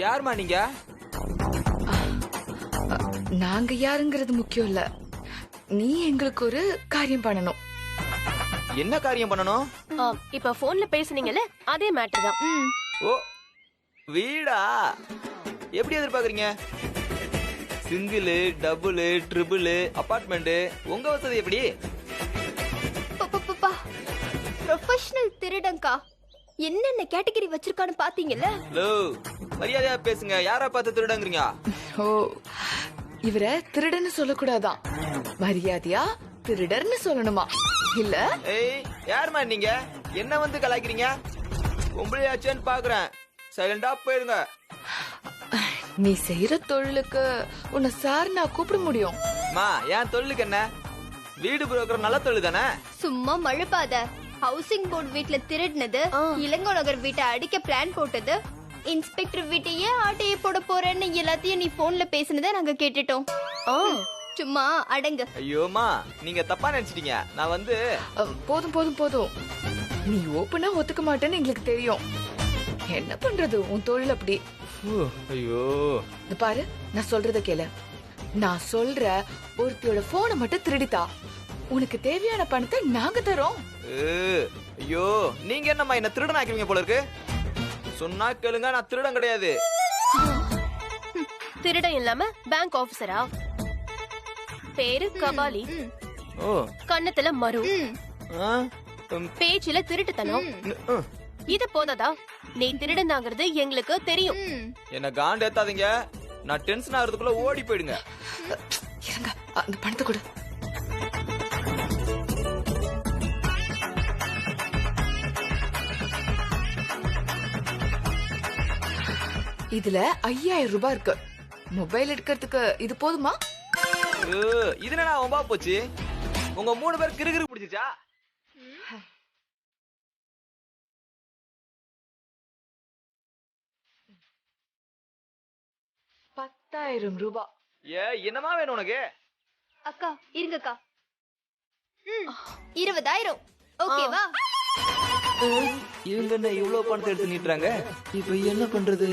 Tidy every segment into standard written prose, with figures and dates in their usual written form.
யாருமா நீங்க? நாங்க யாருங்கிறது முக்கியம் இல்ல, நீ எங்களுக்கு ஒரு காரியம் பண்ணணும். என்ன காரியம் பண்ணணும்? இப்ப போன்ல பேசுனீங்கல்ல, அதே மேட்டர் தான். ஓ, வீடா? எப்படி எதிர்பார்க்கறீங்க? சிங்கிள், டபுள், ட்ரிபிள், அபார்ட்மெண்ட், உங்க வசதி எப்படி? ப்ரொஃபஷனல் திருடங்கா, என்னென்ன கேட்டகரி வச்சிருக்கான்னு பாத்தீங்கல்ல? லோ, மரியாதையா பேசுங்க. யார பார்த்து திருடங்கறீங்க? ஓ, இவரை திருடன்னு சொல்லக்கூடாதான், மரியாதையா திருடர்னு சொல்லணுமா? இல்ல? ஏய், யாருமா நீங்க? என்ன வந்து கலாய்க்கிறீங்க? உங்களையாச்சேன்னு பாக்குறேன். சைலண்டா போயிருங்க. நீ செய்யற தொழிலுக்கு உன்னை சார் நான் கூப்பிட முடியும். மா, என் தொழிலுக்கு என்ன? வீடு புரோக்கர் நல்ல தொழில் தானே? சும்மா மழுப்பாத. ஹவுசிங் போர்டு வீட்ல திருடினது, இளங்கோ நகர் வீட்டை அடிக்க பிளான் போட்டது, இன்ஸ்பெக்டர் வீட்டையே ஆட்டையே போட போறேன்னு எல்லாத்தையும் நீ போன்ல பேசினதை நாங்க கேட்டுட்டோம். சும்மா அடங்க. ஐயோமா, நீங்க தப்பா நினைச்சிட்டீங்க. நான் வந்து போதும் போதும் போதும், நீ ஓப்பனா ஒத்துக்க மாட்டேன்னு எங்களுக்கு தெரியும். என்ன பண்றது, உன் தொழில் அப்படி. ஐயோ, இது பாரு, நான் சொல்றத கேளு. நான் சொல்ற ஒருத்தியோட போனை மட்டும் திருடித்தா, உனக்கு தேவையான பணத்தை நாங்க தரோம். ஐயோ, நீங்க என்னம்மா என்ன திருடன் ஆக்கிருவீங்க போல இருக்கு. சொன்னா கேளுங்க, நான் திருடன் கிடையாது. திருடன் இல்லாம பேங்க் ஆபீசரா? பேரு கபாலி, ஓ, கண்ணத்துல மரு, ஆ, பேச்சுல திருட்டுத்தனம். இது போதாதா? நீ திருடனாங்கிறது எங்களுக்கு தெரியும். என்ன காண்ட் ஏத்தாதீங்க. நான் டென்ஷன் ஆகிறதுக்குள்ள ஓடி போயிடுங்க. இருங்க, அந்த பணத்தை கொடு. இதுல 5000 ரூபாய் இருக்கு. மொபைல் எடுக்கிறதுக்கு இது போதுமா? இது என்ன ஒம்பா போச்சு? உங்க 3 பேர் கிறுகிறு பிடிச்சிச்சா? ரூபாய். என்னமா வேணும் உனக்கு? அக்கா இருங்கக்கா. 20,000 ஓகேவா? இவங்க என்ன இவ்வளவு பணத்தை எடுத்து நீட்டுறாங்க? இப்ப என்ன பண்றது?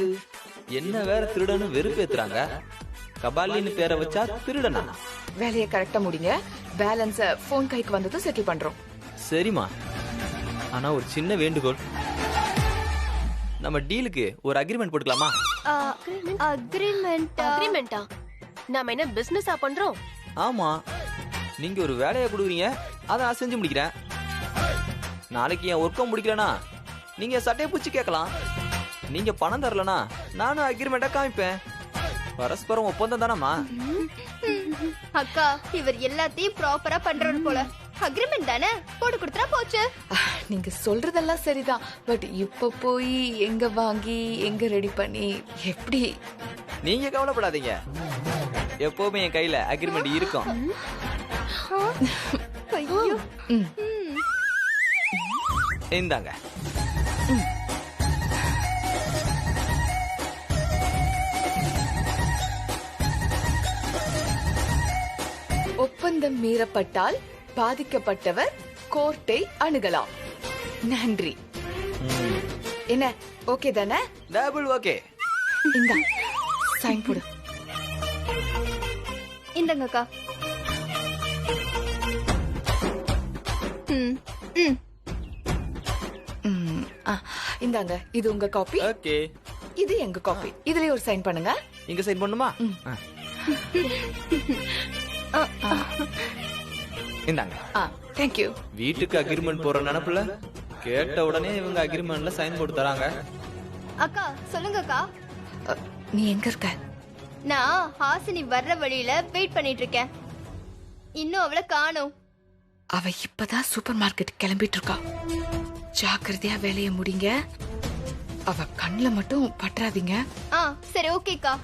என்ன வேற திருடனு வெறுப்பேத்துறாங்க. கபாலின்னு பேரை வச்சா திருடனா? வேலையை கரெக்டா முடிங்க. பேலன்ஸ போன் கைக்கு வந்ததும் செட்டில் பண்றோம். சரிமா, ஆனா ஒரு சின்ன வேண்டுகோள். நம்ம டீலுக்கு ஒரு அக்ரிமெண்ட் போட்டுக்கலாமா? அக்ரிமெண்டா? நாம என்ன பிசினஸா பண்றோம்? ஆமா, நீங்க ஒரு வேலையை கொடுக்குறீங்க, அதை நான் செஞ்சு முடிக்கிறேன். நாளைக்கு என் ஒர்க்கம் முடிக்கலனா நீங்க சட்டையை பூச்சி கேட்கலாம். நீங்க பணம் தரலனா நானும் அக்ரிமெண்டா காமிப்பேன். பரஸ்பரம் ஒப்பந்தம் தானம்மா? அக்கா, இவர் எல்லாத்தையும் ப்ராப்பரா பண்றாரு போல. அக்ரிமெண்ட் தானே, போட்டு கொடுத்தா போச்சு. நீங்க சொல்றதெல்லாம் சரிதான், பட் இப்ப போய் எங்க வாங்கி எங்க ரெடி பண்ணி எப்படி? நீங்க கவலைப்படாதீங்க, எப்பவுமே என் கையில அக்ரிமெண்ட் இருக்கும். இந்தாங்க. ஒப்பந்தம் மீறப்பட்டால் பாதிக்கப்பட்டவர் கோர்ட்டை அணுகலாம். நன்றி. என்ன ஓகே தானே? Double okay. இந்தா சைன் போடு. இந்தங்க அக்கா. இந்தாங்க, இது உங்க காப்பி. ஓகே. இது எங்க காப்பி. இதுலயே ஒரு சைன் பண்ணுங்க. இங்க சைன் பண்ணுமா? இந்தாங்க. Thank you. வீட்டுக்கு அக்ரிமெண்ட் போற நினைப்புல கேட்ட உடனே இவங்க அக்ரிமெண்ட்ல சைன் போட்டு தராங்க. அக்கா சொல்லுங்க அக்கா. நீ எங்க இருக்க? நான் ஹாசினி வர்ற வழியில வெயிட் பண்ணிட்டு இருக்கேன். இன்னும் அவளை காணோம். அவ இப்பதான் சூப்பர் மார்க்கெட் கிளம்பிட்டு இருக்கா. ஜாக்கிரதையா வேலைய முடிங்க. அவ கண்ணுல மட்டும் பற்றாதீங்க. சரி ஓகேக்கா.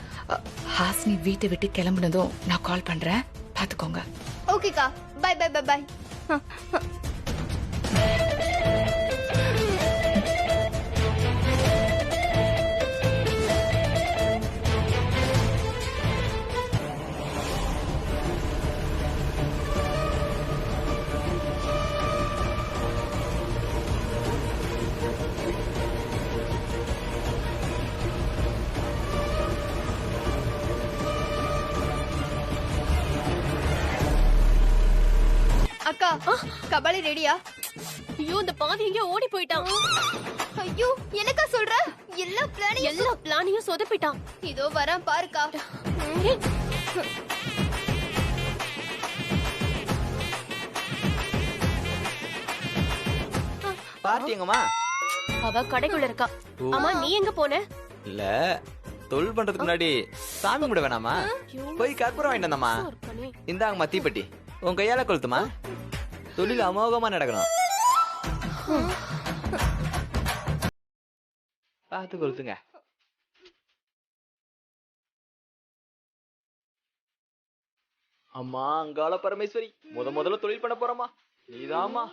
ஹாசினி வீட்டை விட்டு கிளம்புனதும் நான் கால் பண்றேன், பாத்துக்கோங்க. ஓகேக்கா, பை பை பை பை. அக்கா கபாலி ரெடியா? ஐயோ இந்த பாதி எங்க ஓடி போயிட்டான். ஐயோ எனக்கா சொல்ற? எல்லா பிளானையும் சொதப்பிட்டான். இதோ வரேன் பாருக்கா. ஏய், பார்ட்டி எங்கம்மா? அவ கடைக்குள்ள இருக்கா. ஆமா நீ எங்க போன? இல்ல தொழில் பண்றதுக்கு முன்னாடி சாமி கும்பிட வேணாமா? போய் கற்பூரம் வாங்கிட்டு வந்தம்மா. இந்தாங்கம்மா தீப்பெட்டி. உன் கையால கொளுத்துமா. தொழில் அமோகமா நடக்கணும். பார்த்து கொளுத்துங்க. அம்மா அங்காள பரமேஸ்வரி, முதல்ல தொழில் பண்ண போறோமா? நீதாம்மா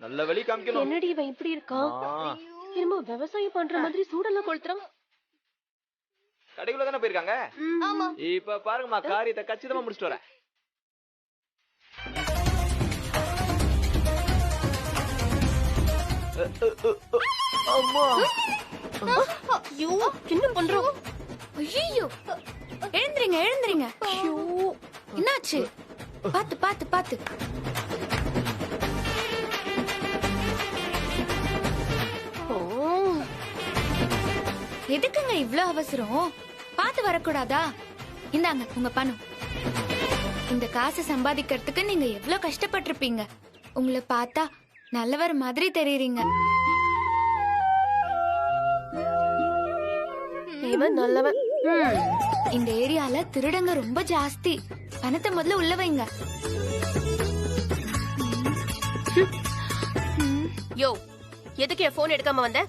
நல்ல வழி காமிக்கணும். என்னடி இவன் இப்படி இருக்கான்? திரும்ப விவசாயம் பண்ற மாதிரி சூடெல்லாம் கொளுத்துறான். கடைக்குள்ள தானே போயிருக்காங்க. ஆமா. இப்ப பாருங்கம்மா, காரியத்தை கச்சிதமா முடிச்சிட்டு வரேன். அம்மா ஐயோ என்ன பண்றோம்? ஐயோ எழுந்திரீங்க எழுந்திரீங்க. ஐயோ என்னாச்சு? பாத்து பாத்து பாத்து. எதுக்குங்க இவ்ளோ அவசரம்? பாத்து வரக்கூடாதா? இந்தாங்க உங்க பணம். இந்த காசை சம்பாதிக்கிறதுக்கு நீங்க எவ்வளவு கஷ்டப்பட்டிருப்பீங்க. உங்களை பார்த்தா நல்லவர் மாதிரி தெரியுறீங்க. இவன் நல்லவன். இந்த ஏரியால திருடங்க ரொம்ப ஜாஸ்தி. பணத்தை முதல்ல உள்ள வைங்க. யோ எதுக்கு என் போன் எடுக்காம வந்த?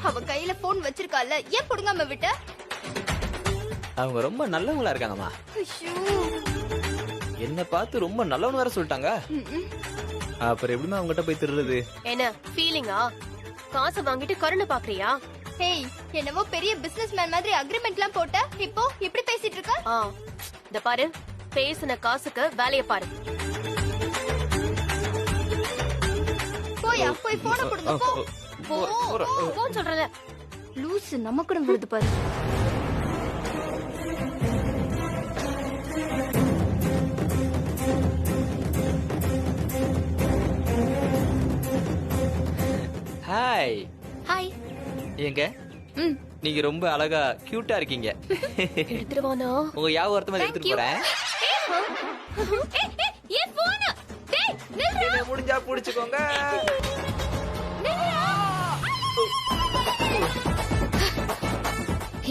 அவ கையில போன் வச்சிருக்கால, ஏன் புடுங்காம விட்ட? அவங்க ரொம்ப நல்லவங்களா இருக்காங்கம்மா. ஐயோ என்ன பார்த்து ரொம்ப நல்லவனு வேற சொல்லிட்டாங்க. அப்புறம் எப்படிமா அவங்ககிட்ட போய் திருடுறது? என்ன ஃபீலிங்கா? காசு வாங்கிட்டு கருணை பாக்குறியா? ஹேய், என்னவோ பெரிய பிசினஸ் மேன் மாதிரி அக்ரிமெண்ட்லாம் போட்ட, இப்போ இப்படி பேசிட்டு இருக்க? இந்த பாரு, பேசின காசுக்கு வேலைய பாரு. போயா போய் போன கொடுங்க போ. போன் சொல்றல. லூசு நம்ம கூட விழுது பாரு. ஹாய். ஹாய். ஏங்க நீங்க ரொம்ப அழகா கியூட்டா இருக்கீங்க. எடுத்துருவானா? உங்க யாவ ஒருத்தமா எடுத்துட்டு போறேன். ஏன் போன்? டேய் நில்றா. நீங்க முடிஞ்சா புடிச்சுக்கோங்க.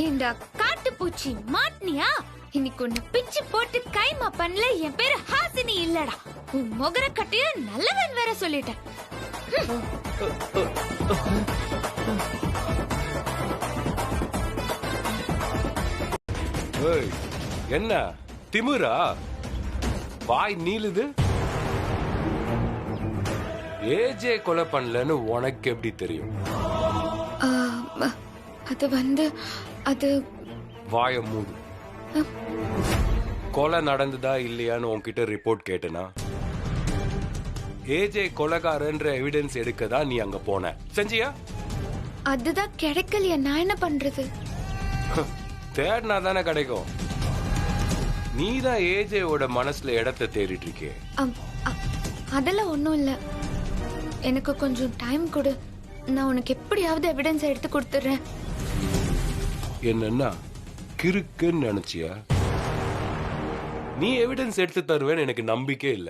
இந்த காட்டு பூச்சி மாட்னியா? இன்னைக்கு ஒண்ணு பிச்சு போட்டு கைமா பண்ணல. என் பேரு ஹாசினி இல்லடா. உன் முகர கட்டிய நல்லவன் வேற சொல்லிட்டேன். ஏய், என்ன திமிரா? வாய் நீளுது. ஏஜே கொலை பண்ணலன்னு உனக்கு எப்படி தெரியும்? அது வந்து அது வாய மூடு. கொலை நடந்ததா இல்லையான்னு உன்கிட்ட ரிப்போர்ட் கேட்டனா? ஏஜே கொலைகாரன்ற எவிடன்ஸ் எடுக்கதா நீ அங்க போன, செஞ்சியா? அதுதான் கிடைக்கலையா, நான் என்ன பண்றது? தேடினா தானே கிடைக்கும். நீதான் ஏஜேவோட மனசுல இடத்தை தேடிட்டு இருக்கே. அதெல்லாம் ஒண்ணும் இல்ல. எனக்கு கொஞ்சம் டைம் கொடு. நான் உனக்கு எப்படியாவது எவிடன்ஸ் எடுத்து கொடுத்துறேன். என்னன்னா கிறுக்குன்னு நினைச்சியா? நீ எவிடன்ஸ் எடுத்து தருவேன்னு எனக்கு நம்பிக்கை இல்ல.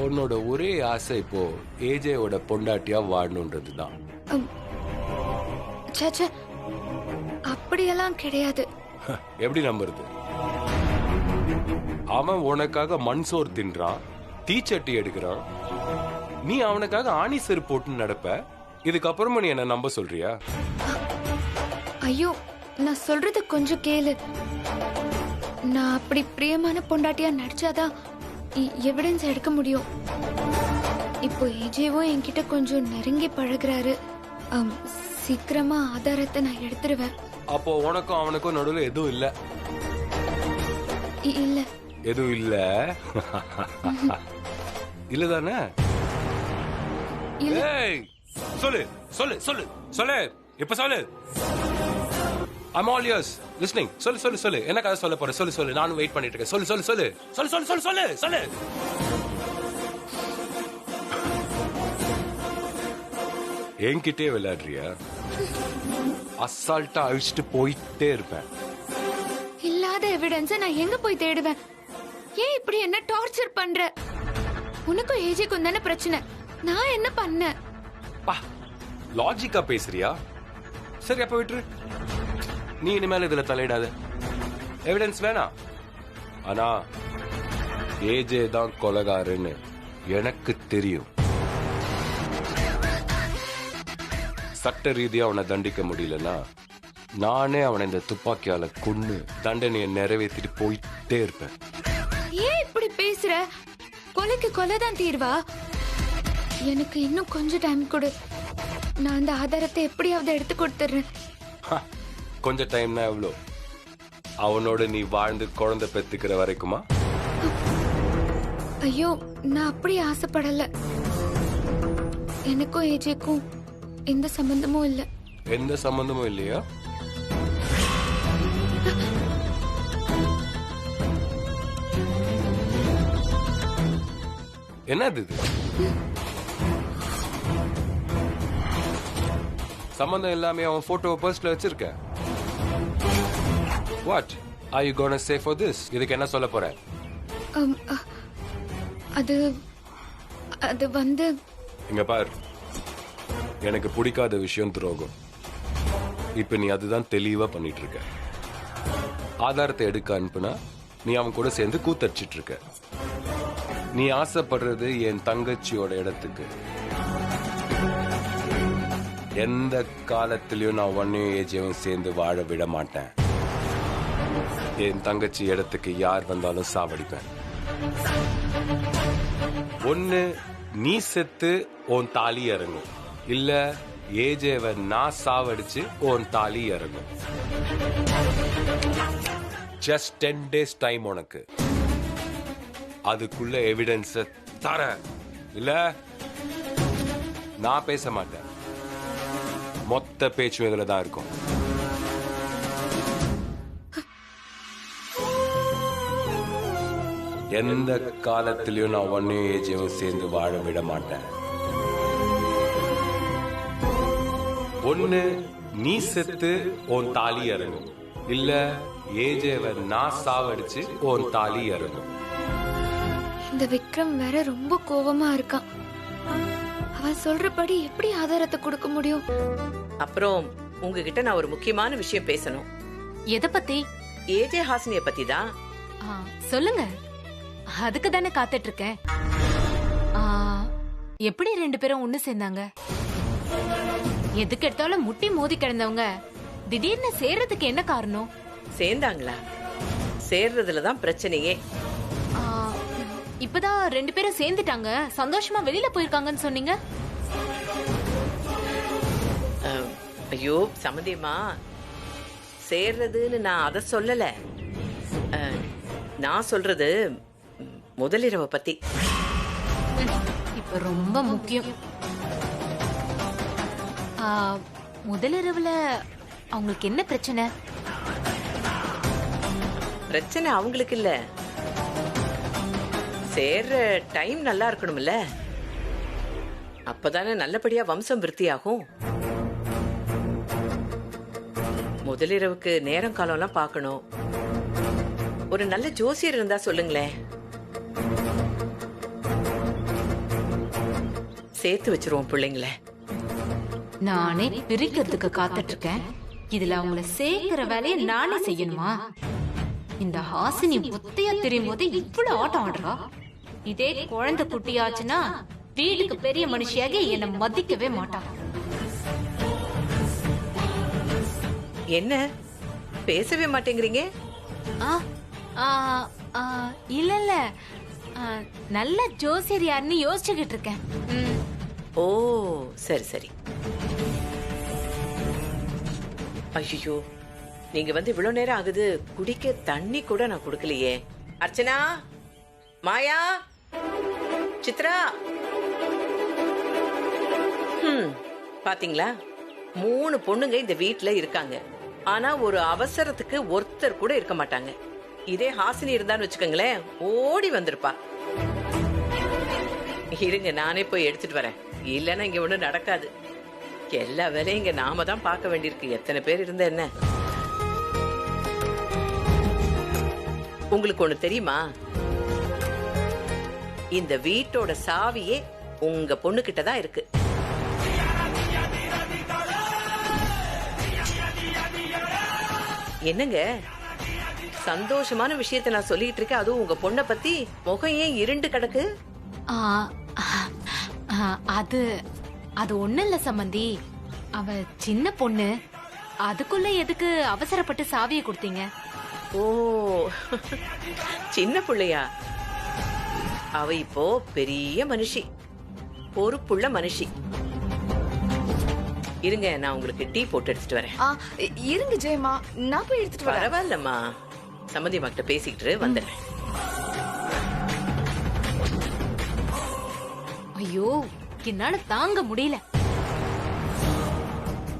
உன்னோட ஒரே ஆசை இப்போ ஏஜேவோட பொண்டாட்டியா வாழணுன்றதுதான். சாச்சா, அப்படியெல்லாம் கிடையாது. எப்படி நம்புறது? அவன் உனக்காக மண் சோறு தின்றான், தீச்சட்டி எடுக்கிறான். நீ அவனுக்காக ஆணி செருப்பு போட்டு நடப்ப. இதுக்கப்புறமா நீ என்ன நம்ப சொல்றியா? ஐயோ, நான் சொல்றது கொஞ்சம் கேளு. நான் அப்படி பிரியமான பொண்டாட்டியா நடிச்சாதான் எவிடன்ஸ் எடுக்க முடியும். இப்போ ஏஜேவும் என்கிட்ட கொஞ்சம் நெருங்கி பழகுறாரு. சீக்கிரமா ஆதாரத்தை நான் எடுத்துருவேன். அப்போ உனக்கும் அவனுக்கும் நடுவில் எதுவும் இல்ல? இல்ல. எதுவும் இல்ல? இல்லதானே? ஏய், சொல்லு சொல்லு சொல்லு சொல்லு, இப்ப சொல்லு. I'm all yours, listening. சொல்லு சொல்லு சொல்லு, என்ன கதை சொல்ல போற? சொல்லு சொல்லு, நானும் வெயிட் பண்ணிட்டு இருக்கேன். சொல்லு சொல்லு சொல்லு சொல்லு சொல்லு சொல்லு சொல்லு சொல்லு. என்கிட்டயே விளையாடுறியா? அசால்ட்டா அழிச்சிட்டு போயிட்டே இருப்பேன். இல்லாத எவிடன்ஸ நான் எங்க போய் தேடுவேன்? ஏன் இப்படி என்ன டார்ச்சர் பண்ற? உனக்கும் ஏஜேக்கும் தானே பிரச்சனை. நான் என்ன பண்ணேன்? பா, லாஜிக்கா பேசுறியா? சரி, அப்ப விட்டுரு. நீ இனிமேல் இதுல தலையிடாத. எவிடன்ஸ் வேணாம். ஆனா ஏஜே தான் கொலைகாரன்னு எனக்கு தெரியும். சட்ட ரீதியா அவனை தண்டிக்க முடியலன்னா நானே அவனை இந்த துப்பாக்கியால கொன்னு தண்டனையை நிறைவேற்றிட்டு போயிட்டே இருப்பேன். ஏன் இப்படி பேசுற? கொலைக்கு கொலைதான் தீர்வா? எனக்கு இன்னும் கொஞ்சம் டைம் கொடு. நான் அந்த ஆதாரத்தை எப்படியாவது எடுத்து கொடுத்துறேன். கொஞ்சம் டைம்னா எவ்வளோ? அவனோட நீ வாழ்ந்து குழந்தை பெத்துக்கிற வரைக்குமா? ஐயோ, நான் அப்படி ஆசைப்படல. எனக்கும் ஏஜேக்கும் எந்த சம்பந்தமும் இல்ல. எந்த சம்பந்தமும் இல்லையா? என்னது இது? சம்பந்தம் எல்லாமே அவன் போட்டோவை பர்ஸ்ல வச்சிருக்க. What are you gonna say for this? இதுக்கு என்ன சொல்ல போற? அது அது வந்து இங்க பார், எனக்கு பிடிக்காத விஷயம் துரோகம். இப்ப நீ அதுதான் தெளிவா பண்ணிட்டு இருக்க. ஆதாரத்தை எடுக்க அனுப்புனா நீ அவன் கூட சேர்ந்து கூத்தடிச்சிட்டு இருக்க. நீ ஆசைப்படுறது என் தங்கச்சியோட இடத்துக்கு. எந்த காலத்திலயும் நான் ஒன்னையும் ஏஜையும் சேர்ந்து வாழ விட மாட்டேன். என் தங்கச்சி இடத்துக்கு யார் வந்தாலும் சாவடிப்பேன். ஒன்னு நீ செத்து உன் தாலி இறங்கும், இல்ல ஏஜேவை நான் சாவடிச்சு உன் தாலி இறங்கும். ஜஸ்ட் 10 days டைம் உனக்கு. அதுக்குள்ள எவிடன்ஸ் தர, இல்ல நான் பேச மாட்டேன். மொத்த பேச்சும் இதுல தான் இருக்கும். எந்த காலத்திலயும் நான் ஒன்னையும் ஏஜையும் சேர்ந்து வாழ விட மாட்டேன். ஒன்னு நீ செத்து உன் தாலி இறங்கும், இல்ல ஏஜேவை நான் சாவடிச்சு உன் தாலி இறங்கும். இந்த விக்ரம் வேற ரொம்ப கோவமா இருக்கான். அவன் சொல்றபடி எப்படி ஆதாரத்தை கொடுக்க முடியும்? அப்புறம் உங்ககிட்ட நான் ஒரு முக்கியமான விஷயம் பேசணும். எதை பத்தி? ஏஜே ஹாசினிய பத்தி தான். சொல்லுங்க. அதுக்கு தானே காத்துட்டு இருக்கேன். எப்படி 2 பேரும் ஒண்ணு சேர்ந்தாங்க? எதுக்கு எடுத்தாலும் முட்டி மோதி கிடந்தவங்க திடீர்னு சேர்றதுக்கு என்ன காரணம்? சேர்ந்தாங்களா? சேர்றதுலதான் பிரச்சனையே. இப்பதான் 2 பேரும் சேர்ந்துட்டாங்க, சந்தோஷமா வெளியில போயிருக்காங்கன்னு சொன்னீங்க. ஐயோ சம்மந்தியம்மா, சேர்றதுன்னு நான் அத சொல்லல. நான் சொல்றது முதலிரவை பத்தி. இப்ப ரொம்ப முக்கியம். முதலிரவுல அவங்களுக்கு என்ன பிரச்சனை? பிரச்சனை அவங்களுக்கு இல்ல, சேர்ற டைம் நல்லா இருக்கணும்ல. அப்பதானே நல்லபடியா வம்சம் விருத்தியாகும். முதலிரவுக்கு நேரம் காலம்லாம் பார்க்கணும். ஒரு நல்ல ஜோசியர் இருந்தா சொல்லுங்களேன், சேர்த்து வச்சிருவோம் பிள்ளைங்கள. நானே பிரிக்கிறதுக்கு காத்துட்டு இருக்கேன். இதுல அவங்கள சேர்க்கிற வேலையை நானே செய்யணுமா? இந்த ஹாசினி புத்தையா தெரியும் போது இவ்வளவு ஆட்டம் ஆடுறா. இதே குழந்தை குட்டியாச்சுன்னா வீட்டுக்கு பெரிய மனுஷியாக என்னை மதிக்கவே மாட்டான். என்ன பேசவே மாட்டேங்கிறீங்க? இல்ல இல்ல, நல்ல ஜோசியர் யாருன்னு யோசிச்சுக்கிட்டு இருக்கேன். ஓ சரி சரி. ஐயோ, நீங்க வந்து இவ்வளவு நேரம் ஆகுது, குடிக்க தண்ணி கூட நான் கொடுக்கலையே. அர்ச்சனா, மாயா, சித்ரா. பாத்தீங்களா, 3 பொண்ணுங்க இந்த வீட்டுல இருக்காங்க. ஆனா ஒரு அவசரத்துக்கு ஒருத்தர் கூட இருக்க மாட்டாங்க. இதே ஹாசினி இருந்தான்னு வச்சுக்கோங்களேன், ஓடி வந்திருப்பா. இருங்க நானே போய் எடுத்துட்டு வரேன், இல்லன்னா இங்க ஒண்ணும் நடக்காது. எல்லா வேலையும் இங்க நாம தான் பார்க்க வேண்டியிருக்கு. எத்தனை பேர் இருந்த என்ன? உங்களுக்கு ஒண்ணு தெரியுமா? இந்த வீட்டோட சாவியே உங்க பொண்ணுகிட்ட தான் இருக்கு. என்னங்க சந்தோஷமான விஷயத்தை நான் சொல்லிட்டு இருக்கேன், அதுவும் உங்க பொண்ணை பத்தி. முகம் ஏன் இருண்டு கிடக்கு? ஆ, ஆ, அது அது ஒண்ணு இல்ல சம்பந்தி. அவ சின்ன பொண்ணு, அதுக்குள்ள எதுக்கு அவசரப்பட்டு சாவியை கொடுத்தீங்க? ஓ, சின்ன பிள்ளையா? அவ இப்போ பெரிய மனுஷி, பொறுப்புள்ள மனுஷி. இருங்க, நான் உங்களுக்கு டீ போட்டு எடுத்துட்டு வரேன். இருங்க ஜெயமா, நான் போய் எடுத்துட்டு வரேன். பரவாயில்லம்மா, சம்மந்தி கிட்ட பேசிக்கிட்டு வந்துடுறேன். ஐயோ, என்னால தாங்க முடியல.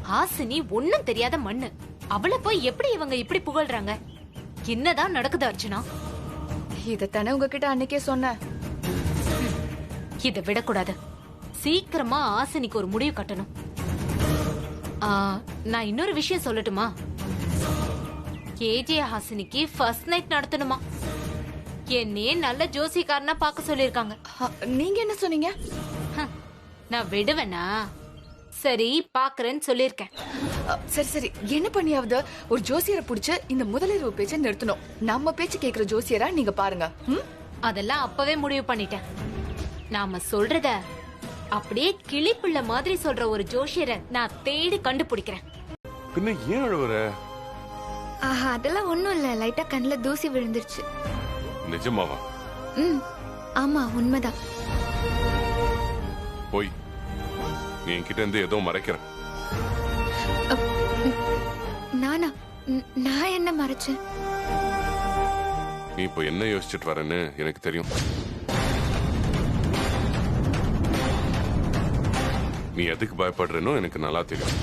ஹாசினி ஒண்ணும் தெரியாத மண்ணு, அவளை போய் எப்படி இவங்க இப்படி புகழ்றாங்க? என்னதான் நடக்குது அர்ச்சனா? இதத்தானே உங்ககிட்ட அன்னைக்கே சொன்னேன். இதை விடக்கூடாது. சீக்கிரமா ஹாசினிக்கு ஒரு முடிவு கட்டணும். நான் இன்னொரு விஷயம் சொல்லட்டுமா? கேஜே ஹாசினிக்கு ஃபர்ஸ்ட் நைட் நடத்தணுமா? என்னே நல்ல ஜோசிக்காரனா பார்க்க சொல்லிருக்காங்க. நீங்க என்ன சொன்னீங்க? நான் விடுவேனா? சரி, பாக்குறேன்னு சொல்லிருக்கேன். சரி சரி, என்ன பண்ணியாவது ஒரு ஜோசியரை புடிச்சு இந்த முதலிரவு பேச்சை நிறுத்தணும். நம்ம பேச்சு கேக்குற ஜோசியரா நீங்க பாருங்க. அதெல்லாம் அப்பவே முடிவு பண்ணிட்டேன். நாம சொல்றத அப்படியே கிளிப்புள்ள மாதிரி சொல்ற ஒரு ஜோசியரை நான் தேடி கண்டுபிடிக்கிறேன். பின்ன ஏன் அழுவுற? அதெல்லாம் ஒண்ணும் இல்ல, லைட்டா கண்ணுல தூசி விழுந்துருச்சு. நிஜமாவா? ஆமா, உண்மைதான். போய் நீ என்கிட்ட இருந்து ஏதோ மறைக்கிற. நானா? நான் என்ன மறைச்சேன்? நீ இப்போ என்ன யோசிச்சுட்டு வரேன்னு எனக்கு தெரியும். நீ எதுக்கு பயப்படுறேனோ எனக்கு நல்லா தெரியும்.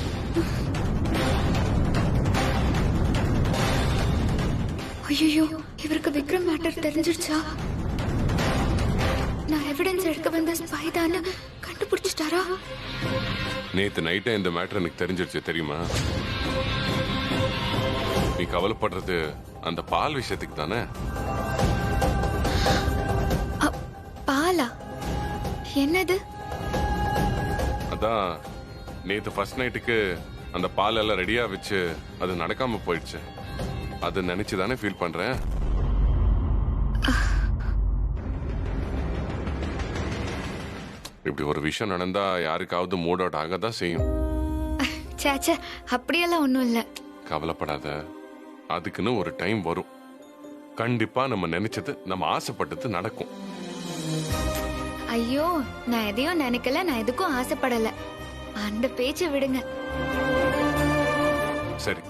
ஐயோ, இவருக்கு விக்ரம் மேட்டர் தெரிஞ்சிருச்சா? நான் எவிடன்ஸ் எடுக்க வந்த ஸ்பை தான கண்டுபிடிச்சிட்டாரா? நேத்து நைட்டே இந்த மேட்டர் எனக்கு தெரிஞ்சிருச்சு தெரியுமா? நீ கவலைப்படுறது அந்த பால் விஷயத்துக்கு தானே? பாலா? என்னது? அதான் நேத்து ஃபர்ஸ்ட் நைட்டுக்கு அந்த பால் எல்லாம் ரெடியா வச்சு அது நடக்காம போயிடுச்சு. அது நினைச்சுதானே ஃபீல் பண்றேன். இப்படி ஒரு விஷயம் நடந்தா யாருக்காவது மூட் அவுட் ஆகதான் செய்யும். சேச்சே, அப்படியெல்லாம் ஒண்ணும் இல்ல. கவலைப்படாத, அதுக்குன்னு ஒரு டைம் வரும். கண்டிப்பா நம்ம நினைச்சது, நம்ம ஆசைப்பட்டது நடக்கும். ஐயோ, நான் எதையும் நினைக்கல, நான் எதுக்கும் ஆசைப்படல. அந்த பேச்சை விடுங்க. சரி,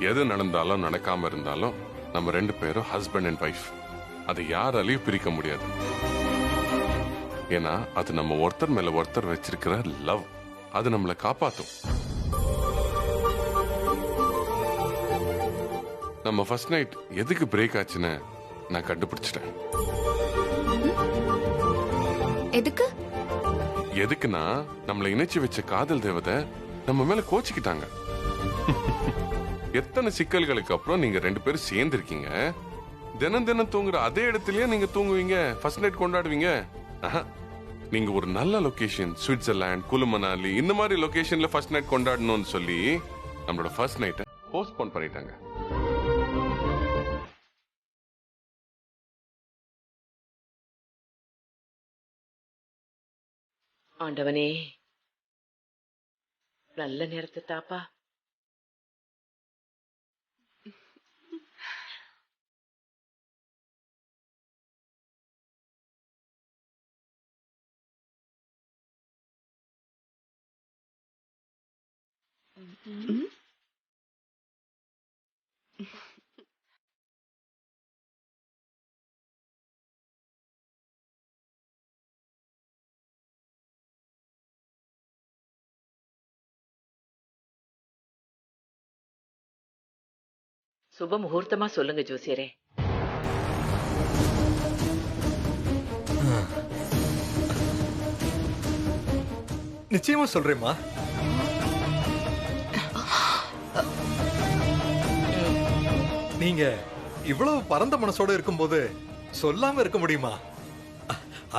எது நடந்தாலும் நடக்காம இருந்தாலும் நம்ம ரெண்டு பேரும் ஹஸ்பண்ட் அண்ட் வைஃப். அதை யாராலையும் பிரிக்க முடியாது. ஏன்னா அது நம்ம ஒருத்தர் மேல ஒருத்தர் வச்சிருக்கிற லவ். அது நம்மளை காப்பாத்தும். நம்ம ஃபர்ஸ்ட் நைட் எதுக்கு பிரேக் ஆச்சுன்னு நான் கண்டுபிடிச்சிட்டேன். எதுக்கு? எதுக்குன்னா நம்மளை இணைச்சு வச்ச காதல் தேவதை நம்ம மேல கோச்சிக்கிட்டாங்க. எத்தனை சிக்கல்களுக்கு அப்புறம் நீங்க ரெண்டு பேரும் சேர்ந்து இருக்கீங்க. தினம் தினம் தூங்குற அதே இடத்துலயே நீங்க தூங்குவீங்க, ஃபர்ஸ்ட் நைட் கொண்டாடுவீங்க. நீங்க ஒரு நல்ல லொகேஷன், சுவிட்சர்லாந்து, குலு மணாலி, இந்த மாதிரி லொகேஷன்ல ஃபர்ஸ்ட் நைட் கொண்டாடணும்னு சொல்லி நம்மளோட ஃபர்ஸ்ட் நைட்டை போஸ்ட்போன் பண்ணிட்டாங்க. ஆண்டவனே, நல்ல நேரத்தை தாப்பா. சுப முகூர்த்தமா சொல்லுங்க ஜோசியரே. நிச்சயமா சொல்றேம்மா. நீங்க இவ்வளவு பரந்த மனசோட இருக்கும்போது சொல்லாம இருக்க முடியுமா?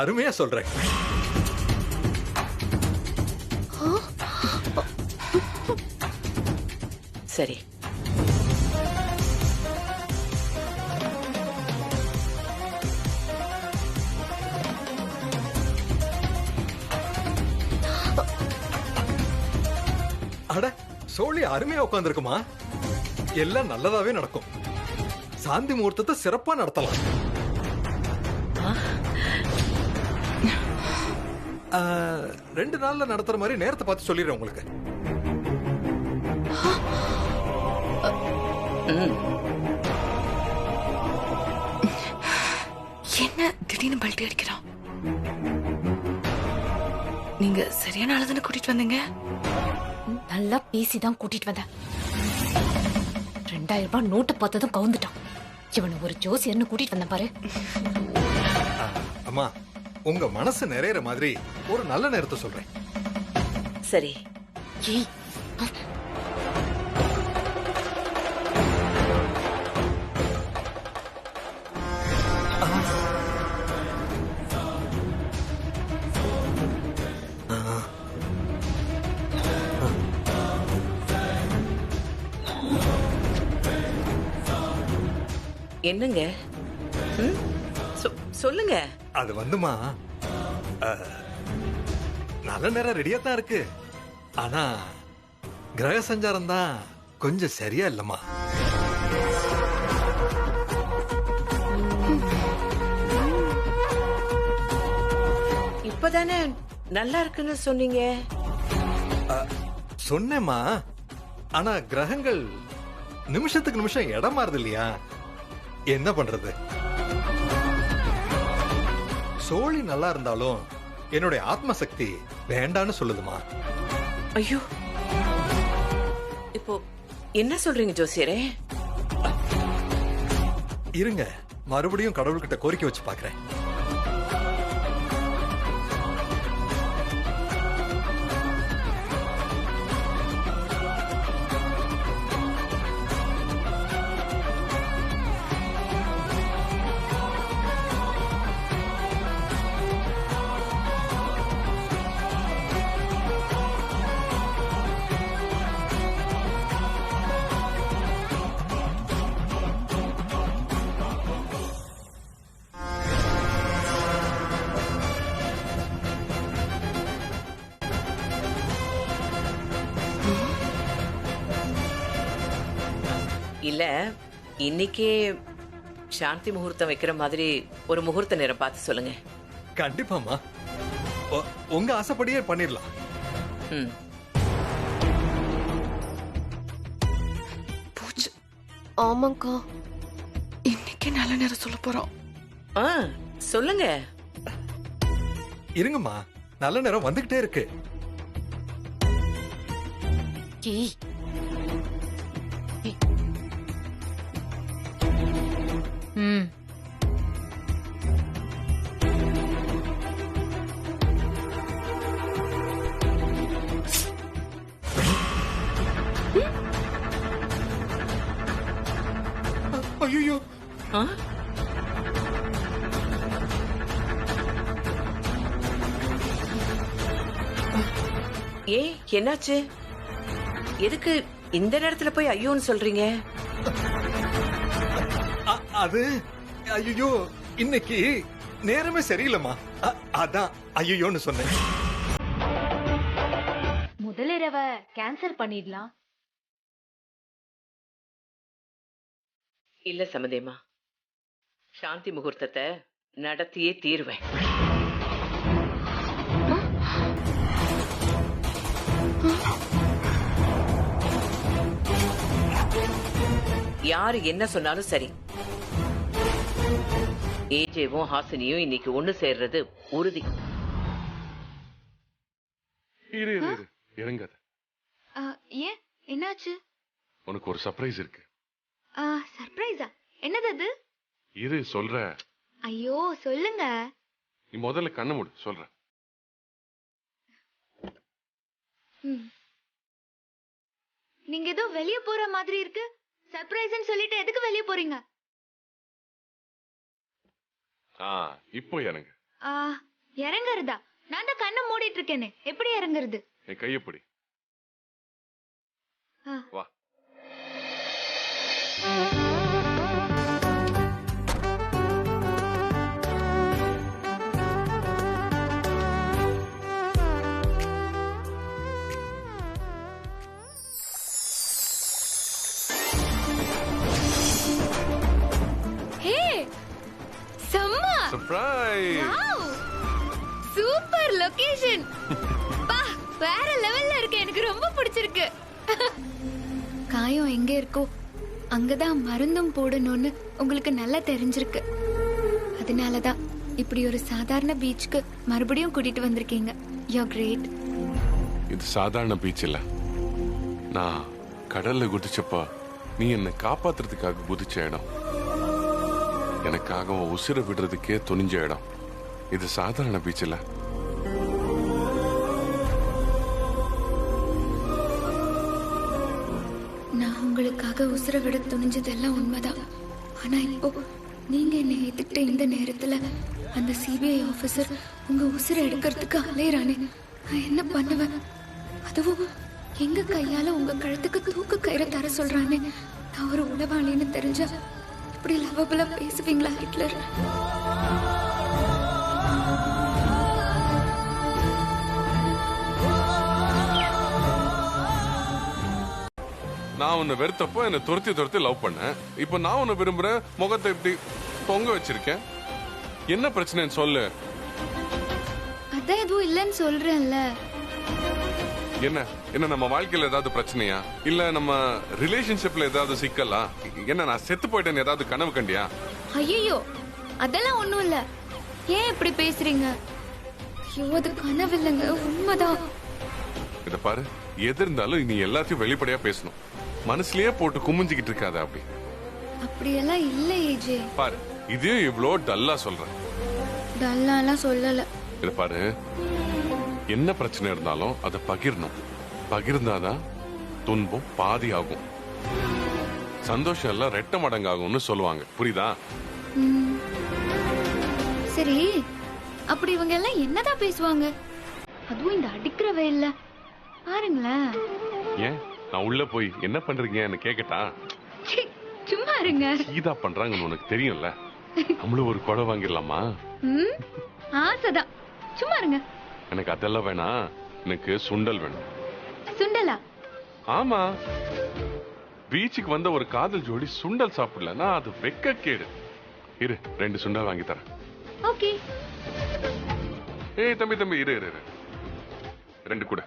அருமையா சொல்றேன். சரி, அட, சோழி அருமையா உட்கார்ந்துருக்குமா. எல்லாம் நல்லதாவே நடக்கும். சாந்தி முகூர்த்தத்தை சிறப்பா நடத்தலாம். ஆ, 2 நாள்ல நடத்துற மாதிரி நேரத்தை பார்த்து சொல்லிடுறேன் உங்களுக்கு. என்ன திடீர்னு பல்ட்டி அடிக்கிறான்? நீங்க சரியான ஆளுதானே கூட்டிட்டு வந்தீங்க? நல்லா பேசி தான் கூட்டிட்டு வந்தேன். 2000 ரூபாய் நோட்டை பார்த்ததும் கவுந்துட்டான். இவனை ஒரு ஜோசியர்னு கூட்டிட்டு வந்தேன் பாரு. அம்மா, உங்க மனசு நிறையற மாதிரி ஒரு நல்ல நேரத்தை சொல்றேன். சரி. ஏய், என்னங்க? சொல்லுங்க. அது வந்துமா, நல்ல நேரம் ரெடியா தான் இருக்கு. ஆனா கிரக சஞ்சாரம் தான் கொஞ்சம் சரியா இல்லம்மா. இப்பதானே நல்லா இருக்குன்னு சொன்னீங்க. சொன்னேம்மா, ஆனா கிரகங்கள் நிமிஷத்துக்கு நிமிஷம் இடம் மாறுது இல்லையா? என்ன பண்றது? சோழி நல்லா இருந்தாலும் என்னுடைய ஆத்ம சக்தி வேண்டான்னு சொல்லுதுமா. ஐயோ, இப்போ என்ன சொல்றீங்க ஜோசியரே? இருங்க, மறுபடியும் கடவுள்கிட்ட கோரிக்கை வச்சு பாக்குறேன். இல்ல, இன்னைக்கே சாந்தி முகூர்த்தம் வைக்கிற மாதிரி ஒரு முகூர்த்த நேரம் பார்த்து சொல்லுங்க. கண்டிப்பாமா, உங்க ஆசைப்படியே பண்ணிடலாம். ம். போச்சு. ஆமாக்கா, இன்னைக்கு நல்ல நேரம் சொல்ல போறோம். சொல்லுங்க. இருங்கம்மா, நல்ல நேரம் வந்துகிட்டே இருக்கு. ஏய், ம், ஐயோ, என்னாச்சு? எதுக்கு இந்த நேரத்துல போய் ஐயோன்னு சொல்றீங்க? அது ஐயோ, இன்னைக்கு நேரமே சரியில்லைம்மா. அதான் ஐயோன்னு சொன்னேன். முதலிரவ கேன்சல் பண்ணிடலாம். இல்ல சமதேமா, சாந்தி முகூர்த்தத்தை நடத்தியே தீர்வேன். யாரு என்ன சொன்னாலும் சரி, ஏஜேவும் ஹாசினியும் இன்னைக்கு ஒண்ணு சேர்றது உறுதி. இறங்காத. ஏன், என்னாச்சு? உனக்கு ஒரு சர்ப்ரைஸ் இருக்கு. சர்ப்ரைஸா? என்னது அது? இரு சொல்ற. ஐயோ, சொல்லுங்க. நீ முதல்ல கண்ணை மூடு, சொல்ற. நீங்க ஏதோ வெளிய போற மாதிரி இருக்கு. சர்ப்ரைஸ்னு சொல்லிட்டு எதுக்கு வெளிய போறீங்க? இப்போ இறங்கு. இறங்குறதா? நான் தான் கண்ணை மூடிட்டு இருக்கேனே, எப்படி இறங்குறது? என் கையப்படி வா. ஹே சம்மா, சர்ப்ரைஸ். Wow super location. பா வேற லெவல்ல இருக்கு, எனக்கு ரொம்ப பிடிச்சிருக்கு. காயம் எங்க இருக்கோ அங்கதான் மருந்தும் போடணும்னு உங்களுக்கு நல்லா தெரிஞ்சிருக்கு. அதனாலதான் இப்படி ஒரு சாதாரண பீச்சுக்கு மறுபடியும் கூட்டிட்டு வந்திருக்கீங்க. You are great. இது சாதாரண பீச் இல்ல. நான் கடல்ல குதிச்சப்ப நீ என்னை காப்பாத்துறதுக்காக குதிச்ச இடம், எனக்காக உசிர விடுறதுக்கே துணிஞ்ச இடம். இது சாதாரண பீச் இல்ல. நான் உங்களுக்காக உசுர விட துணிஞ்சதெல்லாம் உண்மைதான். ஆனா இப்போ நீங்க என்னை ஏத்துக்கிட்ட இந்த நேரத்துல அந்த சிபிஐ ஆபீசர் உங்க உசுர எடுக்கிறதுக்கு அலையறானே, நான் என்ன பண்ணுவேன்? அதுவும் எங்க கையால உங்க கழுத்துக்கு தூக்கு கயிறை தர சொல்றானே. நான் ஒரு உளவாளின்னு தெரிஞ்சா இப்படி லவபிளா பேசுவீங்களா ஹிட்லர்? நான் உன்னை வெறுத்தப்போ என்னை துரத்தி துரத்தி லவ் பண்ணேன். இப்போ நான் உன்னை விரும்புறேன், முகத்தை இப்படி தொங்க வச்சிருக்கேன். என்ன பிரச்சனைன்னு சொல்லு. அதான் எதுவும் இல்லைன்னு சொல்றேன்ல. என்ன என்ன நம்ம வாழ்க்கையில ஏதாவது பிரச்சனையா, இல்ல நம்ம ரிலேஷன்ஷிப்ல ஏதாவது சிக்கலா? என்ன நான் செத்து போயிட்டேன்னு ஏதாவது கனவு கண்டியா? ஐயோ அதெல்லாம் ஒண்ணும் இல்ல. ஏன் இப்படி பேசுறீங்க? ஐயோ அது கனவு இல்லைங்க, உண்மைதான். இத பாரு, எது இருந்தாலும் நீ எல்லாத்தையும் வெளிப்படையா பேசணும். மனசுலயே போட்டு குமிஞ்சுக்கிட்டு இருக்காத. அப்படி அப்படியெல்லாம் இல்ல ஏஜே. பாரு, இதே இவ்ளோ டல்லா சொல்றேன். டல்லாலாம் சொல்லல. இத பாரு, என்ன பிரச்சனை இருந்தாலும் அதை பகிரணும். பகிர்ந்தாதான் துன்பம் பாதி ஆகும், சந்தோஷம் எல்லாம் ரெட்ட மடங்காகும்னு சொல்லுவாங்க. புரியுதா? சரி, அப்படி இவங்க எல்லாம் என்னதான் பேசுவாங்க? அதுவும் இந்த அடிக்கிற வெயில்ல பாருங்களேன். ஏன் நான் உள்ள போய் என்ன பண்றீங்கன்னு கேக்கட்டா? சீ, சும்மா இருங்க. கீதா பண்றாங்கன்னு உனக்கு தெரியும்ல. நம்மளும் ஒரு குடம் வாங்கிடலாமா? ஆசைதான், சும்மா இருங்க. எனக்கு அதெல்லாம் வேணாம், எனக்கு சுண்டல் வேணும். சுண்டலா? ஆமா, பீச்சுக்கு வந்த ஒரு காதல் ஜோடி சுண்டல் சாப்பிடலன்னா அது வெக்கக்கேடு. இரு, 2 சுண்டல் வாங்கி தரேன். ஓகே. ஏய் தம்பி தம்பி, இரு இரு இரு, 2 கூட.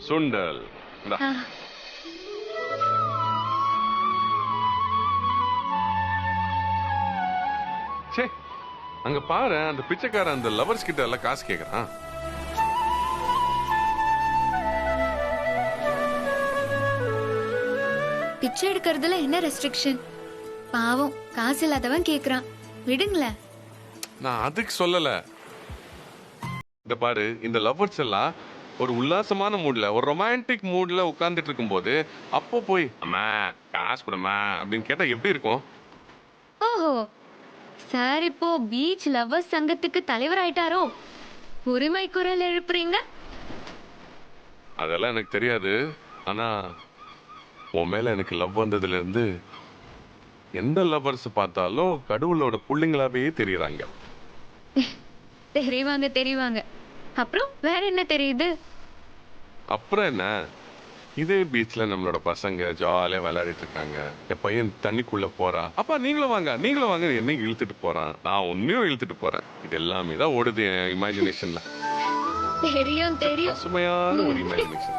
சுண்டல் இந்தா. சே, அங்க பாரு, அந்த பிச்சைக்காரன் அந்த லவர்ஸ் கிட்ட எல்லாம் காசு கேக்குறான். பிச்சை எடுக்கிறதுல என்ன ரெஸ்ட்ரிக்ஷன்? பாவம், காசு இல்லாதவன் கேக்குறான், விடுங்களேன். நான் அதுக்கு சொல்லல. இந்த பாரு, இந்த லவர்ஸ் எல்லாம் ஒரு உல்லாசமான மூட்ல, ஒரு ரொமான்டிக் மூட்ல உட்கார்ந்துட்டு இருக்கும்போது அப்போ போய் அம்மா காசு கொடுமா அப்படின்னு கேட்டா எப்படி இருக்கும்? ஓஹோ, சார் இப்போ பீச் லவர்ஸ் சங்கத்துக்கு தலைவர் ஆயிட்டாரோ? உரிமை குரல் எழுப்புறீங்க? அதெல்லாம் எனக்கு தெரியாது. ஆனா உன் மேல எனக்கு லவ் வந்ததுல இருந்து எந்த லவர்ஸ் பார்த்தாலும் கடவுளோட புள்ளைங்களாவே தெரியறாங்க. தெரிவாங்க தெரிவாங்க. அப்புறம் வேற என்ன தெரியுது? அப்புறம் என்ன, இதே பீச்ல நம்மளோட பசங்க ஜாலியா விளையாடிட்டு இருக்காங்க. என் பையன் தண்ணிக்குள்ள போறான், அப்பா நீங்களும் வாங்க நீங்களும் வாங்க, என்ன இழுத்துட்டு போறான், நான் உண்மையும் இழுத்துட்டு போறேன். இது எல்லாமே தான் ஓடுது என் இமேஜினேஷன்ல. தெரியும் தெரியும். பசுமையான ஒரு இமேஜினேஷன்.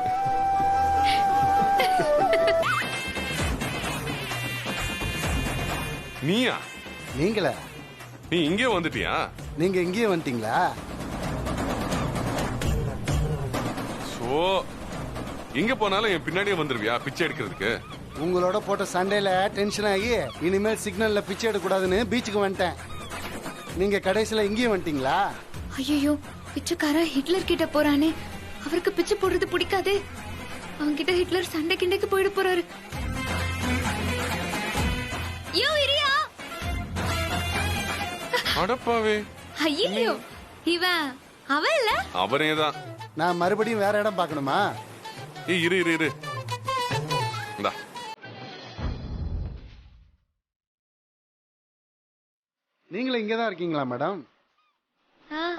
நீயா? நீங்களா? நீ இங்கே வந்துட்டியா? நீங்க இங்கேயே வந்துட்டீங்களா? சோ எங்க போனாலும் என் பின்னாடியே வந்துருவியா பிச்சை எடுக்கிறதுக்கு? உங்களோட போட்ட சண்டையில டென்ஷன் ஆகி இனிமேல் சிக்னல்ல பிச்சை எடுக்க கூடாதுன்னு பீச்சுக்கு வந்துட்டேன். நீங்க கடைசியில இங்கேயும் வந்துட்டீங்களா? ஐயோ, பிச்சைக்காரன் ஹிட்லர் கிட்ட போறானே, அவருக்கு பிச்சை போடுறது பிடிக்காதே. அவன்கிட்ட ஹிட்லர் சண்டை கிண்டைக்கு போயிட போறாரு. யோ இரியா. அடப்பாவே. ஐயோ, இவன் அவன்ல. அவரேதான். நான் மறுபடியும் வேற இடம் பார்க்கணுமா? ஏய் இரு இரு இரு. இந்தா. நீங்களும் இங்கே தான் இருக்கீங்களா மேடம்?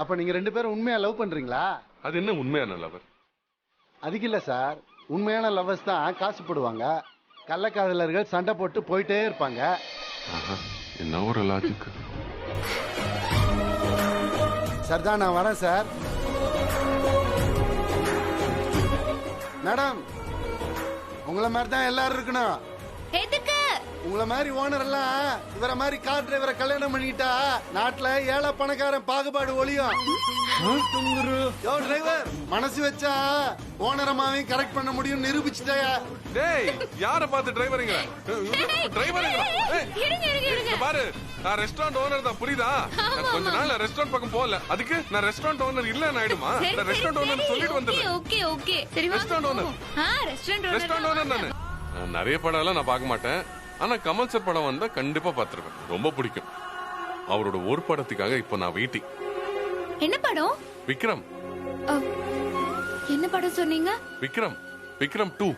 அப்ப நீங்க 2 பேரும் உண்மையா லவ் பண்றீங்களா? அது என்ன உண்மையான லவர்? அதுக்கு இல்ல சார், உண்மையான லவ்வர்ஸ் தான் காசு போடுவாங்க, கள்ளக்காதலர்கள் சண்டை போட்டு போயிட்டே இருப்பாங்க. என்ன ஒரு லாஜிக். சார் தான் நான் வரேன் சார். மேடம், உங்களை மாதிரி தான் எல்லாரும் இருக்கணும். எதுக்கு? உங்களை மாதிரி ஓனர் எல்லாம் இவரை மாதிரி கார் டிரைவரை கல்யாணம் பண்ணிட்டா நாட்டுல ஏழை பணக்காரன் பாகுபாடு ஒழியும். யோ டிரைவர், மனசு வச்சா ஓனரமாவையும் கரெக்ட் பண்ண முடியும் நிரூபிச்சுட்டாயா? டேய், யார பார்த்து டிரைவருங்க? டிரைவருங்க. பாரு, நான் ரெஸ்டாரண்ட் ஓனர் தான், புரியுதா? நான் கொஞ்ச நாள் ரெஸ்டாரண்ட் பக்கம் போகல, அதுக்கு நான் ரெஸ்டாரண்ட் ஓனர் இல்லன்னு ஆயிடுமா? நான் ரெஸ்டாரண்ட் ஓனர் சொல்லிட்டு வந்துடுறேன். ஓகே ஓகே, சரி வா. Restaurant owner. ரெஸ்டாரண்ட் ஓனர் நானு. நிறைய படம் எல்லாம் நான் பார்க்க மாட்டேன், ஆனா கமல் சார் படம் வந்தா கண்டிப்பா பாத்துருவேன், ரொம்ப பிடிக்கும். அவரோட ஒரு படத்துக்காக இப்போ நான் வெயிட்டிங். என்ன படம்? விக்ரம். என்ன படம் சொன்னீங்க? விக்ரம். விக்ரம் 2.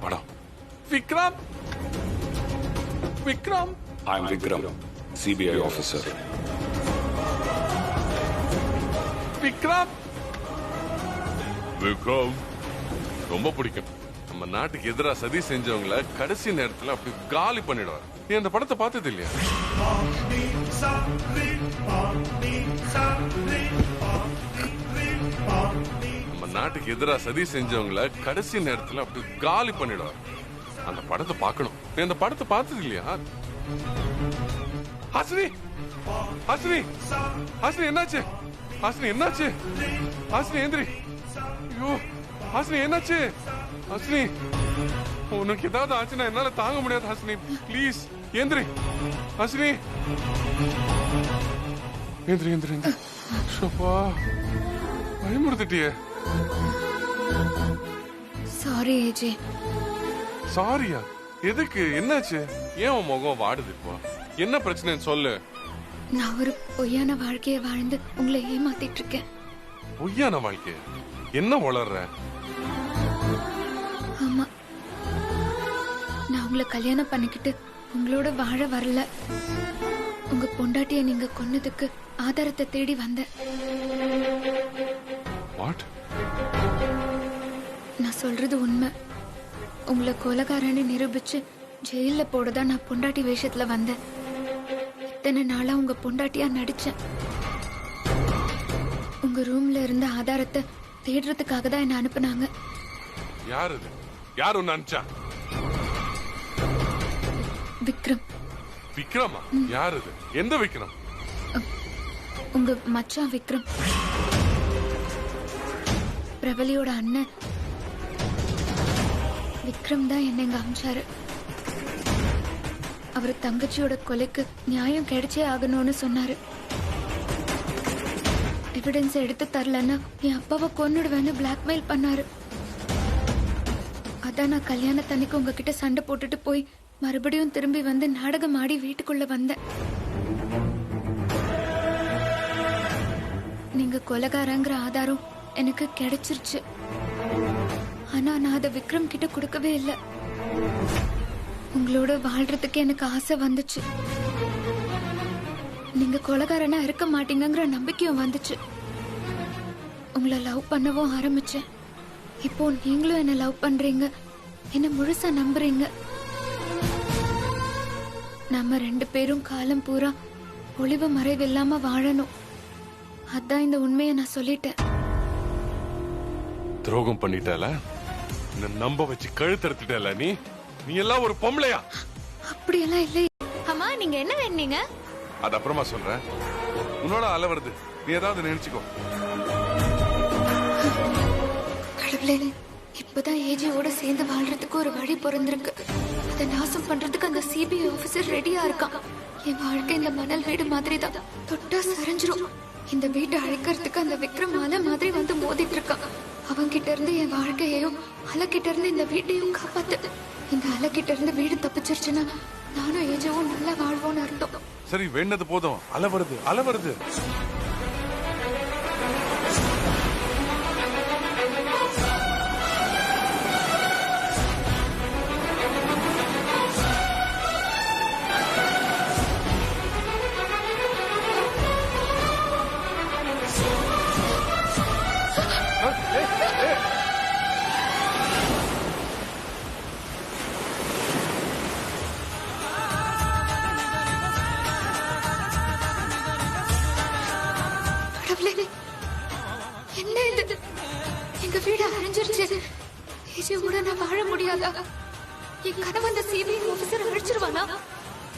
படம் விக்ரம். விக்ரம். ஐ அம் விக்ரம், சிபிஐ ஆபீசர். விக்ரம். விக்ரம் ரொம்ப பிடிக்கும். நம்ம நாட்டுக்கு எதிராக சதி செஞ்சவங்கள கடைசி நேரத்துல அப்படி காலி பண்ணிடுவார். நீ அந்த படத்தை பார்த்தது இல்லையா? நம்ம நாட்டுக்கு எதிராக சதி செஞ்சவங்கள கடைசி நேரத்துல அப்படி காலி பண்ணிடுவார். அந்த படத்தை பார்க்கணும். நீ அந்த படத்தை பார்த்தது இல்லையா? ஹாசினி, ஹாசினி, ஹாசினி என்னாச்சு? ஹாசினி என்னாச்சு? ஹாசினி எந்திரி. ஐயோ ஹாசினி என்னாச்சு? ஹாசினி, உனக்கு ஏதாவது ஆச்சுன்னா என்னால தாங்க முடியாது. ஹாசினி ப்ளீஸ் எந்திரி. ஹாசினி எந்திரி எந்திரி எந்திரி. ஷோபா, பயமுறுத்திட்டியே. Sorry AJ. சாரியா? எதுக்கு? என்னாச்சு? ஏன் உன் முகம் வாடுது இப்போ? என்ன பிரச்சனைன்னு சொல்லு. நான் ஒரு பொய்யான வாழ்க்கையை வாழ்ந்து உங்களை ஏமாத்திட்டு இருக்கேன். பொய்யான வாழ்க்கை? என்ன வளர்ற? ஆமா, நான் உங்களை கல்யாணம் பண்ணிக்கிட்டு உங்களோட வாழ வரல. உங்க பொண்டாட்டிய நீங்க கொன்னதுக்கு ஆதாரத்தை தேடி வந்தேன். வாட்? நான் சொல்றது உண்மை. உங்களை கொலைகாரன்னு நிரூபிச்சு ஜெயில போடதான் நான் பொண்டாட்டி வேஷத்துல வந்தேன். இத்தனை நாளா உங்க பொண்டாட்டியா நடிச்சேன். உங்க ரூம்ல இருந்த ஆதாரத்தை தேடுறதுக்காக தான் என்ன அனுப்புனாங்க. யாரு இது? யாரு உன்னை அனுப்பிச்சா? விக்ரம். விக்ரமா? யாரு இது? எந்த விக்ரம்? உங்க மச்சான் விக்ரம், பிரபலியோட அண்ணன் விக்ரம் தான் என்ன இங்க அமிச்சாரு. அவர் தங்கச்சியோட கொலைக்கு நியாயம் கிடைச்சே ஆகணும்னு சொன்னாரு. எவிடன்ஸ் எடுத்து தரலன்னா என் அப்பாவை கொன்னுடுவேன்னு பிளாக்மெயில் பண்ணாரு. அதான் நான் கல்யாணத்தன்னைக்கு உங்ககிட்ட சண்டை போட்டுட்டு போய் மறுபடியும் திரும்பி வந்து நாடகம் ஆடி வீட்டுக்குள்ள வந்தேன். நீங்க கொலைகாரங்கிற ஆதாரம் எனக்கு கிடைச்சிருச்சு. ஆனா நான் அதை விக்ரம் கிட்ட கொடுக்கவே இல்லை. உங்களோட வாழ்றதுக்கு எனக்கு ஆசை வந்துச்சு. நீங்க கொலைகாரனா இருக்க மாட்டீங்கிற நம்பிக்கையும் வந்துச்சு. உங்களை லவ் பண்ணவும் ஆரம்பிச்சேன். இப்போ நீங்களும் என்ன லவ் பண்றீங்க, என்ன முழுசா நம்புறீங்க. நம்ம 2 பேரும் காலம் பூரா ஒளிவு மறைவு இல்லாம வாழணும். அதான் இந்த உண்மையை நான் சொல்லிட்டேன். துரோகம் பண்ணிட்டல, நம்ப வச்சு கழுத்தறுத்துட்டல. நீ நீ எல்லாம் ஒரு பொம்பளையா? அப்படியெல்லாம் இல்லை. அம்மா, நீங்க என்ன வேணீங்க? அது அப்புறமா சொல்றேன். உன்னோட அலை வருது, நீ ஏதாவது நினைச்சுக்கோ. கடவுளே, இப்பதான் ஏஜியோட சேர்ந்து வாழ்றதுக்கு ஒரு வழி பிறந்திருக்கு. அதை நாசம் பண்றதுக்கு அந்த சிபிஐ ஆபீசர் ரெடியா இருக்கான். என் வாழ்க்கை இந்த மணல் வீடு மாதிரி தான், தொட்டா சரிஞ்சிரும். இந்த வீட்டை அழிக்கிறதுக்கு அந்த விக்ரம் அலை மாதிரி வந்து மோதிட்டு இருக்கான். அவன்கிட்ட இருந்து என் வாழ்க்கையையும் அலைக்கிட்ட இருந்து இந்த வீட்டையும் காப்பாத்து. இந்த அலைக்கிட்ட இருந்து வீடு தப்பிச்சிருச்சுன்னா நானும் ஏஜவும் நல்லா வாழ்வோன்னு அர்த்தம். சரி, வேண்டது போதும். அலை வருது, அலை வருது. என்ன இது? எங்க வீடு அழிஞ்சிருச்சு. ஏஜியோட நான் வாழ முடியாதா? என் கனவு அந்த சிபிஐ ஆபீசர் அழிச்சிருவானா?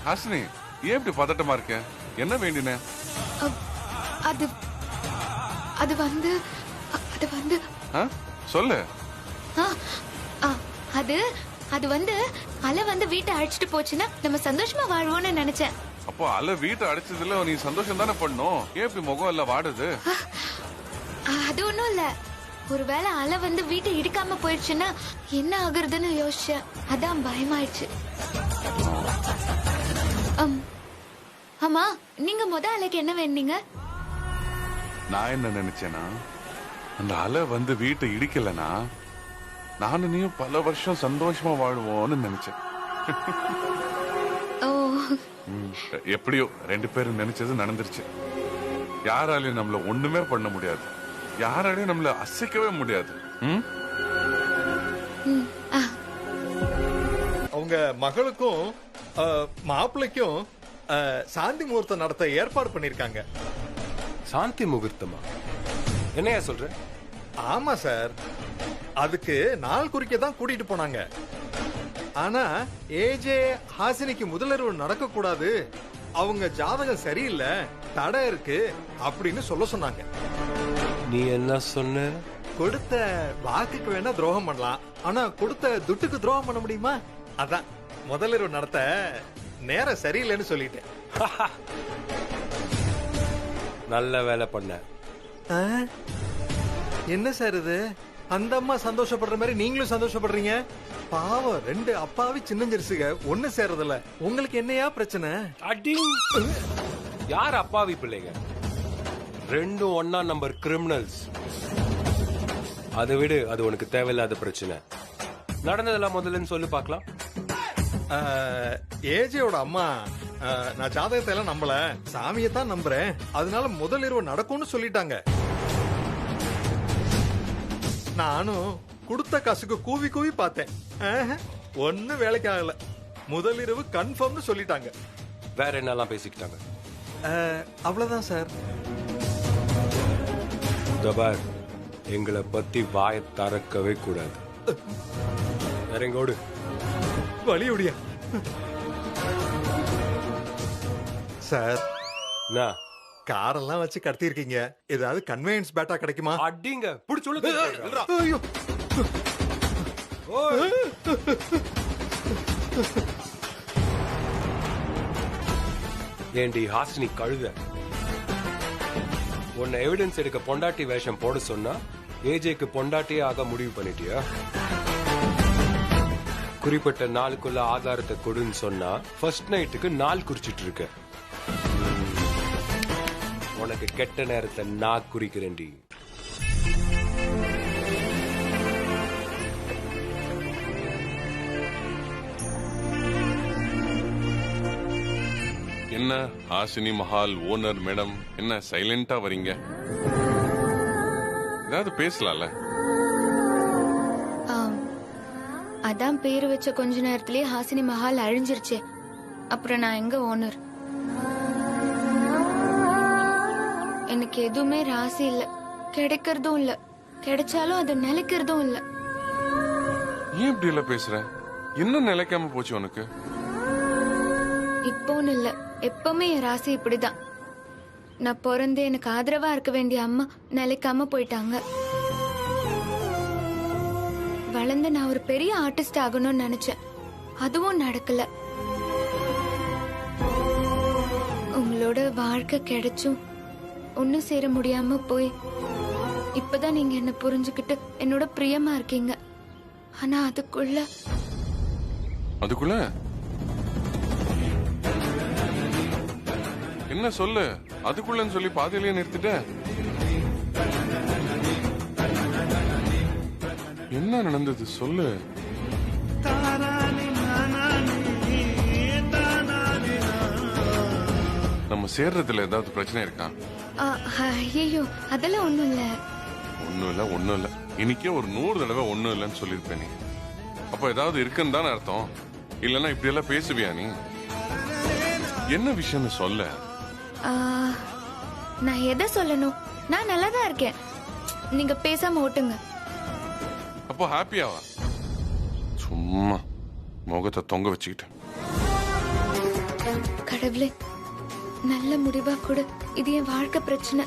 ஹாசினி, ஏன் இப்படி பதட்டமா இருக்க? என்ன வேண்டின? அது அது வந்து அது வந்து சொல்லு. அது அது வந்து அலை வந்து வீட்டை அழிச்சிட்டு போச்சுன்னா நம்ம சந்தோஷமா வாழ்வோம்னு நினைச்சேன். அப்போ அலை வீட்டை அடிச்சதுல நீ சந்தோஷம் தானே பண்ணும்? ஏன் இப்படி முகம் எல்லாம் வாடுது? அது ஒண்ணும் இல்ல. ஒருவேளை அலை வந்து வீட்டை இடிக்காம போயிடுச்சுன்னா என்ன ஆகுறதுன்னு யோசிச்சேன். அதான் பயமாயிடுச்சு. ஆமா, நீங்க அலைக்கு என்ன வேண்டீங்க? நான் என்ன நினைச்சேன்னா, அந்த அலை வந்து வீட்டை இடிக்கலனா நானும் நீயும் பல வருஷம் சந்தோஷமா வாழ்வோம்னு நினைச்சேன். எப்படியோ 2 பேரும் நினைச்சது நடந்துருச்சு. யாராலையும் நம்மள ஒண்ணுமே பண்ண முடியாது, யாராலையும் நம்மள அசைக்கவே முடியாது. அவங்க மகளுக்கும் மாப்பிள்ளைக்கும் சாந்தி முகூர்த்தம் நடத்த ஏற்பாடு பண்ணிருக்காங்க. சாந்தி முகூர்த்தமா? என்னையா சொல்ற? ஆமா சார், அதுக்கு நாள் குறிக்க தான் கூட்டிட்டு போனாங்க. ஆனா ஏஜே ஹாசினிக்கு முதலிரவு நடக்க கூடாது, அவங்க ஜாதகம் சரியில்லை, தடை இருக்கு அப்படின்னு சொல்ல சொன்னாங்க. நீ என்ன சொன்ன? கொடுத்த வாக்குக்கு வேணா துரோகம் பண்ணலாம், ஆனா கொடுத்த துட்டுக்கு துரோகம் பண்ண முடியுமா? அதான் முதலிரவு நடத்த நேரம் சரியில்லைன்னு சொல்லிட்டேன். நல்ல வேலை பண்ண. என்ன சார் இது? அந்த அம்மா சந்தோஷப்படுற மாதிரி நீங்களும் சந்தோஷப்படுறீங்க. பாவம், 2 அப்பாவி சின்னஞ்சிருசுக ஒண்ணு சேரதில்ல. உங்களுக்கு என்னையா பிரச்சனை? அடி, யார் அப்பாவி பிள்ளைங்க? 2 ஒன்னா நம்பர் கிரிமினல்ஸ். அதை விடு, அது உனக்கு தேவையில்லாத பிரச்சனை. நடந்ததெல்லாம் முதல்ல சொல்லு பார்க்கலாம். ஏஜியோட அம்மா நான் ஜாதகத்தை எல்லாம் நம்பல, சாமியை தான் நம்புறேன், அதனால முதலிரவு நடக்கும்னு சொல்லிட்டாங்க. நானும் கொடுத்த காசுக்கு கூவி கூவி பார்த்தேன், ஒன்னும் வேலைக்கு ஆகல. முதலிரவு கன்ஃபார்ம்னு சொல்லிட்டாங்க. வேற என்னெல்லாம் பேசிக்கிட்டாங்க? அவ்வளவுதான் சார். தபார், எங்களை பத்தி வாயை திறக்கவே கூடாது. வேற எங்கோடு வழியுடியா சார்? காரெல்லாம் வச்சு கடத்திருக்கீங்க, ஏதாவது கன்வீனியன்ஸ் பேட்டா கிடைக்குமா? அடிங்க புடிச்சு. ஐயோ, ஏண்டி ஹாசினி கழுத, உன்னை எவிடன்ஸ் எடுக்க பொண்டாட்டி வேஷம் போட சொன்னா ஏஜேக்கு பொண்டாட்டியே ஆக முடிவு பண்ணிட்டியா? குறிப்பிட்ட நாளுக்குள்ள ஆதாரத்தை கொடுன்னு சொன்னா ஃபர்ஸ்ட் நைட்டுக்கு நாள் குறிச்சிட்டு இருக்க. உனக்கு கெட்ட நேரத்தை நான் குறிக்கிறேன்டி. என்ன ஹாசினி மஹால் ஓனர் மேடம், என்ன சைலண்டா வரீங்க? ஏதாவது பேசலாம்ல? அதான் பேரு வச்ச கொஞ்ச நேரத்திலேயே ஹாசினி மஹால் அழிஞ்சிருச்சே, அப்புறம் நான் எங்க ஓனர்? எனக்கு எதுவுமே ராசி இல்ல, கிடைக்கிறதும் இல்ல, கிடைச்சாலும் அது நிலைக்கிறதும் இல்ல. ஏன் இப்படி எல்லாம் பேசுற? இன்னும் நிலைக்காம போச்சு உனக்கு? இப்போன்னு இல்ல, எப்பவுமே என் ராசி இப்படிதான். நான் பிறந்து எனக்கு ஆதரவா இருக்க வேண்டிய அம்மா நிலைக்காம போயிட்டாங்க. வளர்ந்து நான் ஒரு பெரிய ஆர்டிஸ்ட் ஆகணும்னு நினைச்சேன். அதுவும் நடக்கல. உங்களோட வாழ்க்கை கிடைச்சும் ஒன்னும் சேர முடியாம போய் இப்பதான் நீங்க என்ன புரிஞ்சுக்கிட்டு என்னோட பிரியமா இருக்கீங்க. ஆனா அதுக்குள்ள என்ன சொல்லு? அதுக்குள்ளன்னு சொல்லி பாதியிலேயே நிறுத்திட்ட. என்ன நடந்தது சொல்லு. நம்ம சேர்றதுல ஏதாவது பிரச்சனை இருக்கா? ஐயோ அதெல்லாம் ஒண்ணும் இல்ல. ஒண்ணும் இல்ல. இன்னைக்கே ஒரு 100 தடவை ஒண்ணும் இல்லைன்னு சொல்லிருப்பேன். நீ அப்ப ஏதாவது இருக்குன்னு தானே அர்த்தம். இல்லன்னா இப்படி எல்லாம் பேசுவியா நீ? என்ன விஷயம்னு சொல்ல. நான் எதை சொல்லணும்? நான் நல்லா தான் இருக்கேன். நீங்க பேசாம ஓட்டுங்க. அப்போ ஹாப்பியாவா? சும்மா முகத்தை தொங்க வச்சுக்கிட்டு. கடவுளே, நல்ல முடிவா கூட. இது என் வாழ்க்கை பிரச்சனை.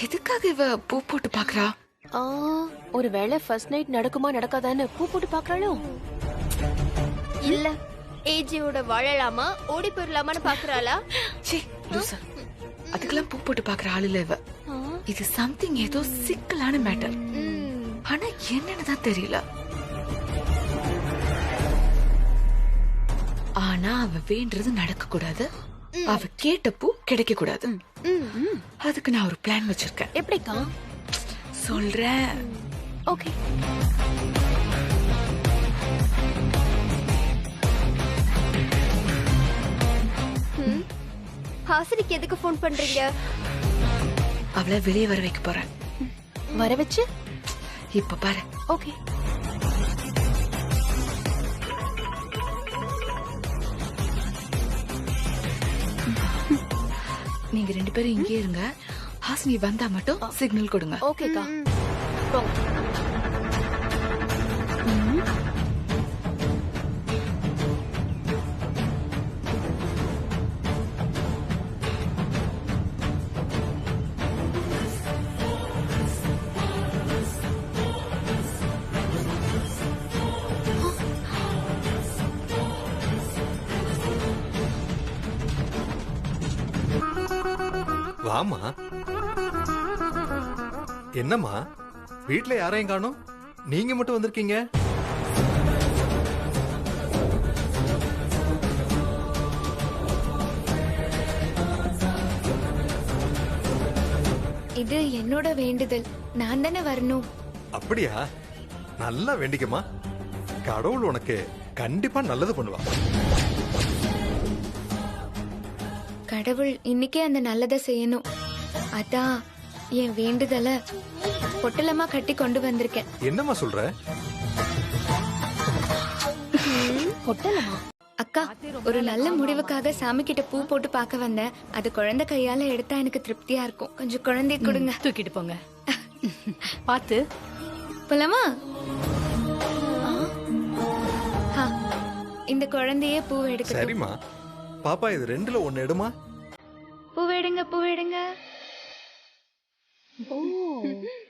எதுக்காக இவ பூ போட்டு பாக்குறா? ஒருவேளை ஃபர்ஸ்ட் நைட் நடக்குமா நடக்காதான்னு பூ போட்டு பாக்குறாளோ? இல்ல ஏஜியோட வாழலாமா ஓடி போயிடலாமான்னு பாக்குறாளா? அதுக்கெல்லாம் பூ போட்டு பாக்குற ஆள் இல்ல இவ. இது சம்திங் ஏதோ சிக்கலான மேட்டர். ஆனா என்னன்னு தான் தெரியல. ஆனா அவ வேண்டது நடக்க கூடாது. அவ கேட்ட பூ கிடைக்க கூடாது. அதுக்கு நான் ஒரு பிளான் வச்சிருக்கேன். எப்படிக்கா? சொல்றேன். ஓகே. ஹாசினிக்கு எதுக்கு ஃபோன் பண்றீங்க? அவளை வெளியே வர வைக்க போறேன். வர வச்சு இப்ப பாரு. ஓகே. நீங்க 2 பேரும் இங்கே இருங்க. ஹாசினி வந்தா மட்டும் சிக்னல் கொடுங்க. ஓகேக்கா. வாமா. என்னம்மா வீட்ல யாரையும் காணோம், நீங்க மட்டும் வந்திருக்கீங்க? இது என்னோட வேண்டுதல். நான் தானே வரணும். அப்படியா? நல்லா வேண்டிக்கமா. கடவுள் உனக்கு கண்டிப்பா நல்லது பண்ணுவா. கடவுள் இன்னைக்கே அந்த நல்லதை செய்யணும். அதான் என் வேண்டுதல பொட்டலமா கட்டி கொண்டு வந்திருக்கேன். என்னம்மா சொல்ற? பொட்டலமா? அக்கா, ஒரு நல்ல முடிவுக்காக சாமி கிட்ட பூ போட்டு பார்க்க வந்தேன். அது குழந்தை கையால எடுத்தா எனக்கு திருப்தியா இருக்கும். கொஞ்சம் குழந்தைய கொடுங்க. தூக்கிட்டு போங்க. பாத்து போலாமா? இந்த குழந்தையே பூ எடுக்க. சரிம்மா. பாப்பா இது 2ல 1 எடுமா. பூவேடுங்க பூவேடுங்க.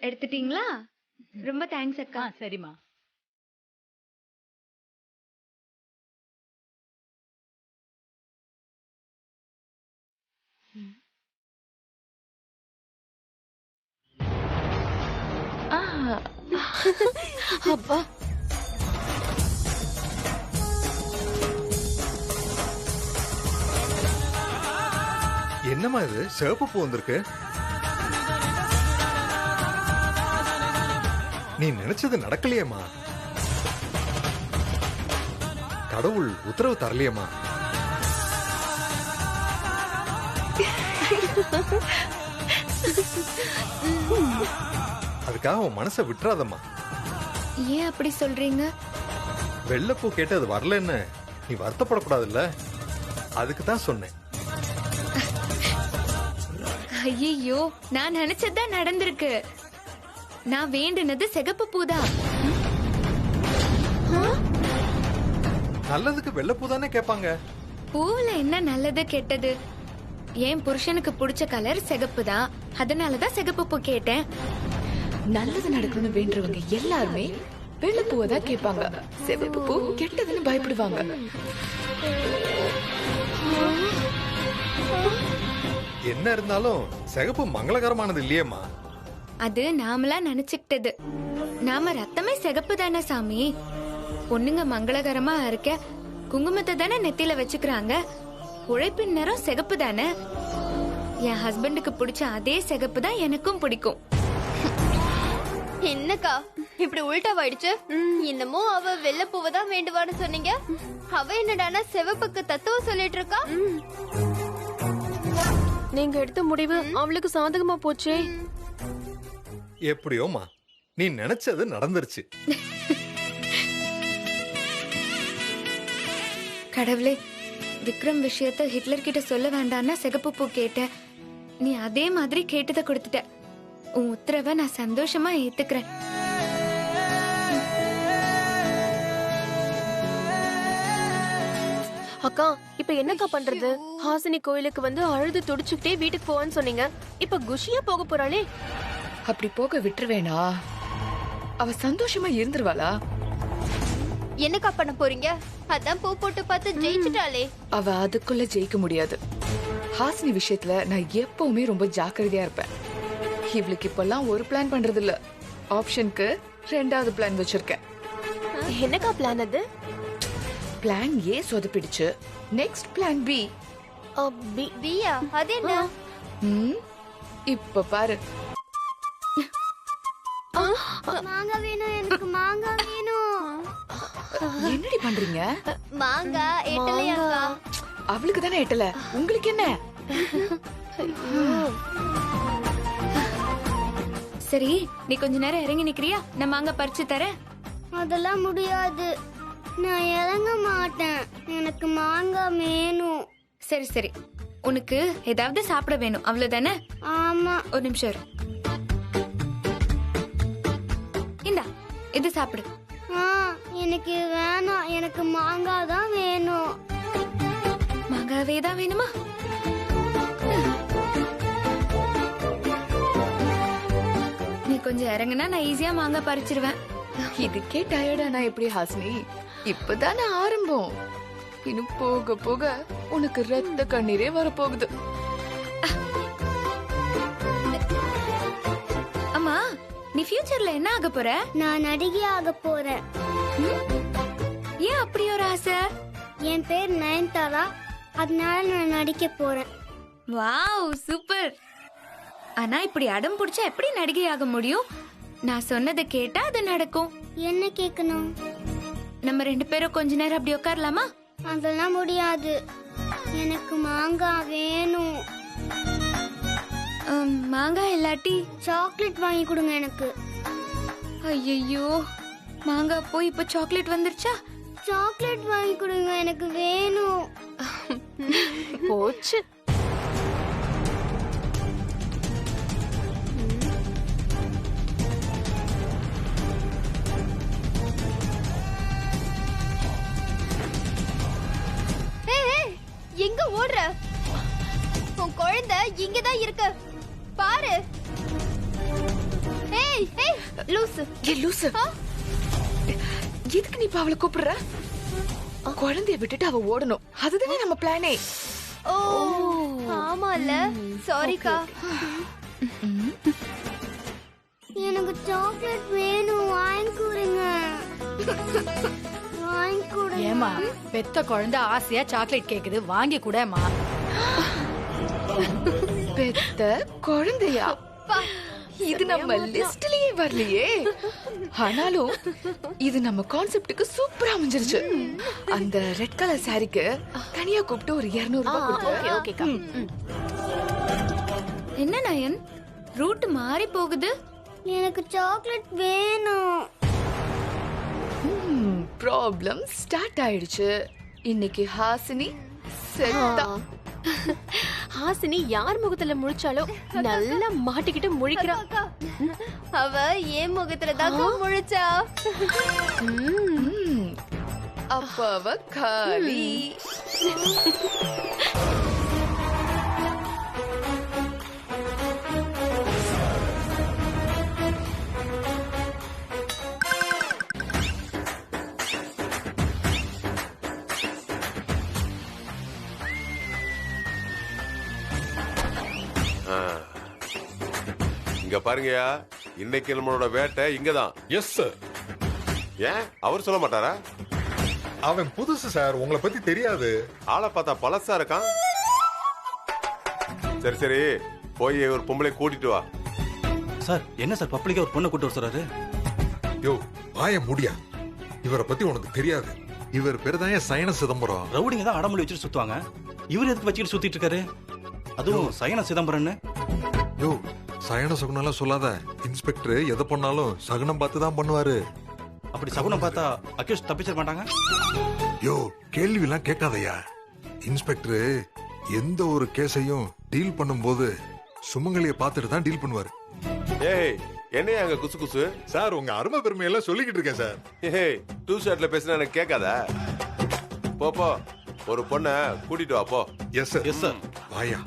எடுத்துட்டீங்களா? ரொம்ப தேங்க்ஸ் அக்கா. சரிம்மா. அப்பா என்னம்மா இது சிவப்பு பூ வந்திருக்கு? நீ நினைச்சது நடக்கலையேம்மா. கடவுள் உத்தரவு தரலையேம்மா. அதுக்காக உன் மனசை விட்டுறாதம்மா. ஏன் அப்படி சொல்றீங்க? வெள்ளைப்பூ கேட்டு அது வரலன்னு நீ வருத்தப்படக்கூடாதுல்ல, அதுக்கு தான் சொன்னேன். ஐயோ, நான் நினைச்சதுதான் நடந்திருக்கு. நான் வேண்டுனது சிகப்பு பூதான். நல்லதுக்கு வெள்ளைப்பூ தானே கேட்பாங்க. பூவுல என்ன நல்லது கெட்டது? என் புருஷனுக்கு பிடிச்ச கலர் சிகப்பு தான். அதனாலதான் சிகப்பு பூ கேட்டேன். நல்லது நடக்கணும்னு வேண்டவங்க எல்லாருமே வெள்ளைப்பூவை தான் கேட்பாங்க. சிவப்பு பூ கெட்டதுன்னு பயப்படுவாங்க. என்ன இருந்தாலும் சிகப்பு மங்களகரமானது இல்லையேம்மா. அது நாமளா நினைச்சுக்கிட்டது. நாம ரத்தமே சிகப்பு தானே சாமி. பொண்ணுங்க மங்களகரமா இருக்க குங்குமத்தை தானே நெத்தியில வச்சுக்கிறாங்க. உழைப்பின் நிறம் சிகப்பு தானே. என் ஹஸ்பண்டுக்கு பிடிச்ச அதே சிகப்பு தான் எனக்கும் பிடிக்கும். என்னக்கா இப்படி உள்டாவாயிடுச்சு? இன்னமும் அவ வெள்ளைப்பூவை தான் வேண்டுவான்னு சொன்னீங்க. அவ என்னடானா சிவப்புக்கு தத்துவம் சொல்லிட்டு இருக்கா. நீங்க எடுத்த முடிவு அவளுக்கு சாதகமா போச்சே. எப்படியோமா, நீ நினைச்சது நடந்துருச்சு. கடவுளே, விக்ரம் விஷயத்த ஹிட்லர் கிட்ட சொல்ல வேண்டாம்னா சிகப்பு பூ கேட்டேன். நீ அதே மாதிரி கேட்டதை கொடுத்துட்ட. உன் உத்தரவை நான் சந்தோஷமா ஏத்துக்கிறேன். அக்கா இப்ப என்னக்கா பண்றது? ஹாசினி கோயிலுக்கு வந்து அழுது துடிச்சுக்கிட்டே வீட்டுக்கு போவான்னு சொன்னீங்க. இப்ப குஷியா போக போறாளே. அப்படி போக விட்டுருவேனா? அவ சந்தோஷமா இருந்துருவாளா? என்னக்கா பண்ண போறீங்க? அதான் பூ போட்டு பார்த்து ஜெயிச்சுட்டாளே. அவ அதுக்குள்ள ஜெயிக்க முடியாது. ஹாசினி விஷயத்துல நான் எப்பவுமே ரொம்ப ஜாக்கிரதையா இருப்பேன். இவளுக்கு இப்பெல்லாம் ஒரு பிளான் பண்றது இல்ல. ஆப்ஷனுக்கு 2வது பிளான் வச்சிருக்கேன். என்னக்கா பிளான் அது? பிளான் ஏ சொதப்பிடுச்சு. Next plan B. பியா? அது என்ன? இப்ப பாரு. மாங்காய் வேணும், எனக்கு மாங்காய் வேணும். என்னடி பண்றீங்க? மாங்காய் எட்டலையாக்கா? அவளுக்கு தானே எட்டல, உங்களுக்கு என்ன? சரி, நீ கொஞ்ச நேரம் இறங்கி நிக்கிறியா? நான் மாங்காய் பறிச்சு தரேன். அதெல்லாம் முடியாது, நான் இறங்க மாட்டேன். எனக்கு மாங்காய் வேணும். சரி சரி, உனக்கு ஏதாவது சாப்பிட வேணும் அவ்வளவுதானே? ஆமா. ஒரு நிமிஷம் இரு. இந்தா, இது சாப்பிடு. எனக்கு வேணாம், எனக்கு மாங்காய் தான் வேணும். மாங்காவே தான் வேணுமா? நீ கொஞ்சம் இறங்குனா நான் ஈஸியா மாங்காய் பறிச்சிருவேன். இதுக்கே டயர்டானா எப்படி ஹாசினி? இப்பதானே ஆரம்பம். இன்னும் போக போக உனக்கு ரத்த கண்ணீரே வரப்போகுது. அம்மா, நீ ஃபியூச்சர்ல என்ன ஆக போற? நான் நடிகை ஆக போறேன். ஏன் அப்படி ஒரு ஆசை? என் பேர் நயன்தாரா, அதனால நான் நடிக்க போறேன். Wow, super. ஆனா இப்படி அடம் பிடிச்சா எப்படி நடிகை ஆக முடியும்? நான் சொன்னதை கேட்டா அது நடக்கும். என்ன கேட்கணும்? நம்ம 2 பேரும் கொஞ்ச நேரம் அப்படி உட்காரலாமா? அதெல்லாம் முடியாது, எனக்கு மாங்காய் வேணும். மாங்காய் இல்லாட்டி சாக்லேட் வாங்கி கொடுங்க எனக்கு. ஐயோ, மாங்காய் போய் இப்ப சாக்லேட் வந்துருச்சா? சாக்லேட் வாங்கி கொடுங்க, எனக்கு வேணும். போச்சு. எங்க ஓடுற? உன் குழந்தை இங்கதான் இருக்கு, பாரு. ஏய் ஏய் லூசு. லூசு, எதுக்கு நீ இப்ப அவளை கூப்பிடுற? குழந்தைய விட்டுட்டு அவ ஓடணும், அதுதானே நம்ம பிளானே. ஓ ஆமால, சாரிக்கா. எனக்கு சாக்லேட் வேணும், வாங்கி கொடுங்க. வாங்கி கொடுங்க. ஏமா, பெத்த குழந்தை ஆசையா சாக்லேட் கேக்குது, வாங்கி கூடமா. பெத்த குழந்தையா? இது நம்ம லிஸ்ட்லயே வரலையே. ஆனாலும் இது நம்ம கான்செப்டுக்கு சூப்பரா அமைஞ்சிருச்சு. அந்த ரெட் கலர் சாரிக்கு தனியா கூப்பிட்டு ஒரு 200 ரூபாய் கொடுத்து. என்ன நயன், ரூட் மாறி போகுது? எனக்கு சாக்லேட் வேணும். ப்ராப்ளம் ஸ்டார்ட் ஆயிடுச்சு. இன்னைக்கு ஹாசினி செத்தா. ஹாசினி யார் முகத்துல முழிச்சாலும் நல்லா மாட்டிக்கிட்டு முழிக்கிறா. அவ ஏன் முகத்துல தான் முழிச்சா? அப்ப அவ காளி. இங்க பாருங்கயா, இன்னைக்கு நம்மளோட வேட்டை இங்கதான். Yes sir. ஏன் அவர் சொல்ல மாட்டாரா? அவன் புதுசு சார், உங்களை பத்தி தெரியாது. ஆளை பார்த்தா பழசா இருக்கான். சரி சரி, போய் ஒரு பொம்பளை கூட்டிட்டு வா. சார் என்ன சார் பப்ளிக்கா ஒரு பொண்ணை கூட்டு வர சொல்றாரு? யோ வாய முடியா, இவரை பத்தி உனக்கு தெரியாது. இவர் பேரு தான் சயன சிதம்பரம். ரவுடிங்க தான் அடமொழி வச்சுட்டு சுத்துவாங்க, இவர் எதுக்கு வச்சுட்டு சுத்திட்டு இருக்காரு? அதுவும் சயன சிதம்பரம்னு. யோ சயன சகுனம்லாம் சொல்லாத. இன்ஸ்பெக்டர் எதை பண்ணாலும் சகுனம் பார்த்து தான் பண்ணுவாரு. அப்படி சகுனம் பார்த்தா அக்யூஸ் தப்பிச்சிட மாட்டாங்க. யோ கேள்வி எல்லாம் கேட்காதயா. இன்ஸ்பெக்டர் எந்த ஒரு கேஸையும் டீல் பண்ணும்போது சுமங்கலிய பார்த்துட்டு தான் டீல் பண்ணுவாரு. ஏய் என்னைய அங்க குசு குசு? சார் உங்க அருமை பெருமை எல்லாம் சொல்லிக்கிட்டு இருக்கேன் சார். ஏய் டூ ஷர்ட்ல பேசினா எனக்கு கேட்காத. போ போ, ஒரு பொண்ணை கூட்டிட்டு வா போ. Yes sir. Yes sir. வாயா.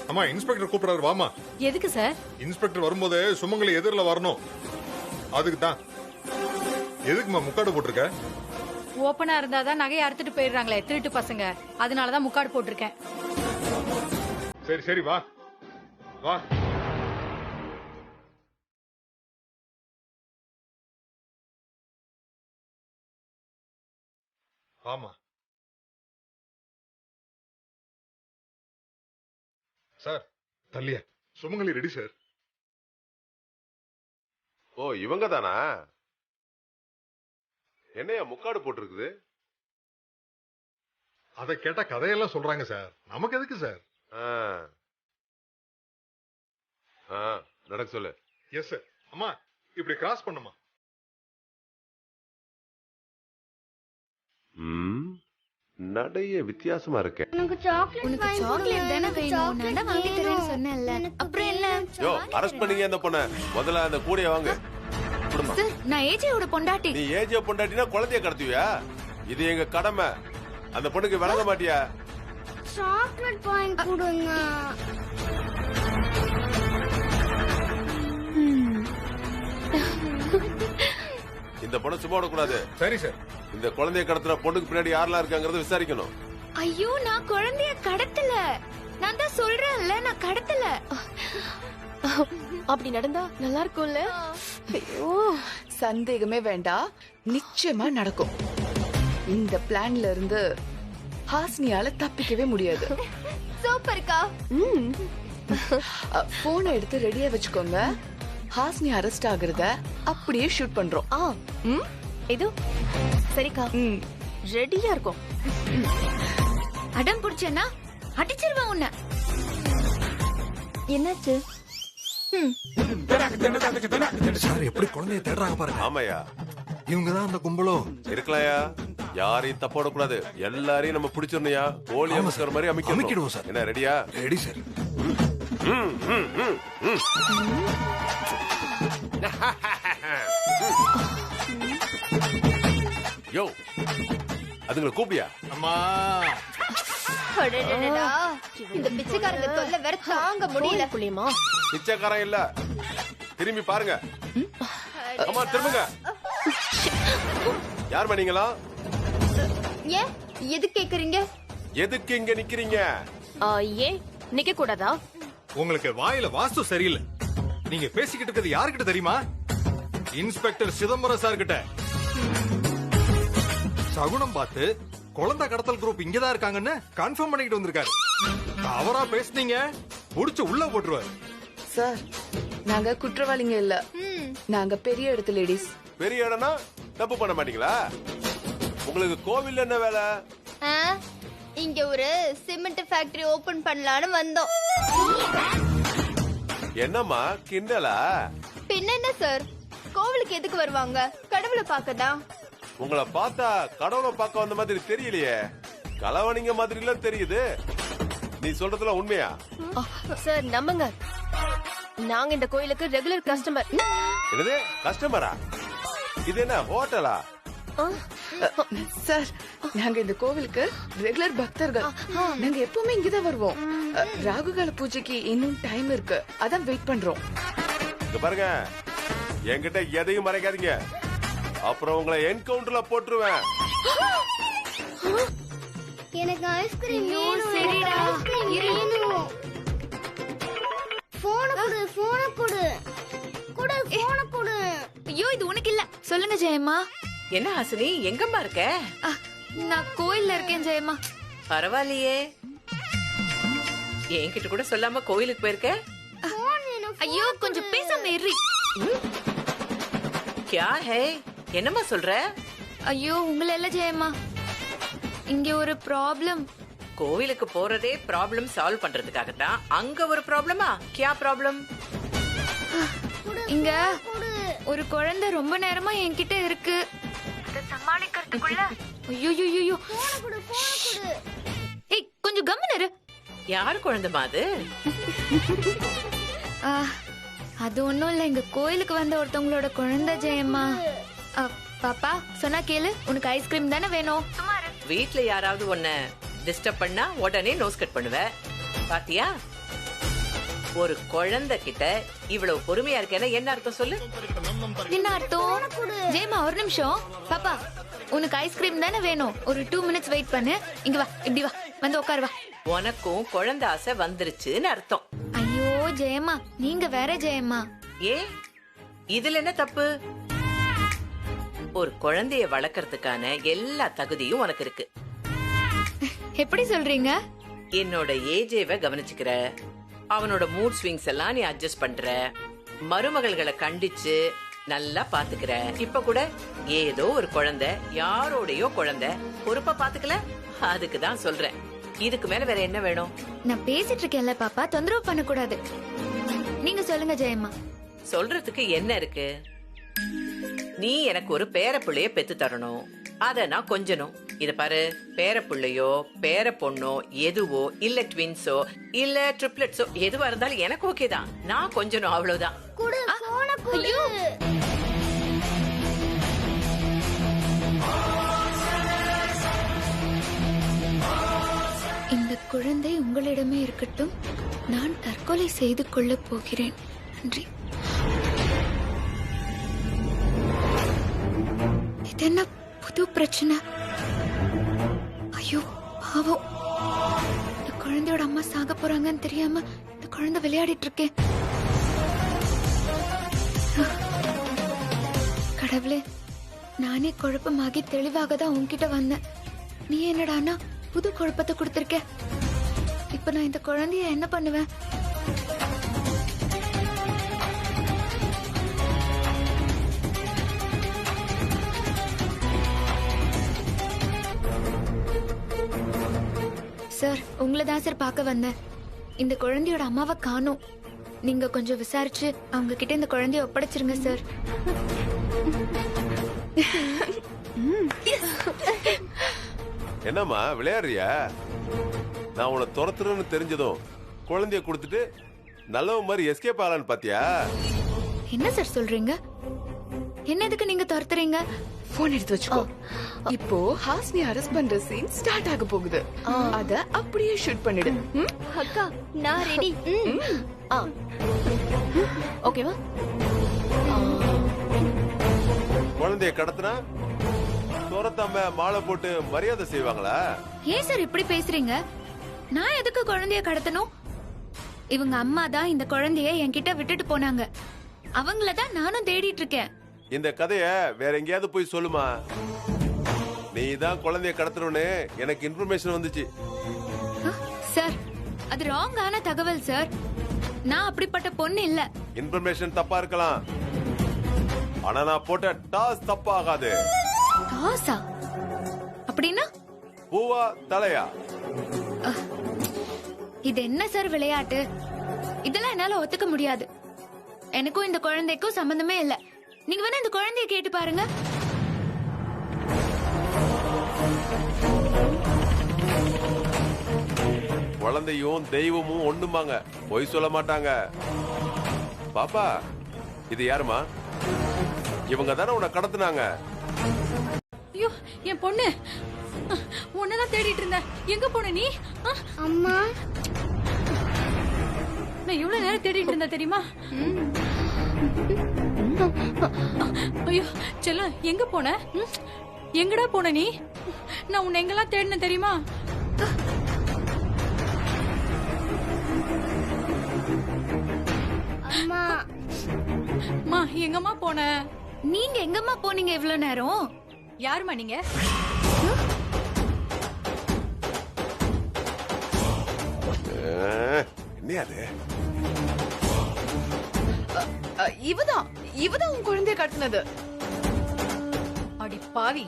அம்மா இன்ஸ்பெக்டர் கூப்பிடுறாரு, வாமா. எதுக்கு சார்? இன்ஸ்பெக்டர் வரும்போது சுமங்கலி எதிரில் வரணும், அதுக்கு தான். எதுக்குமா முக்காடு போட்டிருக்க? ஓப்பனா இருந்தாதான் நகையை அறுத்துட்டு போயிடுறாங்களே திருட்டு பசங்க, அதனாலதான் முக்காடு போட்டிருக்கேன். சரி சரி வா வா. ஆமா சார். தள்ளியா சுமங்கலி ரெடி சார். ஓ இவங்க தானா? என்னையா முக்காடு போட்டிருக்குது? அதை கேட்டா கதையெல்லாம் சொல்றாங்க சார், நமக்கு எதுக்கு சார்? நடக்க சொல்லு. Yes sir. அம்மா இப்படி கிராஸ் பண்ணுமா. நடைய வித்தியாசமா இருக்கேன். உனக்கு சாக்லேட் தானே வேணும், நான் தான் வாங்கி தரேன்னு சொன்னேன்ல. அப்புறம் என்ன? யோ அரெஸ்ட் பண்ணீங்க அந்த பொண்ண. முதல்ல அந்த கூடைய வாங்க. சார் நான் ஏஜேயோட பொண்டாட்டி. நீ ஏஜே பொண்டாட்டினா குழந்தைய கடத்துவியா? இது எங்க கடமை. அந்த பொண்ணுக்கு விளங்க மாட்டியா? சாக்லேட் வாங்கி கொடுங்க. இந்த பொண்ணு சும்மா விடக்கூடாது. சரி சார். இந்த குழந்தைய கடத்துற பொண்ணுக்கு பின்னாடி யாரெல்லாம் இருக்காங்கறத விசாரிக்கணும். ஐயோ நான் குழந்தைய கடத்தல, நான் தான் சொல்றேன்ல நான் கடத்தல. அப்படி நடந்தா நல்லா இருக்கும்ல. ஐயோ சந்தேகமே வேண்டாம், நிச்சயமா நடக்கும். இந்த பிளான்ல இருந்து ஹாஸ்னியால தப்பிக்கவே முடியாது. சூப்பர்க்கா. போனை எடுத்து ரெடியா வச்சுக்கோங்க. ஹாஸ்னி அரெஸ்ட் ஆகுறத அப்படியே ஷூட் பண்றோம். இது சரிக்கா, ரெடியா இருக்கும். அடம் புடிச்சேன்னா அடிச்சிருவேன் உன்னை. என்னாச்சு? சார் எப்படி குழந்தைய தேடுறாங்க பாருங்க. ஆமாயா, இவங்கதான் அந்த கும்பலோ இருக்கலாயா. யாரையும் தப்ப விடக்கூடாது, எல்லாரையும் நம்ம பிடிச்சிருந்தா கோழி அமைக்கிற மாதிரி அமைக்கிடுவோம் சார். என்ன ரெடியா? Ready sir. யோ அதுங்களை கூப்பிடியா? அம்மா இந்த பிச்சைக்காரங்க தொல்லை வேற தாங்க முடியல. புள்ளியமா பிச்சைக்காரன் இல்ல, திரும்பி பாருங்க. அம்மா திரும்புங்க. யார் பண்ணீங்களா? ஏன் எது கேக்குறீங்க? எதுக்கு இங்க நிக்கிறீங்க? ஏன் நிக்க கூடாதா? உங்களுக்கு வாயில வாஸ்து சரியில்லை. நீங்க பேசிக்கிட்டு இருக்கிறது யாருக்கிட்ட தெரியுமா? இன்ஸ்பெக்டர் சிதம்பரம் சார் கிட்ட. சகுனம் பார்த்து குழந்தை கடத்தல் குரூப் இங்கதான் இருக்காங்கன்னு கன்ஃபார்ம் பண்ணிட்டு வந்திருக்காரு. அவரா பேசுனீங்க முடிச்சு உள்ள போட்டுருவாரு. சார் நாங்க குற்றவாளிங்க இல்ல, நாங்க பெரிய இடத்து லேடிஸ். பெரிய இடம்னா தப்பு பண்ண மாட்டீங்களா? உங்களுக்கு கோவில் என்ன வேலை? இங்க ஒரு சிமெண்ட் ஃபேக்டரி ஓபன் பண்ணலாம்னு வந்தோம். என்னம்மா கிண்டலா? பின்ன என்ன சார், கோவிலுக்கு எதுக்கு வருவாங்க? கடவுளை பார்க்கதான். உங்களை பார்த்தா கடவுளை பார்க்க வந்த மாதிரி தெரியலையே, களவணிங்க மாதிரி எல்லாம் தெரியுது. நீ சொல்றதுல உண்மையா? சார் நம்புங்க, நாங்க இந்த கோயிலுக்கு ரெகுலர் கஸ்டமர். என்னது கஸ்டமரா? இது என்ன ஹோட்டலா? சார் நாங்க இந்த கோவிலுக்கு ரெகுலர் பக்தர்கள். நாங்க எப்பவுமே இங்கதான் வருவோம். ராகுகால பூஜைக்கு இன்னும் டைம் இருக்கு, அதான் வெயிட் பண்றோம். இங்க பாருங்க, என்கிட்ட எதையும் மறைக்காதீங்க, அப்புறம் உங்களை என்கவுண்டர்ல போட்டுருவேன். எனக்கு ஐஸ்கிரீம் ஐயோ, வேணும் சரிடா. ஐஸ்கிரீம் இரு. வேணும் போன கொடு போன கொடு கொடு போன கொடு. ஐயோ இது உனக்கு இல்ல. சொல்லுங்க ஜெயம்மா. என்ன ஹாசினி எங்கம்மா இருக்க? நான் கோயில்ல இருக்கேன் ஜெயம்மா. பரவாயில்லையே, என்கிட்ட கூட சொல்லாம கோயிலுக்கு போயிருக்க. ஐயோ கொஞ்சம் பேசாம இரு. கியா ஹே, என்னம்மா சொல்ற? ஐயோ உங்களை இல்ல ஜெயம்மா, இங்க ஒரு ப்ராப்ளம். கோவிலுக்கு போறதே ப்ராப்ளம் சால்வ் பண்றதுக்காகத்தான். அங்க ஒரு ப்ராப்ளமா? கியா ப்ராப்ளம்? இங்க ஒரு குழந்தை ரொம்ப நேரமா என்கிட்ட இருக்கு. அத சமாளிக்கிறதுக்குள்ள ஐயோ ஏய் கொஞ்சம் கம்முனு இரு. யார் குழந்தைமா அது? அது ஒண்ணும் இல்ல, இங்க கோயிலுக்கு வந்த ஒருத்தவங்களோட குழந்தை ஜெயம்மா. பாப்பா சொன்னா கேளு, உனக்கு ஐஸ்கிரீம் தானே வேணும்? வீட்ல யாராவது உன்ன டிஸ்டர்ப் பண்ணா உடனே நோஸ் கட் பண்ணுவ பாத்தியா? ஒரு குழந்தை கிட்ட இவ்வளவு பொறுமையா இருக்கேன்னா என்ன அர்த்தம் சொல்லு? என்ன அர்த்தம்? ஜெயம்மா ஒரு நிமிஷம். பாப்பா உனக்கு ஐஸ்கிரீம் தானே வேணும்? ஒரு 2 minutes வெயிட் பண்ணு. இங்க வா, இப்படி வா, வந்து உட்காரு வா. உனக்கும் குழந்தை ஆசை வந்துருச்சுன்னு அர்த்தம். ஐயோ ஜெயம்மா நீங்க வேற ஜெயம்மா. ஏ இதுல என்ன தப்பு? ஒரு குழந்தைய வளர்க்கறதுக்கான எல்லா தகுதியும் உனக்கு இருக்கு. எப்படி சொல்றீங்க? என்னோட ஏஜேவை கவனிச்சுக்கிற, அவனோட மூட் ஸ்விங்ஸ் எல்லாம் நீ அட்ஜஸ்ட் பண்ற, மருமகள்களை கண்டிச்சு நல்லா பாத்துக்கிற. இப்ப கூட ஏதோ ஒரு குழந்தை, யாரோடையோ குழந்தை, பொறுப்பா பாத்துக்கல. அதுக்குதான் சொல்றேன். இதுக்கு மேல வேற என்ன வேணும்? நான் பேசிட்டு இருக்கேன்ல பாப்பா, தொந்தரவு பண்ண கூடாது. நீங்க சொல்லுங்க ஜெயம்மா. சொல்றதுக்கு என்ன இருக்கு? நீ எனக்கு ஒரு பேரப்பிள்ளைய பெத்து தரணும், அத நான் கொஞ்சணும். இத பாரு, பேரப்பிள்ளையோ பேர பொண்ணோ எதுவோ இல்ல ட்வின்ஸோ இல்ல ட்ரிப்ளெட்ஸோ எதுவா இருந்தாலும் எனக்கு ஓகே தான். நான் கொஞ்சணும், அவ்வளவுதான். ஐயோ இந்த குழந்தை உங்களிடமே இருக்கட்டும். நான் தற்கொலை செய்து கொள்ளப் போகிறேன். நன்றி. இது என்ன புது பிரச்சனை? ஐயோ பாவம், இந்த குழந்தையோட அம்மா சாக போறாங்கன்னு தெரியாம இந்த குழந்தை விளையாடிட்டு இருக்கேன். கடவுளே, நானே குழப்பமாகி தெளிவாக தான் உன்கிட்ட வந்தேன். நீ என்னடானா புது குழப்பத்தை கொடுத்திருக்க. இப்ப நான் இந்த குழந்தைய என்ன பண்ணுவேன்? சார் உங்களை தான் சார் பார்க்க வந்தேன். இந்த குழந்தையோட அம்மாவை காணோம். நீங்க கொஞ்சம் விசாரிச்சு அவங்க கிட்ட இந்த குழந்தைய ஒப்படைச்சிருங்க சார். என்னம்மா விளையாடுறியா? நான் உன்னை துரத்துறேன்னு தெரிஞ்சதும் குழந்தைய கொடுத்துட்டு நல்லவ மாதிரி எஸ்கேப் ஆகலான்னு பாத்தியா? என்ன சார் சொல்றீங்க? என்ன எதுக்கு நீங்க துரத்துறீங்க? போன் எடுத்து வச்சுக்கோ. இப்போ ஹாஸ்னி அரெஸ்ட் பண்ற சீன் ஸ்டார்ட் ஆக போகுது. அத அப்படியே ஷூட் பண்ணிடு. அக்கா நான் ரெடி. ஓகேவா? குழந்தைய கடத்தினா துரத்தாம மாலை போட்டு மரியாதை செய்வாங்களா? ஏன் சார் இப்படி பேசுறீங்க? நான் எதுக்கு குழந்தைய கடத்தணும்? இவங்க அம்மா தான் இந்த குழந்தைய என்கிட்ட விட்டுட்டு போனாங்க. அவங்கள தான் நானும் தேடிட்டு இருக்கேன். இந்த கதைய வேற எங்கேயாவது போய் சொல்லுமா. நீ தான் குழந்தைய கடத்தணும்னு எனக்கு இன்ஃபர்மேஷன் வந்துச்சு. சார் அது ராங்கான தகவல் சார். நான் அப்படிப்பட்ட பொண்ணு இல்ல. இன்ஃபர்மேஷன் தப்பா இருக்கலாம், ஆனா நான் போட்ட டாஸ் தப்பாகாது. டாஸா? அப்படின்னா பூவா தலையா? இது என்ன சார் விளையாட்டு? இதெல்லாம் என்னால ஒத்துக்க முடியாது. எனக்கும் இந்த குழந்தைக்கும் சம்பந்தமே இல்ல. நீங்க வேணா இந்த குழந்தைய கேட்டு பாருங்க. குழந்தையும் தெய்வமும் ஒண்ணுமாங்க, பொய் சொல்ல மாட்டாங்க. பாப்பா இது யாருமா? இவங்க தானே உன்னை கடத்துனாங்க. ஐயோ என் பொண்ணு, உன்னதான் தேடிட்டு இருந்தேன். எங்க போன நீ? அம்மா நான் இவ்வளவு நேரம் தேடிட்டு இருந்தேன் தெரியுமா? ஐயோ செல்லம், எங்க போன? எங்கடா போன நீ? நான் உன்னை எங்கெல்லாம் தேடினேன் தெரியுமா? மா எங்கம்மா போன? நீங்க எங்கம்மா போனீங்க இவ்வளவு நேரம்? யாருமா நீங்க? என்ன அது? இவதான் உன் குழந்தைய கட்டுனது. அடி பாவி,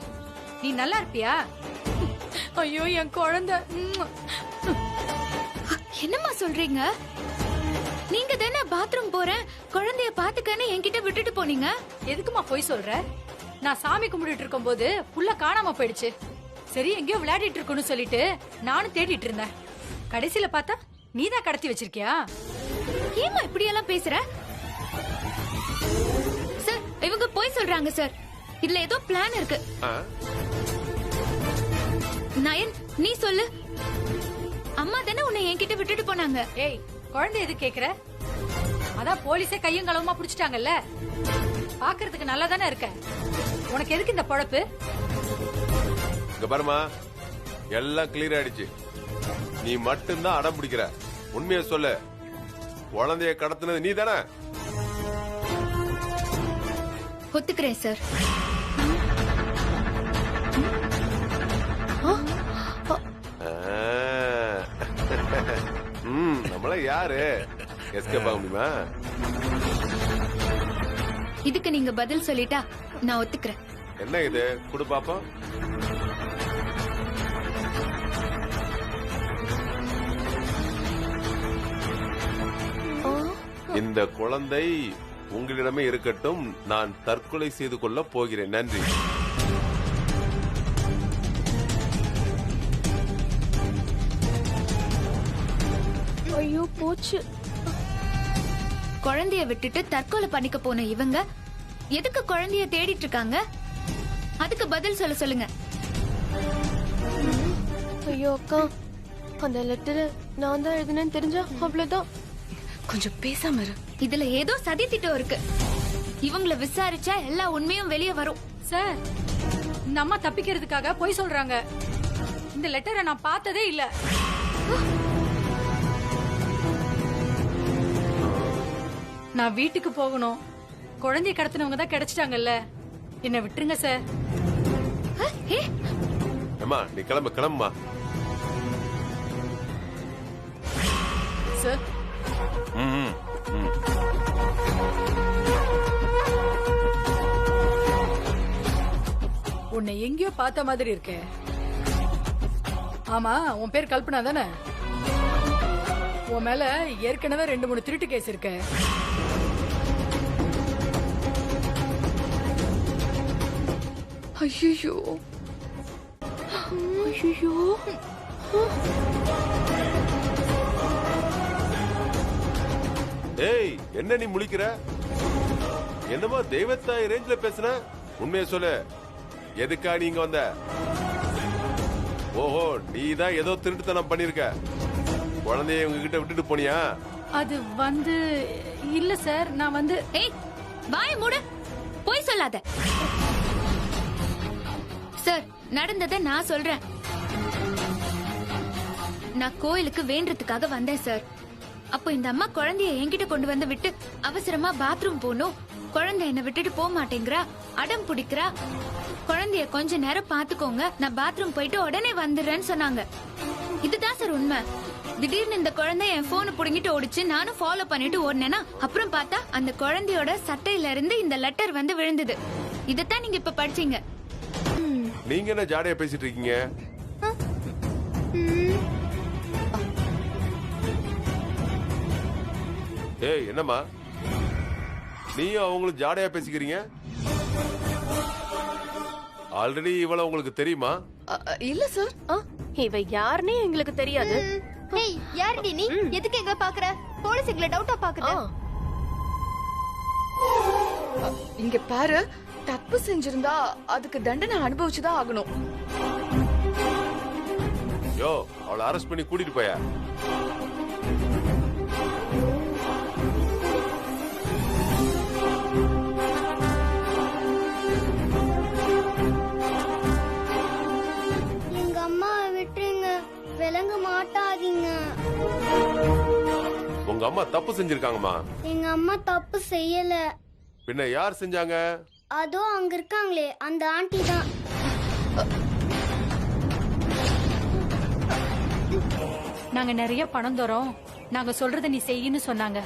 நீ நல்லா இருப்பியா? ஐயோ என் குழந்தை. என்னம்மா சொல்றீங்க? நீங்க தானே பாத்ரூம் போறேன் குழந்தைய பாத்துக்கன்னு என்கிட்ட விட்டுட்டு போனீங்க. எதுக்குமா போய் சொல்ற? நான் சாமி கும்பிட்டு இருக்கும் போது புள்ள காணாம போயிடுச்சு. சரி எங்கேயோ விளையாடிட்டு இருக்குன்னு சொல்லிட்டு நானும் தேடிட்டு இருந்தேன். கடைசியில பார்த்தா நீதான் கடத்தி வச்சிருக்கியா? ஏமா இப்படி எல்லாம் பேசுற? சார் இவங்க போய் சொல்றாங்க சார். இதுல ஏதோ பிளான் இருக்கு. நயன் நீ சொல்லு. அம்மா தானே உன்னை என்கிட்ட விட்டுட்டு போனாங்க. ஏய் குழந்தை எது கேக்குற? அதான் போலீஸே கையும் களவுமா புடிச்சிட்டாங்கல்ல. பாக்குறதுக்கு நல்லா தானே இருக்க. உனக்கு எதுக்கு இந்த பொழப்பு? இங்க பாருமா, எல்லாம் கிளியர் ஆயிடுச்சு. நீ மட்டும்தான் அடம் பிடிக்கிற. உண்மையை சொல்லு, குழந்தைய கடத்தினது நீ தானே? ஒத்துக்கிறேன் சார். நம்மள யாரு எஸ்கேப் ஆக முடியுமா? இதுக்கு நீங்க பதில் சொல்லிட்டா நான் ஒத்துக்கிறேன். என்ன இது? குடு பாப்போம். இந்த குழந்தை உங்களிடமே இருக்கட்டும். நான் தற்கொலை செய்து கொள்ள போகிறேன். நன்றி. ஐயோ போச்சு. குழந்தைய விட்டுட்டு தற்கொலை பண்ணிக்க போன இவங்க எதுக்கு குழந்தைய தேடிட்டு இருக்காங்க? அதுக்கு பதில் சொல்ல சொல்லுங்க. ஐயோ அக்கா, அந்த லெட்டர் நான் தான் எழுதினேன்னு தெரிஞ்சா அவ்வளவுதான். கொஞ்சம் பேசாம இரு. இதுல ஏதோ சதி திட்டம் இருக்கு. இவங்கள விசாரிச்சா எல்லா உண்மையும் வெளியே வரும். சார் இந்த அம்மா தப்பிக்கிறதுக்காக போய் சொல்றாங்க. இந்த லெட்டரை நான் பார்த்ததே இல்ல. நான் வீட்டுக்கு போகணும். குழந்தைய கடத்தினவங்க தான் கிடைச்சிட்டாங்கல்ல. என்ன விட்டுருங்க சார். அம்மா நீ கிளம்புமா. சார் உன்னை எங்கேயோ பார்த்த மாதிரி இருக்கே. ஆமா உன் பேர் கல்பனா தானே? உன் மேல ஏற்கனவே 2-3 திருட்டு கேஸ் இருக்கு. ஐயோ ஐயோ. ஏய் என்ன நீ முழிக்கிற? என்னமா தெய்வத்தாய் ரேஞ்சில பேசுன? உண்மையை சொல்லு, எதுக்கா நீங்க வந்த? ஓஹோ, நீ தான் ஏதோ திருட்டுத்தனம் பண்ணிருக்க. குழந்தைய உங்ககிட்ட விட்டுட்டு போனியா? அது வந்து இல்ல சார். நான் வந்து ஏய் வாய மூடு. போய் சொல்லாத சார். நடந்ததை நான் சொல்றேன். நான் கோயிலுக்கு வேண்டறதுக்காக வந்தேன் சார். அப்போ இந்த அம்மா குழந்தைய என்கிட்ட கொண்டு வந்து விட்டு அவசரமா பாத்ரூம் போகணும், குழந்தை என்ன விட்டுட்டு போக மாட்டேங்கிறா, அடம் பிடிக்கிறா, குழந்தைய கொஞ்ச நேரம் பாத்துக்கோங்க, நான் பாத்ரூம் போயிட்டு உடனே வந்துடுறேன்னு சொன்னாங்க. இதுதான் சார் உண்மை. திடீர்னு இந்த குழந்தை என் போனை புடுங்கிட்டு ஓடிச்சு. நானும் ஃபாலோ பண்ணிட்டு ஓடினேனா அப்புறம் பார்த்தா அந்த குழந்தையோட சட்டையில இருந்து இந்த லெட்டர் வந்து விழுந்தது. இதத்தான் நீங்க இப்ப படிச்சீங்க. நீங்க என்ன ஜாடையா பேசிட்டு இருக்கீங்க? ஏய் என்னம்மா நீயும் அவங்களும் ஜாடையா பேசிக்கிறீங்க? ஆல்ரெடி இவள உங்களுக்கு தெரியுமா? இல்ல சார். இவ யாருன்னே எங்களுக்கு தெரியாது. ஏய் யாரடி நீ? எதுக்கு எங்க பாக்குற? போலீஸ் எங்களை டவுட்டா பாக்குது. இங்க பாரு, தப்பு செஞ்சிருந்தா அதுக்கு தண்டனை அனுபவிச்சுதான் ஆகணும். யோ அவளை அரெஸ்ட் பண்ணி கூட்டிட்டு போயா? எங்க அம்மாவை விட்டுருங்க, விளங்க மாட்டாதீங்க. உங்க அம்மா தப்பு செஞ்சிருக்காங்கம்மா. எங்க அம்மா தப்பு செய்யல. பின்ன யார் செஞ்சாங்க? அதோ அங்க இருக்காங்களே அந்த ஆண்டி தான். நாங்க நிறைய பணம் தரோம், நாங்க சொல்றத நீ செய்யின்னு சொன்னாங்க.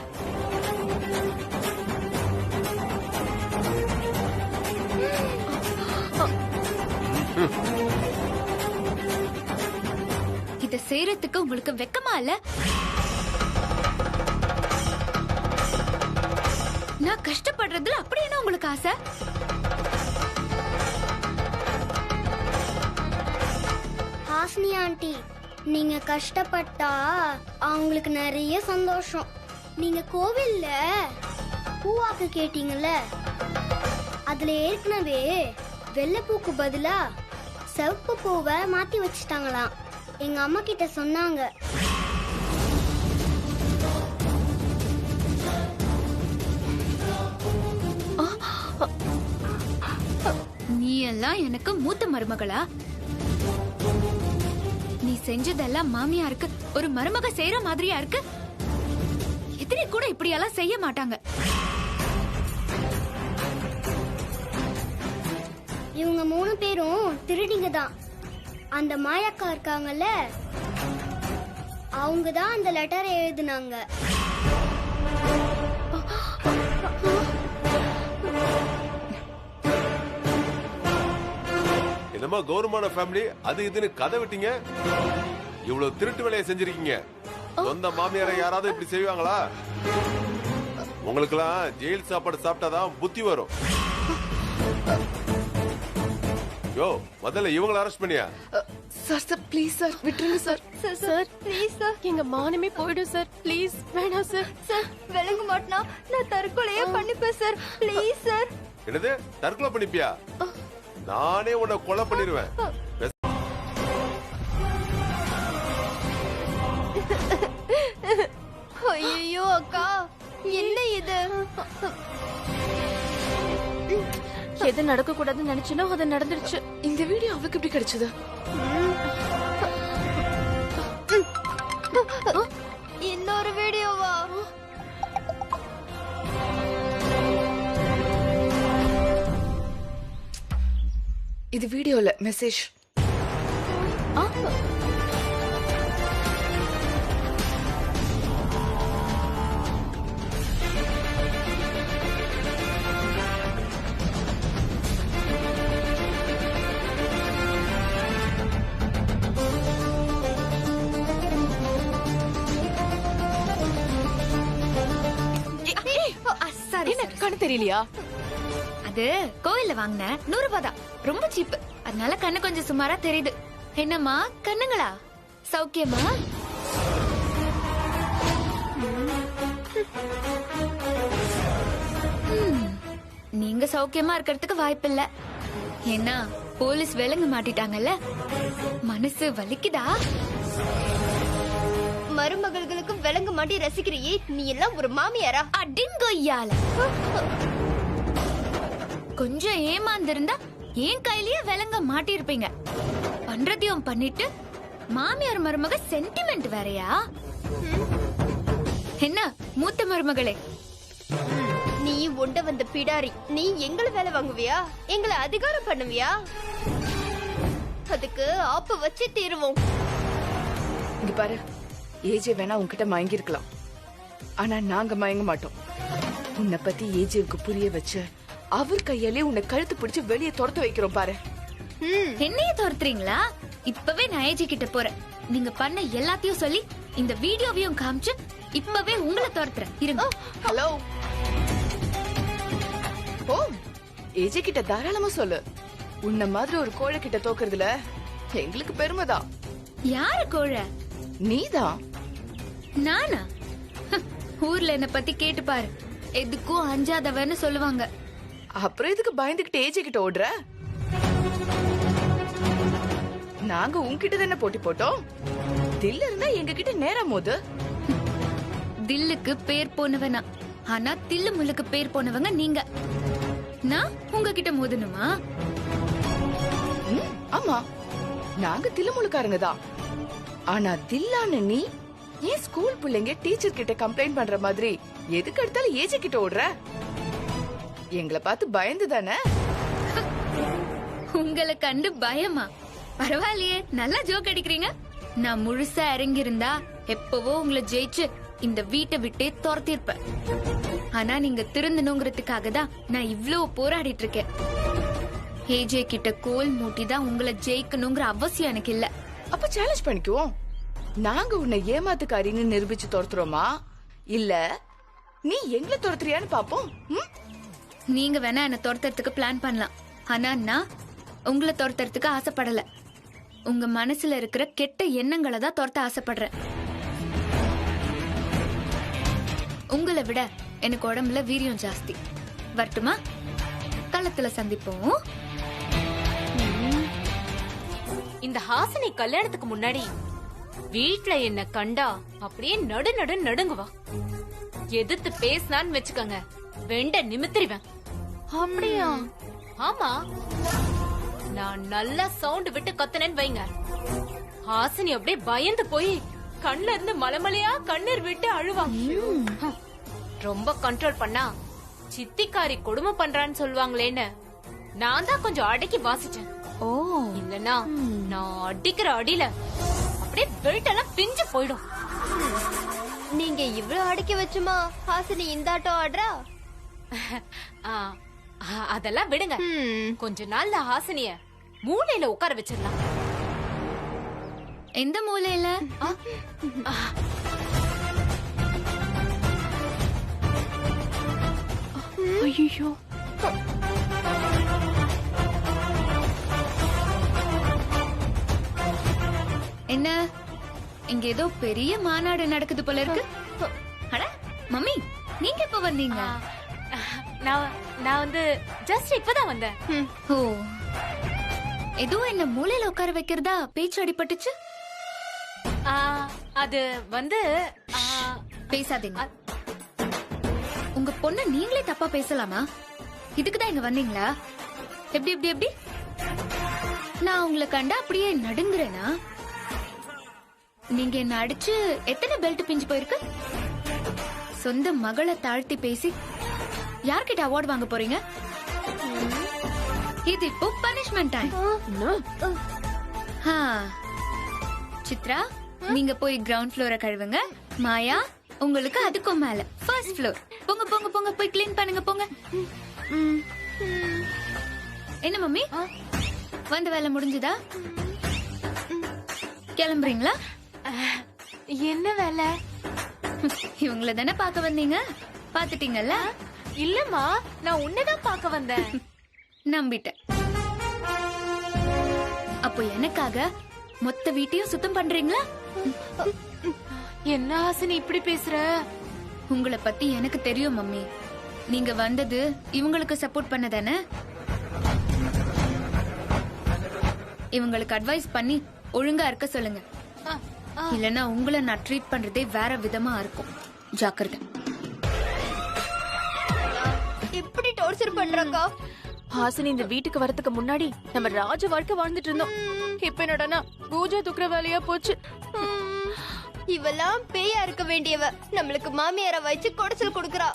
இத செய்யறதுக்கு உங்களுக்கு வெக்கமா இல்ல? நான் கஷ்டப்படுறதுல அப்படி என்ன உங்களுக்கு ஆசை? ஹாசினி ஆண்டி, நீங்க கஷ்டப்பட்டா அவங்களுக்கு நிறைய சந்தோஷம். நீங்க கோவில்ல பூவாக்கு கேட்டீங்கல்ல, அதுல ஏற்கனவே வெள்ளைப்பூக்கு பதிலா சிவப்பு பூவை மாத்தி வச்சுட்டாங்களாம். எங்க அம்மா கிட்ட சொன்னாங்க. நீ எல்லாம் எனக்கு மூத்த மருமகளா? நீ செஞ்சதெல்லாம் மாமியாருக்கு ஒரு மருமக செய்யற மாதிரியா இருக்கு? எதிரி கூட இப்படியெல்லாம் செய்ய மாட்டாங்க. இவங்க 3 பேரும் திருடிங்க தான். அந்த மாயாக்கா இருக்காங்கல்ல, அவங்க தான் அந்த லெட்டரை எழுதினாங்க. என்னமா கௌரவமான ஃபேமிலி அது இதுன்னு கதை விட்டீங்க. இவ்வளவு திருட்டு வேலையை செஞ்சிருக்கீங்க. சொந்த மாமியாரை யாராவது இப்படி செய்வாங்களா? உங்களுக்கெல்லாம் ஜெயில் சாப்பாடு சாப்பிட்டாதான் புத்தி வரும். யோ, முதல்ல இவங்களை அரெஸ்ட் பண்ணியா? சார் சார் ப்ளீஸ் சார் விட்டுருங்க சார். சார் ப்ளீஸ் சார், எங்க மானமே போயிடும் சார். ப்ளீஸ் வேணாம் சார். சார் விளங்க மாட்டனா நான் தற்கொலையே பண்ணிப்பேன் சார். Please sir. என்னது தற்கொலை பண்ணிப்பியா? நானே உன்னை கொலை பண்ணிடுவேன். ஐயோ அக்கா, என்ன இது? எது நடக்க கூடாதுன்னு நினைச்சனோ அது நடந்துருச்சு. இந்த வீடியோ அவளுக்கு எப்படி கிடைச்சது? இன்னொரு வீடியோவா? இது வீடியோல மெசேஜ். என்ன கண்ணு தெரியலையா? அது கோயில்ல வாங்கின 100 ரூபாய் தான், ரொம்ப சீப். அதனால கண்ணு கொஞ்சம் சுமாரா தெரியுது. என்னம்மா கண்ணுங்களா, சௌக்கியமா? நீங்க சௌக்கியமா இருக்கிறதுக்கு வாய்ப்பில்ல. ஏன்னா போலீஸ் விலங்கு மாட்டிட்டாங்கல்ல. மனசு வலிக்குதா? மருமகளுக்கும் விலங்கு மாட்டி ரசிக்கிறியே, நீ எல்லாம் ஒரு மாமியாரா? அடிங்கொய்யால. கொஞ்சம் ஏமாந்திருந்தா என் கையிலேயே விலங்க மாட்டி இருப்பீங்க. பண்றதையும் பண்ணிட்டு மாமியார் மருமக சென்டிமெண்ட் வேறையா? என்ன மூத்த மருமகளே, நீ உண்ட வந்த பிடாரி. நீ எங்களை வேலை வாங்குவியா? எங்களை அதிகாரம் பண்ணுவியா? அதுக்கு ஆப்பு வச்சு தீருவோம். இங்க பாரு, ஏஜே வேணா உன்கிட்ட மயங்கி இருக்கலாம், ஆனா நாங்க மயங்க மாட்டோம். உன்னை பத்தி ஏஜேவுக்கு புரிய வச்சு அவர் கையாலே உன்னை கழுத்து பிடிச்சு வெளியே துரத்து வைக்கிறோம் பாரு. என்னைய துரத்துறீங்களா? இப்பவே நான் ஏஜே கிட்ட போறேன். நீங்க பண்ண எல்லாத்தையும் சொல்லி இந்த வீடியோவையும் காமிச்சு இப்பவே உங்களை துரத்துறேன். இருங்க. ஹலோ, ஓ ஏஜே கிட்ட தாராளமா சொல்லு. உன்ன மாதிரி ஒரு கோழை கிட்ட தோக்குறதுல எங்களுக்கு பெருமைதான். யாரு கோழை? நீதான். நானா? ஊர்ல என்ன பத்தி கேட்டு பாரு, எதுக்கும் அஞ்சாதவன்னு சொல்லுவாங்க. அப்புறம் எதுக்கு பயந்துகிட்டு ஏஜே கிட்ட ஓடுற? நாங்க உன்கிட்ட தானே போட்டி போட்டோம். தில் இருந்தா எங்க கிட்ட நேரம் போது. தில்லுக்கு பேர் போனவனா, ஆனா தில்லு முள்ளுக்கு பேர் போனவங்க நீங்க. நான் உங்ககிட்ட மோதணுமா? ஆமா, நாங்க தில்லு முழுக்காரங்க தான். ஆனா தில்லான நீ ஏன் ஸ்கூல் பிள்ளைங்க டீச்சர் கிட்ட கம்ப்ளைண்ட் பண்ற மாதிரி எதுக்கு எடுத்தாலும் ஏஜே கிட்ட ஓடுற? எங்களை பார்த்து பயந்து தானே? உங்களை கண்டு பயமா? பரவாயில்லையே, நல்லா ஜோக் அடிக்கிறீங்க. நான் முழுசா இறங்கியிருந்தா எப்பவோ உங்களை ஜெயிச்சு இந்த வீட்டை விட்டே துரத்திருப்பேன். ஆனா நீங்க திருந்தணுங்கிறதுக்காக தான் நான் இவ்ளோ போராடிட்டு இருக்கேன். ஏஜே கிட்ட கோல் மூட்டி தான் உங்களை ஜெயிக்கணுங்கிற அவசியம் எனக்கு இல்ல. அப்ப சேலஞ்ச் பண்ணிக்குவோம். நாங்க உன்னை ஏமாத்துக்காரின்னு நிரூபிச்சு துரத்துறோமா, இல்ல நீ எங்களை துரத்துறியான்னு பாப்போம். நீங்க வேணா என்ன துரத்துறதுக்கு பிளான் பண்ணலாம். ஆனா நான் உங்களை துரத்துறதுக்கு ஆசைப்படல. உங்க மனசுல இருக்கிற கெட்ட எண்ணங்களை தான் துரத்த ஆசைப்படுறேன். உங்களை விட எனக்கு உடம்புல வீரியம் ஜாஸ்தி. வரட்டுமா? களத்துல சந்திப்போம். இந்த ஹாசினி கல்யாணத்துக்கு முன்னாடி வீட்ல என்ன கண்டா அப்படியே நடுங்குவா. எதிர்த்து பேசினான்னு வச்சுக்கோங்க, வெண்ட நிமித்திரிவேன். அப்படியா? ஆமா, நான் நல்லா சவுண்ட் விட்டு கத்துனேன்னு வைங்க, ஹாசினி அப்படியே பயந்து போய் கண்ணுல இருந்து மலைமலையா கண்ணீர் விட்டு அழுவா. ரொம்ப கண்ட்ரோல் பண்ணா சித்திக்காரி கொடுமை பண்றான்னு சொல்லுவாங்களேன்னு நான் தான் கொஞ்சம் அடக்கி வாசிச்சேன். ஓ, இல்லனா நான் அடிக்கிற அடியில அப்படியே பெல்ட் எல்லாம் பிஞ்சு போயிடும். நீங்க இவ்ளோ அடக்கி வச்சுமா ஹாசினி இந்தாட்டம் ஆடுறா? அதெல்லாம் விடுங்க. கொஞ்ச நாள்ல ஹாசினிய மூலையில உட்கார வச்சிடலாம். எந்த மூலையில? ஐயோ, என்ன இங்க ஏதோ பெரிய மாநாடு நடக்குது போல இருக்கு. அட மம்மி, நீங்க எப்ப வந்தீங்க? நான் வந்து ஜஸ்ட் இப்பதான் வந்தேன். ஓ, ஏதோ என்ன மூலையில உட்கார வைக்கிறதா பேச்சு அடிபட்டுச்சு. அது வந்து பேசாதீங்க. உங்க பொண்ணு நீங்களே தப்பா பேசலாமா? இதுக்குதான் இங்க வந்தீங்களா? எப்படி எப்படி எப்படி நான் உங்களை கண்டா அப்படியே நடுங்குறேனா? நீங்க என்ன அடிச்சு எத்தனை பெல்ட் பிஞ்சு போயிருக்கு? சொந்த மகளை தாழ்த்தி பேசி யார்கிட்ட அவார்ட் வாங்க போறீங்க? இது இப்போ பனிஷ்மெண்ட் டைம். சித்ரா, நீங்க போய் கிரவுண்ட் ஃப்ளோரை கழுவுங்க. மாயா, உங்களுக்கு அதுக்கும் மேல ஃபர்ஸ்ட் ஃப்ளோர். போங்க போங்க போங்க, போய் கிளீன் பண்ணுங்க போங்க. என்ன மம்மி, வந்த வேலை முடிஞ்சதா? கிளம்புறீங்களா? என்ன வேலை? இவங்கள தானே பார்க்க வந்தீங்க, பாத்துட்டீங்கல்ல? இல்லம்மா, நான் உன்னதான் பார்க்க வந்தேன். நம்பிட்டேன். அப்போ எனக்காக மொத்த வீட்டையும் சுத்தம் பண்றீங்களா? என்ன ஹாசினி இப்படி பேசுற? உங்களை பத்தி எனக்கு தெரியும் மம்மி. நீங்க வந்தது இவங்களுக்கு சப்போர்ட் பண்ணதானே? இவங்களுக்கு அட்வைஸ் பண்ணி ஒழுங்கா இருக்க சொல்லுங்க. இல்லனா உங்களை நான் ட்ரீட் பண்றதே வேற விதமா இருக்கும். ஜாக்கிரதை. இப்படி டார்ச்சர் பண்றாக்கா? ஹாசினி இந்த வீட்டுக்கு வரதுக்கு முன்னாடி நம்ம ராஜ வாழ்க்கை வாழ்ந்துட்டு இருந்தோம். இப்ப என்னடானா பூஜா தூக்குற வேலையா போச்சு. இவெல்லாம் பேயா இருக்க வேண்டியவ நம்மளுக்கு மாமியார வச்சு கொடைச்சல் கொடுக்கறா.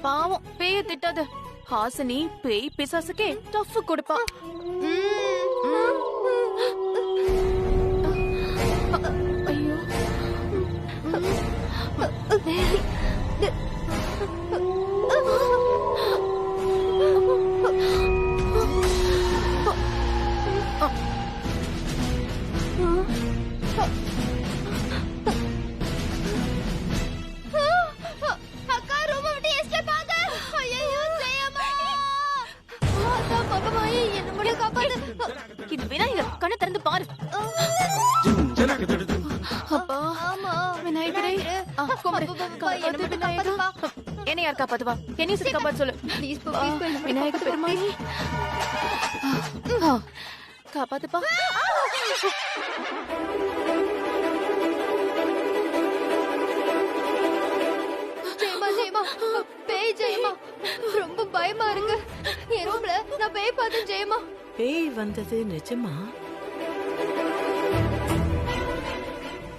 பாவம், பேய திட்டாத. ஹாசினி பேய் பிசாசுக்கே டஃப் கொடுப்பா. ஐயோ, அக்கா ரூம் விட்டு எஸ்கேப் ஆக. ஐயோ ஜெயம்மா, அக்கா பகவாயே என்ன முடிய காப்பாத்து. இது விநாயகர், கண்ணை திறந்து பாரு. அப்பா, ஆமா விநாயகரே, காப்பாத்து விநாயகா. என்ன யார் காப்பாத்துவா? என்ன காப்பாத்து சொல்லு. விநாயகர் பெருமாளே, காப்பாத்துப்பா. ஜெயமா ஜெயமா, பேய் ஜெயமா, ரொம்ப பயமா இருக்கு. என் ரூம்ல நான் பேய் பார்த்தேன் ஜெயமா. பேய் வந்தது நிஜமா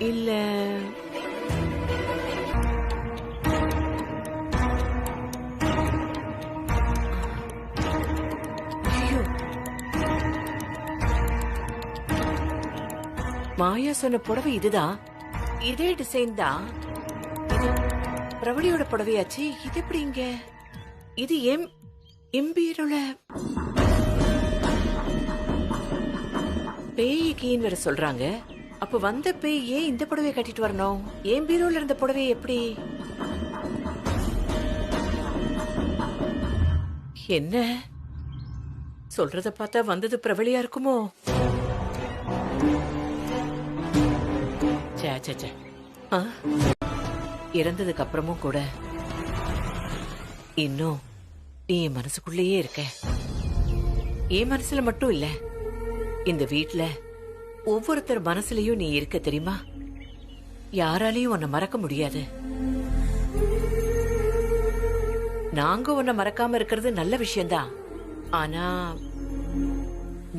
இல்ல? மாயா சொன்ன புடவை இதுதான், இதே டிசைன் தான். இது பிரபலியோட புடவையாச்சு. இது எப்படி இங்க? இது எம்பீரோல பேய் கீன்னு வேற சொல்றாங்க. அப்ப வந்த பேய் ஏன் இந்த புடவையை கட்டிட்டு வரணும்? ஏன் பீரோல இருந்த புடவை எப்படி? என்ன சொல்றத பார்த்தா வந்தது பிரபலியா இருக்குமோ? சே சே சே. இறந்ததுக்கு அப்புறமும் கூட இன்னும் நீ என் மனசுக்குள்ளேயே இருக்க. என் மனசுல மட்டும் இல்ல, இந்த வீட்ல ஒவ்வொருத்தர் மனசுலயும் நீ இருக்க தெரியுமா? யாராலையும் உன்னை மறக்க முடியாது. நாங்க உன்னை மறக்காம இருக்கிறது நல்ல விஷயம்தான். ஆனா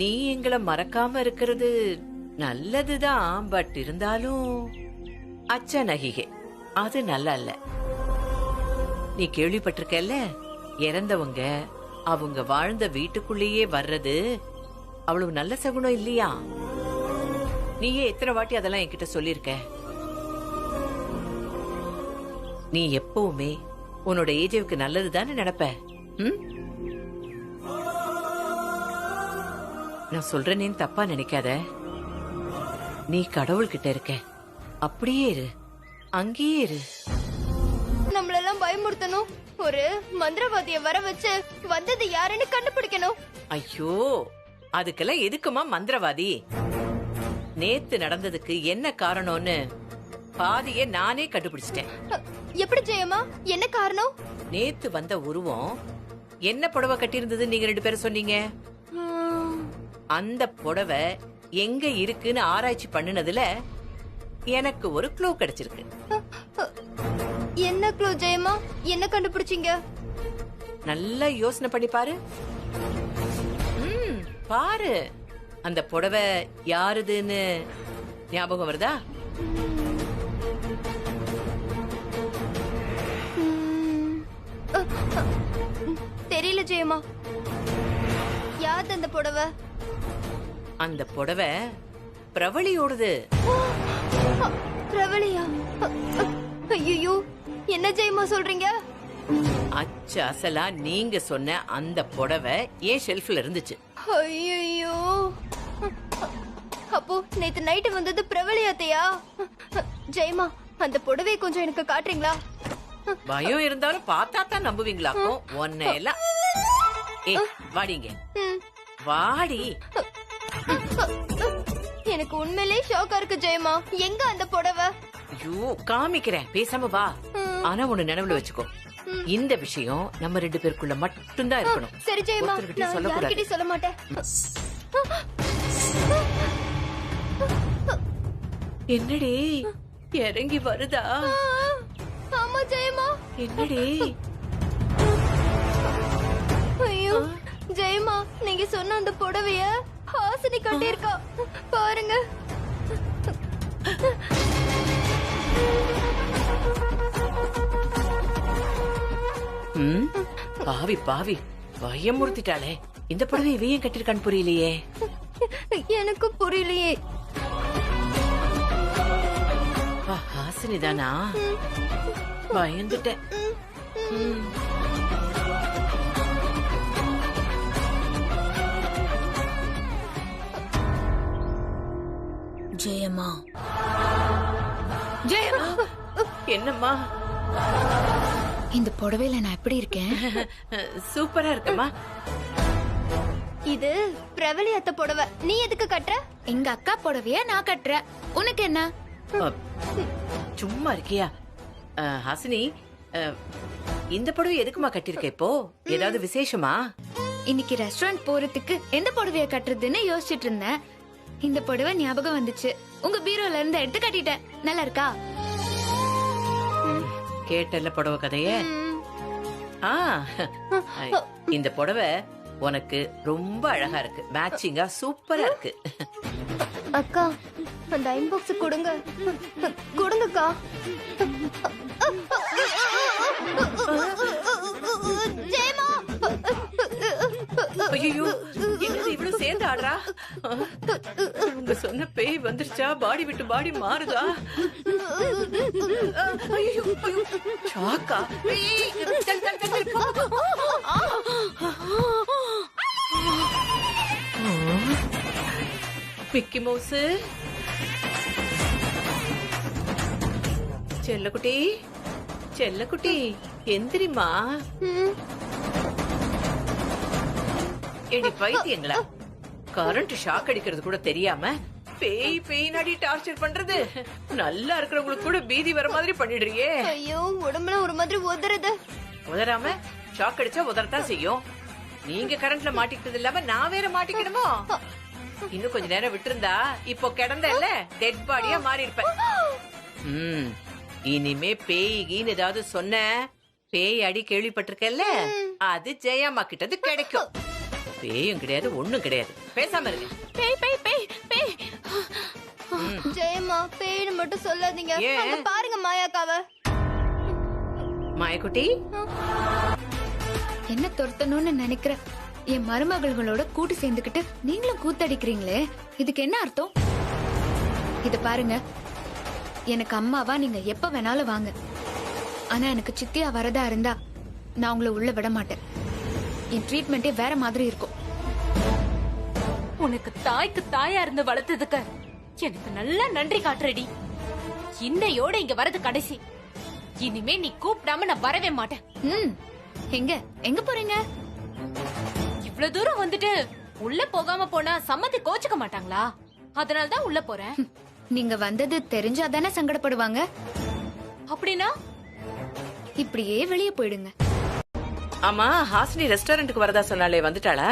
நீ எங்களை மறக்காம இருக்கிறது நல்லதுதான். பட் இருந்தாலும் அச்சா நகிகை அது நல்லா இல்ல. நீ கேள்விப்பட்டிருக்கல, இறந்தவங்க அவங்க வாழ்ந்த வீட்டுக்குள்ளேயே வர்றது அவ்வளவு நல்ல சகுனம் இல்லையா? நீயே எத்தனை வாட்டி அதெல்லாம் என்கிட்ட சொல்லிருக்க. நீ எப்பவுமே உன்னோட ஏஜேவுக்கு நல்லதுதானே நினைப்ப. நான் சொல்றேன்னு தப்பா நினைக்காத. நீ கடவுள்கிட்ட இருக்க, அப்படியே இரு, அங்கேயே இரு. நம்மளெல்லாம் பயமுறுத்தணும், ஒரு மந்திரவாதிய வர வச்சு வந்தது யாருன்னு கண்டுபிடிக்கணும். ஐயோ, அதுக்கெல்லாம் எதுக்குமா மந்திரவாதி? நேத்து நடந்ததுக்கு என்ன காரணம்னு பாதிய நானே கண்டுபிடிச்சிட்டேன். எப்படி ஜெயமா? என்ன காரணம்? நேத்து வந்த உருவம் என்ன புடவை கட்டியிருந்தது நீங்க 2 பேரும் சொன்னீங்க. அந்த புடவை எங்க இருக்குன்னு ஆராய்ச்சி பண்ணுனதுல எனக்கு ஒரு க்ளூ கிடைச்சிருக்கு. என்ன க்ளூ ஜெயமா? என்ன கண்டுபிடிச்சீங்க? நல்லா யோசனை பண்ணி பாரு. பாரு, அந்த புடவை யாருதுன்னு ஞாபகம் வருதா? தெரியல ஜெயமா. யார் அந்த புடவை? அந்த புடவை பிரவளியோடது. பிரவளியா? ஐயோ, என்ன ஜெயமா சொல்றீங்க? அச்சு அசலா நீங்க சொன்ன அந்த புடவை ஏன் ஷெல்ஃப்ல இருந்துச்சு. ஐயோ, அப்போ நேத்து நைட்டு வந்தது பிரவளியாத்தையா? ஜெயமா, அந்த புடவை கொஞ்சம் எனக்கு காட்டுறீங்களா? பயம் இருந்தாலும் பார்த்தா தான் நம்புவீங்களாக்கும். ஒன்ன எல்லாம் வாடிங்க, வாடி. எனக்கு உண்மையிலே ஷாக்கா இருக்கு ஜெயமா. எங்க அந்த புடவை? ஐயோ, காமிக்கிறேன், பேசாம வா. ஆனா ஒண்ணு நினைவுல வச்சுக்கோ, இந்த விஷயம் நம்ம 2 பேருக்குள்ள மட்டும்தான் இருக்கணும். சரி ஜெயமா, நான் யார்கிட்டயும் சொல்ல மாட்டேன். என்னடி இறங்கி வருதா? ஆமா ஜெயமா. என்னடி? ஐயோ ஜெயமா, நீங்க சொன்ன அந்த புடவைய ஹாசினி கட்டியிருக்கா பாருங்க. பாவி பாவி, பயமுறுத்திட்டாளே. இந்த புடவை இவ ஏன் கட்டிருக்கான்னு புரியலையே. எனக்கு புரியலையே. ஹாசினி தானா? பயந்துட்டேன். ஜெயமா, ஜெயமா, என்னம்மா? இந்த புடவையில நான் எப்படி இருக்கேன்? சூப்பரா இருக்கமா. இது பிரவலி அத்தை புடவை. நீ எதுக்கு கட்டுற? எங்க அக்கா புடவைய நான் கட்டுறேன். உனக்கு என்ன? சும்மா இருக்கியா ஹாசினி? இந்த புடவை எதுக்குமா கட்டிருக்க? இப்போ ஏதாவது விசேஷமா? இன்னைக்கு ரெஸ்டாரண்ட் போறதுக்கு எந்த புடவைய கட்டுறதுன்னு யோசிச்சுட்டு இருந்தேன். இந்த புடவை ஞாபகம் வந்துச்சு. உங்க பீரோல இருந்து எடுத்து கட்டிட்டேன். நல்லா இருக்கா? கேட்டல்ல புடவை கதைய. இந்த புடவை உனக்கு ரொம்ப அழகா இருக்கு. மேட்சிங்கா சூப்பரா இருக்கு. அக்கா, அந்த ஐன்பாக்ஸ் கொடுங்க. கொடுங்கக்கா. ஜெயமா, ஐயோ, என்னது இவ்வளவு சேர்ந்து ஆடுறா? உங்க சொன்ன பேய் வந்துருச்சா? பாடி விட்டு பாடி மாறுதா? ஐயோ, ஐயோ, ஷாக்கா? ஏய், தள்ளு, தள்ளு, தள்ளு, போ, போ. மிக்கி மவுஸ், செல்லக்குட்டி, செல்லக்குட்டி, எந்திரிமா. ஏடி பைத்தியங்களா, கரண்ட் ஷாக் அடிக்கிறது கூட தெரியாம பேய் பேய் நாடி டார்ச்சர் பண்றது. நல்லா இருக்கிறவங்களுக்கு கூட பீதி வர மாதிரி பண்ணிடுறியே. ஐயோ, உடம்புல ஒரு மாதிரி உதறது. உதறாம ஷாக் அடிச்சா உதறத்தான் செய்யும். நீங்க கரண்ட்ல மாட்டிக்கிட்டது இல்லாம நான் வேற மாட்டிக்கணுமோ? இன்னும் கொஞ்ச நேரம் விட்டுருந்தா இப்போ கிடந்தல்ல டெட் பாடியா மாறி இருப்பேன். இனிமே பேய்கின்னு ஏதாவது சொன்ன, பேய் அடி கேள்விப்பட்டிருக்கல, அது ஜெயம்மா கிட்டது கிடைக்கும். பேயும் கிடையாது, ஒண்ணும் கிடையாது. பேசாம இருக்கு. பேய் பேய் பேய் பேய். ஜெயம்மா, பேய்னு மட்டும் சொல்லாதீங்க. அங்க பாருங்க மாயாக்காவ. மாயக்குட்டி, என்ன துரத்தணும்னு நினைக்கிற என் மருமகள்களோட கூட்டு சேர்ந்துக்கிட்டு நீங்களும் கூத்தடிக்கிறீங்களே, இதுக்கு என்ன அர்த்தம்? இத பாருங்க, எனக்கு அம்மாவா நீங்க எப்ப வேணாலும் வாங்க. ஆனா எனக்கு சித்தியா வரதா இருந்தா நான் உங்களை உள்ள விட மாட்டேன். என் ட்ரீட்மெண்டே வேற மாதிரி இருக்கும். உனக்கு தாய்க்கு தாயா இருந்து வளர்த்ததுக்கு எனக்கு நல்லா நன்றி காட்டுறடி. இன்னையோட இங்க வரது கடைசி. இனிமே நீ கூப்பிடாம நான் வரவே மாட்டேன். எங்க எங்க போறீங்க? இவ்வளவு தூரம் வந்துட்டு உள்ள போகாம போனா சம்மதி கோச்சுக்க மாட்டாங்களா? அதனாலதான் உள்ள போறேன். நீங்க வந்தது தெரிஞ்சாதானே சங்கடப்படுவாங்க. அப்படின்னா இப்படியே வெளியே போயிடுங்க. ஆமா, ஹாசினி ரெஸ்டாரண்ட்டுக்கு வரதா சொன்னாலே, வந்துட்டாளா?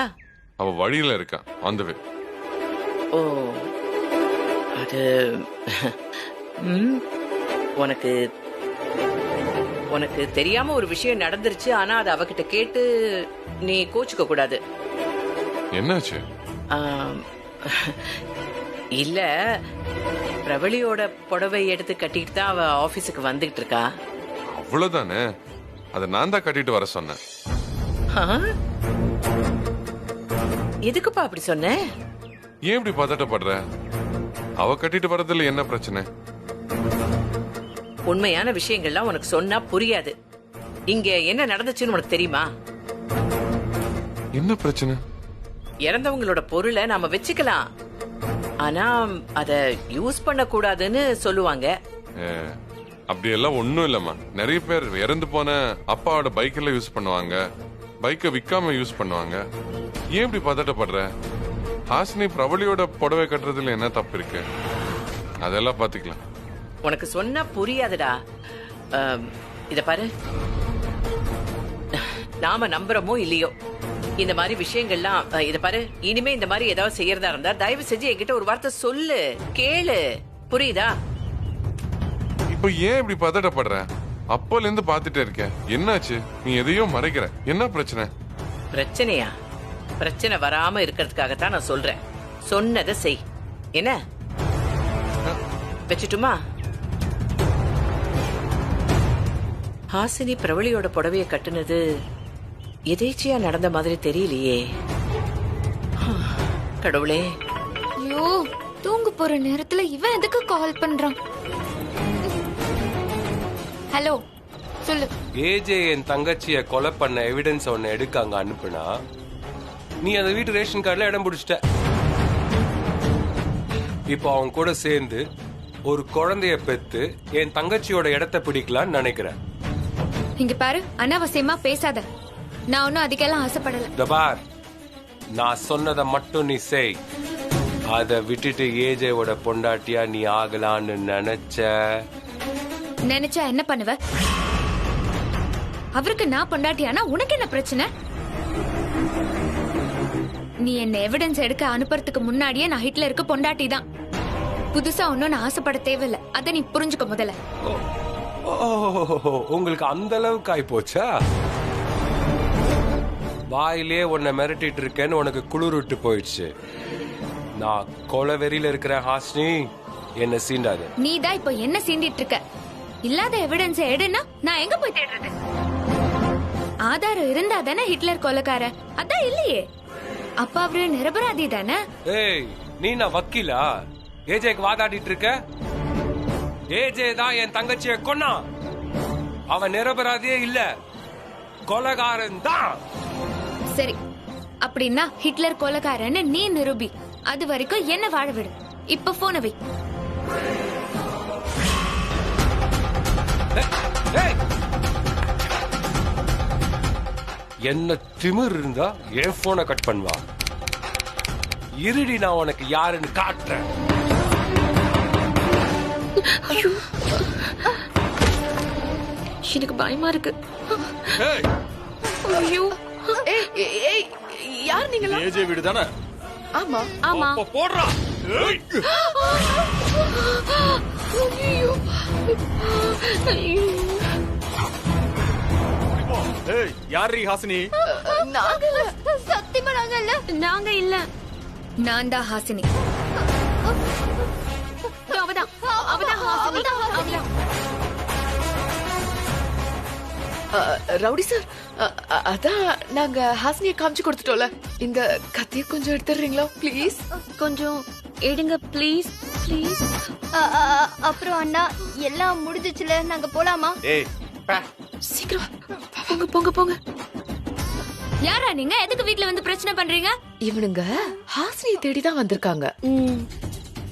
அவ வழியில இருக்கா, அந்த வே. ஓ, அது உனக்கு உனக்கு தெரியாம ஒரு விஷயம் நடந்துருச்சு. ஆனா அது அவகிட்ட கேட்டு நீ கோச்சுக்க கூடாது. என்னாச்சு? இல்ல, பிரபலியோட புடவை எடுத்து கட்டிட்டு தான் அவ ஆபீஸுக்கு வந்துகிட்டு இருக்கா. அவ்வளவுதானே, அத நான் தான் கட்டிட்டு வர சொன்னேன். எதுக்குப்பா அப்படி சொன்ன? ஏன் இப்படி பதட்டப்படுற? அவ கட்டிட்டு வரதுல என்ன பிரச்சனை? உண்மையான விஷயங்கள்லாம் உனக்கு சொன்னா புரியாது. இங்க என்ன நடந்துச்சுன்னு உனக்கு தெரியுமா? என்ன பிரச்சனை? இறந்தவங்களோட பொருளை நாம வச்சுக்கலாம், ஆனா அத யூஸ் பண்ண கூடாதுன்னு சொல்லுவாங்க. அப்படி எல்லாம் ஒண்ணும் இல்லம்மா. நிறைய பேர் இறந்து போன அப்பாவோட பைக்கெல்லாம் யூஸ் பண்ணுவாங்க, பைக்கை விக்காம யூஸ் பண்ணுவாங்க. ஏன் இப்படி பதட்டப்படுற? ஹாசினி பிரபலியோட புடவை கட்டுறதுல என்ன தப்பு இருக்கு? அதெல்லாம் பாத்துக்கலாம். உனக்கு சொன்னா புரியாதுடா. இத பாரு, நாம நம்புறோமோ இல்லையோ, இந்த மாதிரி விஷயங்கள்லாம் இத பாரு, இனிமே இந்த மாதிரி ஏதாவது செய்யறதா இருந்தா தயவு செஞ்சு என்கிட்ட ஒரு வார்த்தை சொல்லு, கேளு, புரியுதா? இப்ப ஏன் இப்படி பதட்டப்படுற? அப்போல இருந்து பாத்துட்டே இருக்க, என்னாச்சு? நீ எதையோ மறைக்கிற, என்ன பிரச்சனை? பிரச்சனையா? பிரச்சனை வராம இருக்கிறதுக்காகத்தான் நான் சொல்றேன். சொன்னதை செய். என்ன வச்சுட்டுமா? ஹாசினி பிரபலியோட புடவைய கட்டுனது எதேச்சியா நடந்த மாதிரி தெரியலையே. கடவுளே. ஐயோ, தூங்க போற நேரத்துல இவன் எதுக்கு கால் பண்றான்? ஹலோ, சொல்லு. ஏஜே என் தங்கச்சிய கொலை பண்ண எவிடன்ஸ் ஒன்னு எடுக்க அங்க அனுப்புனா, நீ அந்த வீட்டு ரேஷன் கார்டுல இடம் பிடிச்சிட்ட. இப்போ அவன் கூட சேர்ந்து ஒரு குழந்தைய பெத்து என் தங்கச்சியோட இடத்தை பிடிக்கலான்னு நினைக்கிறேன். இங்க பாரு, அனாவசியமா பேசாத. நான் ஒன்னும் அதுக்கெல்லாம் ஆசைப்படல. தபார், நான் சொன்னதை மட்டும் நீ செய். அதை விட்டுட்டு ஏஜேவோட பொண்டாட்டியா நீ ஆகலான்னு நினைச்சா என்ன பண்ணுவ? அவருக்கு நான் பொண்டாட்டியானா உனக்கு என்ன பிரச்சனை? நீ என்ன எவிடன்ஸ் எடுக்க அனுப்புறதுக்கு முன்னாடியே நான் ஹிட்லருக்கு பொண்டாட்டி தான். புதுசா ஒன்னும் நான் ஆசைப்பட தேவையில்லை. அதை நீ புரிஞ்சுக்க முதல்ல. உங்களுக்கு அந்த அளவுக்கு ஆயி போச்சா? வாயிலே உன்னை மிரட்டிட்டு இருக்கேன்னு உனக்கு குளிர் விட்டு போயிடுச்சு. நான் கொலை வெறியில இருக்கிற ஹாசினி, என்ன சீண்டாது. நீ தான் இப்போ என்ன சீண்டிட்டு இருக்க? இல்லாத எவிடன்ஸ் எடுனா நான் எங்க போய் தேடுறது? ஆதாரம் இருந்தா தானே ஹிட்லர் கொலைக்காரன். அதான் இல்லையே. அப்ப அவரு நிரபராதி தானே? ஏய், நீ நான் வக்கீலா? ஏஜேக்கு வாதாடிட்டு இருக்க? ஏஜே தான் என் தங்கச்சியை கொன்னா. அவன் நிரபராதியே இல்ல, கொலைகாரன் தான். சரி, அப்படின்னா ஹிட்லர் கொலைகாரன்னு நீ நிரூபி. அது வரைக்கும் என்ன வாழ விடு. இப்ப போன வை. என்ன திமிர் இருந்தா என் போனை கட் பண்ணுவா. இருடி, நான் உனக்கு யாருன்னு காட்டுறேன். எனக்கு பயமா இருக்கு. ஐயோ, யார் நீங்களா? ஏஜே வீடு தானே? ஆமா ஆமா. போடுறா. ஐயோ ஐயோ. ஏய், யார் ஹாசினி? நாங்க இல்ல. சத்தியமா நாங்க இல்ல. நாங்க இல்ல. நான் தான் ஹாசினி. அவதான் ஹாசினி. ரவுடி சார், அதான் நாங்க ஹாசினியை காமிச்சு கொடுத்துட்டோம்ல. இந்த கத்தியை கொஞ்சம் எடுத்துறீங்களா ப்ளீஸ்? கொஞ்சம் எடுங்க ப்ளீஸ் ப்ளீஸ். அப்புறம் அண்ணா எல்லாம் முடிஞ்சிச்சுல, நாங்க போலாமா? ஏய், சீக்கிரம் போங்க போங்க போங்க. யாரா நீங்க? எதுக்கு வீட்ல வந்து பிரச்சனை பண்றீங்க? இவனுங்க ஹாசினியை தேடி தான் வந்திருக்காங்க.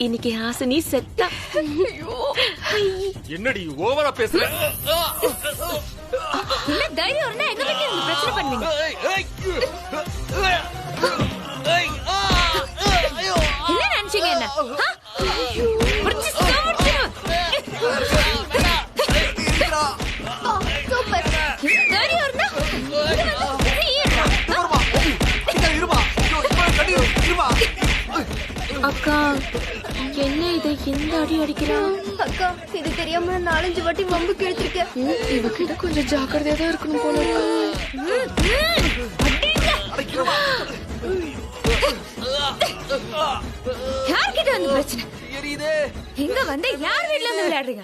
இன்னைக்கு ஹாசினி செத்தா. என்னடி ஓவரா பேசுற? என்ன தைரியம் இருந்தா எங்க வீட்ல வந்து பிரச்சனை பண்ணுவீங்க? என்ன நினைச்சீங்க? என்ன அக்கா, என்ன இது எந்த அடி அடிக்கிறான்? அக்கா, இது தெரியாம 4-5 வாட்டி வம்பு கிழிச்சிருக்கேன். இவகிட்ட கொஞ்சம் ஜாக்கிரதையா தான் இருக்கணும் போல. யார்கிட்ட வந்து பிரச்சனை? இங்க வந்து யார் வீட்ல வந்து விளையாடுறீங்க?